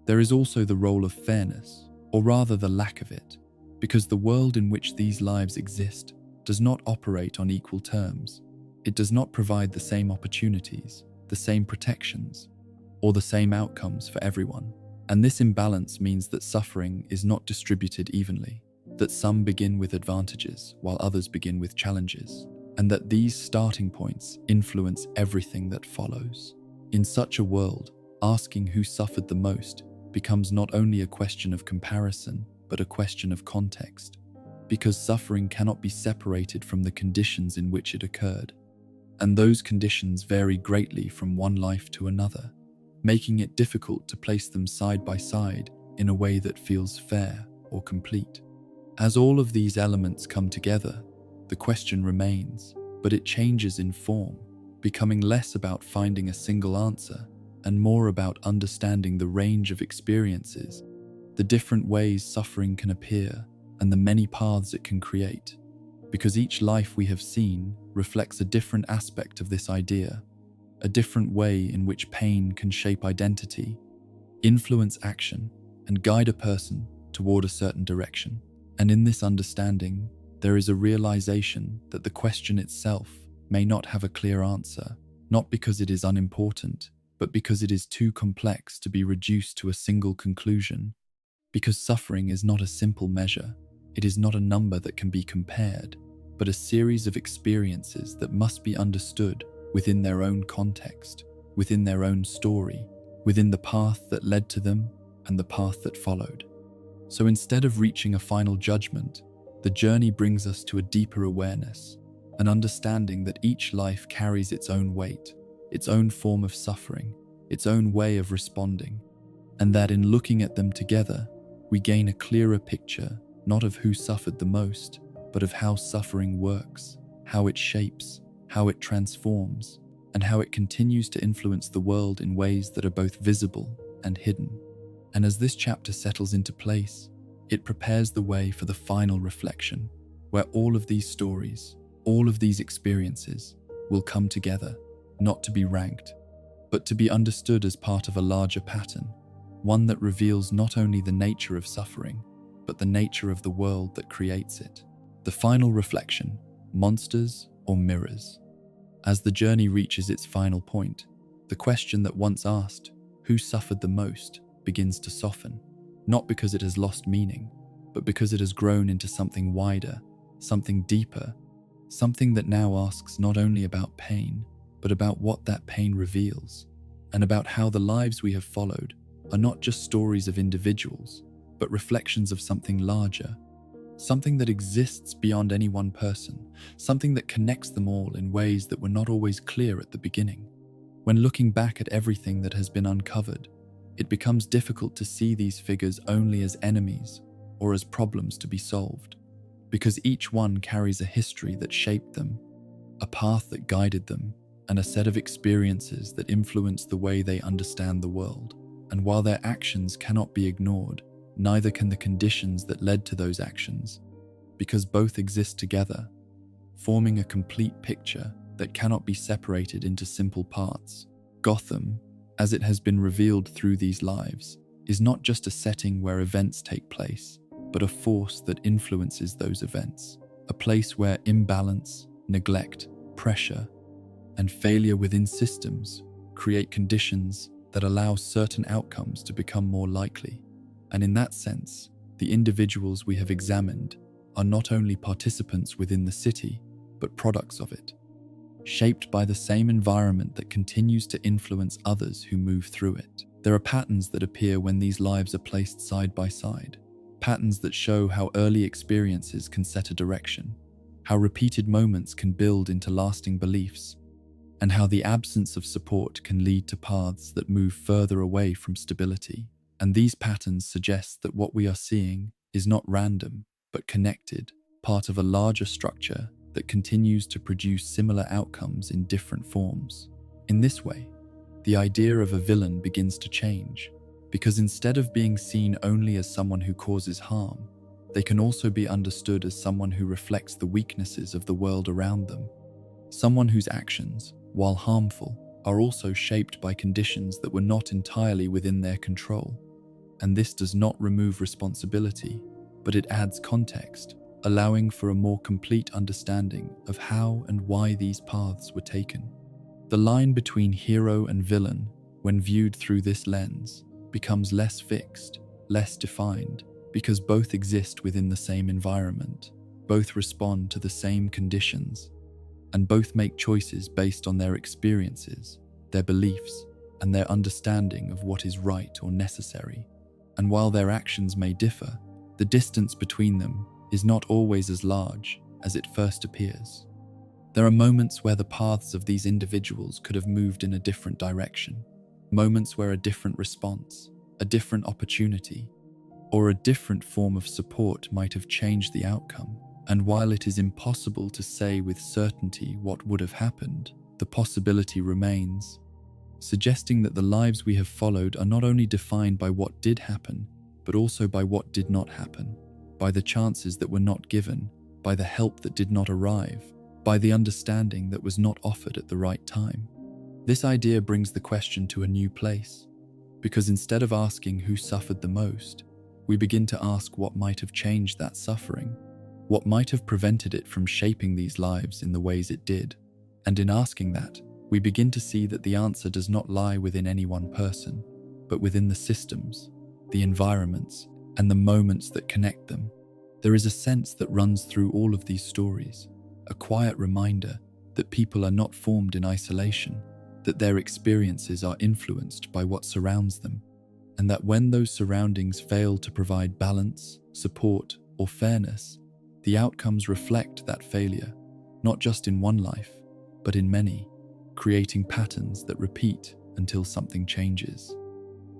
There is also the role of fairness, or rather the lack of it, because the world in which these lives exist does not operate on equal terms. It does not provide the same opportunities, the same protections, or the same outcomes for everyone. And this imbalance means that suffering is not distributed evenly, that some begin with advantages while others begin with challenges, and that these starting points influence everything that follows. In such a world, asking who suffered the most becomes not only a question of comparison, but a question of context, because suffering cannot be separated from the conditions in which it occurred, and those conditions vary greatly from one life to another, making it difficult to place them side by side in a way that feels fair or complete. As all of these elements come together, the question remains, but it changes in form, becoming less about finding a single answer and more about understanding the range of experiences, the different ways suffering can appear, and the many paths it can create, because each life we have seen reflects a different aspect of this idea, a different way in which pain can shape identity, influence action, and guide a person toward a certain direction. And in this understanding, there is a realization that the question itself may not have a clear answer, not because it is unimportant, but because it is too complex to be reduced to a single conclusion. Because suffering is not a simple measure, it is not a number that can be compared, but a series of experiences that must be understood within their own context, within their own story, within the path that led to them and the path that followed. So instead of reaching a final judgment, the journey brings us to a deeper awareness, an understanding that each life carries its own weight, its own form of suffering, its own way of responding, and that in looking at them together, we gain a clearer picture not of who suffered the most, but of how suffering works, how it shapes, how it transforms, and how it continues to influence the world in ways that are both visible and hidden. And as this chapter settles into place, it prepares the way for the final reflection, where all of these stories, all of these experiences will come together, not to be ranked, but to be understood as part of a larger pattern, one that reveals not only the nature of suffering, but the nature of the world that creates it. The final reflection, monsters or mirrors? As the journey reaches its final point, the question that once asked, who suffered the most, begins to soften, not because it has lost meaning, but because it has grown into something wider, something deeper, something that now asks not only about pain, but about what that pain reveals, and about how the lives we have followed are not just stories of individuals, but reflections of something larger, something that exists beyond any one person, something that connects them all in ways that were not always clear at the beginning. When looking back at everything that has been uncovered, it becomes difficult to see these figures only as enemies or as problems to be solved, because each one carries a history that shaped them, a path that guided them, and a set of experiences that influence the way they understand the world. And while their actions cannot be ignored, neither can the conditions that led to those actions, because both exist together, forming a complete picture that cannot be separated into simple parts. Gotham, as it has been revealed through these lives, is not just a setting where events take place, but a force that influences those events, a place where imbalance, neglect, pressure, and failure within systems create conditions that allow certain outcomes to become more likely. And in that sense, the individuals we have examined are not only participants within the city, but products of it, shaped by the same environment that continues to influence others who move through it. There are patterns that appear when these lives are placed side by side, patterns that show how early experiences can set a direction, how repeated moments can build into lasting beliefs, and how the absence of support can lead to paths that move further away from stability. And these patterns suggest that what we are seeing is not random, but connected, part of a larger structure that continues to produce similar outcomes in different forms. In this way, the idea of a villain begins to change, because instead of being seen only as someone who causes harm, they can also be understood as someone who reflects the weaknesses of the world around them, someone whose actions, while harmful, are also shaped by conditions that were not entirely within their control. And this does not remove responsibility, but it adds context, allowing for a more complete understanding of how and why these paths were taken. The line between hero and villain, when viewed through this lens, becomes less fixed, less defined, because both exist within the same environment, both respond to the same conditions, and both make choices based on their experiences, their beliefs, and their understanding of what is right or necessary. And while their actions may differ, the distance between them is not always as large as it first appears. There are moments where the paths of these individuals could have moved in a different direction, moments where a different response, a different opportunity, or a different form of support might have changed the outcome. And while it is impossible to say with certainty what would have happened, the possibility remains, suggesting that the lives we have followed are not only defined by what did happen, but also by what did not happen, by the chances that were not given, by the help that did not arrive, by the understanding that was not offered at the right time. This idea brings the question to a new place, because instead of asking who suffered the most, we begin to ask what might have changed that suffering, what might have prevented it from shaping these lives in the ways it did. And in asking that, we begin to see that the answer does not lie within any one person, but within the systems, the environments, and the moments that connect them. There is a sense that runs through all of these stories, a quiet reminder that people are not formed in isolation, that their experiences are influenced by what surrounds them, and that when those surroundings fail to provide balance, support, or fairness, the outcomes reflect that failure, not just in one life, but in many, creating patterns that repeat until something changes.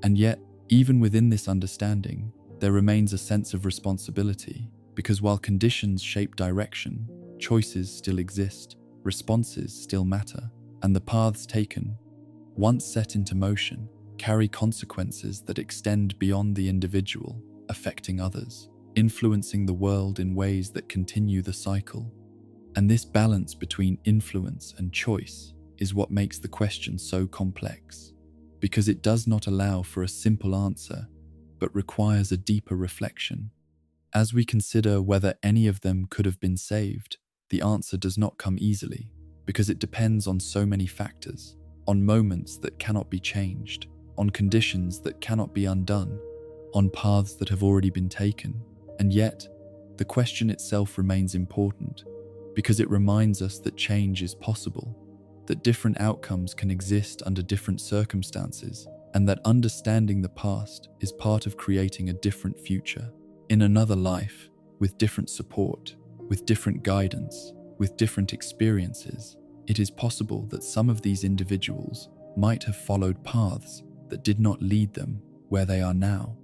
And yet, even within this understanding, there remains a sense of responsibility, because while conditions shape direction, choices still exist, responses still matter, and the paths taken, once set into motion, carry consequences that extend beyond the individual, affecting others, influencing the world in ways that continue the cycle. And this balance between influence and choice is what makes the question so complex, because it does not allow for a simple answer, but requires a deeper reflection. As we consider whether any of them could have been saved, the answer does not come easily, because it depends on so many factors, on moments that cannot be changed, on conditions that cannot be undone, on paths that have already been taken. And yet, the question itself remains important, because it reminds us that change is possible, that different outcomes can exist under different circumstances, and that understanding the past is part of creating a different future. In another life, with different support, with different guidance, with different experiences, it is possible that some of these individuals might have followed paths that did not lead them where they are now.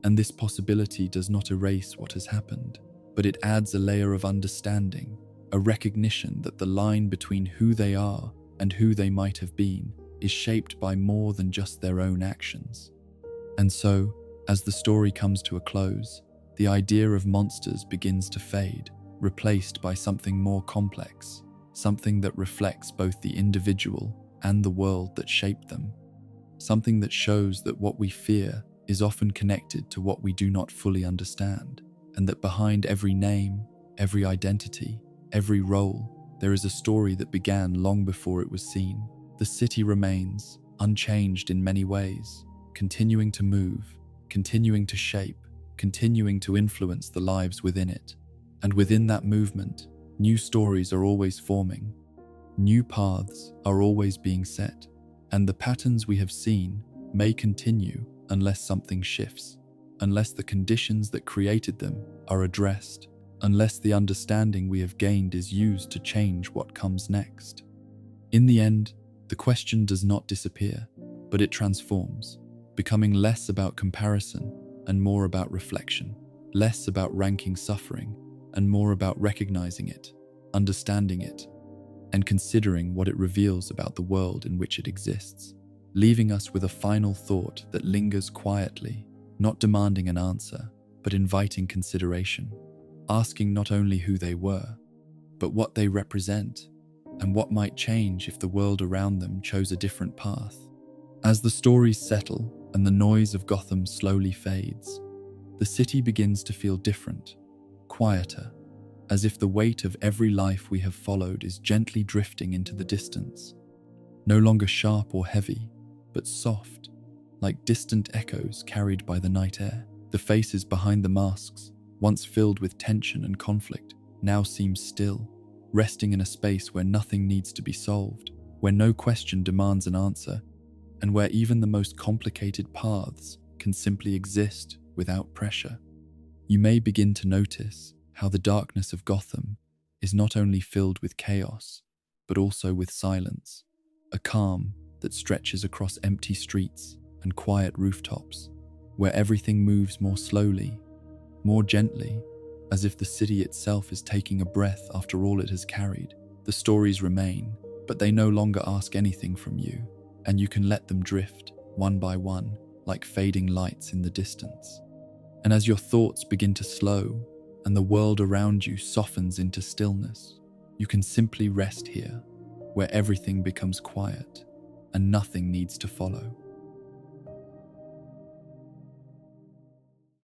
And this possibility does not erase what has happened, but it adds a layer of understanding, a recognition that the line between who they are and who they might have been is shaped by more than just their own actions. And so, as the story comes to a close, the idea of monsters begins to fade, replaced by something more complex, something that reflects both the individual and the world that shaped them, something that shows that what we fear is often connected to what we do not fully understand, and that behind every name, every identity, every role, there is a story that began long before it was seen. The city remains, unchanged in many ways, continuing to move, continuing to shape, continuing to influence the lives within it. And within that movement, new stories are always forming, new paths are always being set, and the patterns we have seen may continue unless something shifts, unless the conditions that created them are addressed, unless the understanding we have gained is used to change what comes next. In the end, the question does not disappear, but it transforms, becoming less about comparison and more about reflection, less about ranking suffering and more about recognizing it, understanding it, and considering what it reveals about the world in which it exists, leaving us with a final thought that lingers quietly, not demanding an answer, but inviting consideration, asking not only who they were, but what they represent, and what might change if the world around them chose a different path. As the stories settle and the noise of Gotham slowly fades, the city begins to feel different, quieter, as if the weight of every life we have followed is gently drifting into the distance, no longer sharp or heavy, but soft, like distant echoes carried by the night air. The faces behind the masks, once filled with tension and conflict, now seem still, resting in a space where nothing needs to be solved, where no question demands an answer, and where even the most complicated paths can simply exist without pressure. You may begin to notice how the darkness of Gotham is not only filled with chaos, but also with silence, a calm that stretches across empty streets and quiet rooftops, where everything moves more slowly, more gently, as if the city itself is taking a breath after all it has carried. The stories remain, but they no longer ask anything from you, and you can let them drift, one by one, like fading lights in the distance. And as your thoughts begin to slow, and the world around you softens into stillness, you can simply rest here, where everything becomes quiet, and nothing needs to follow.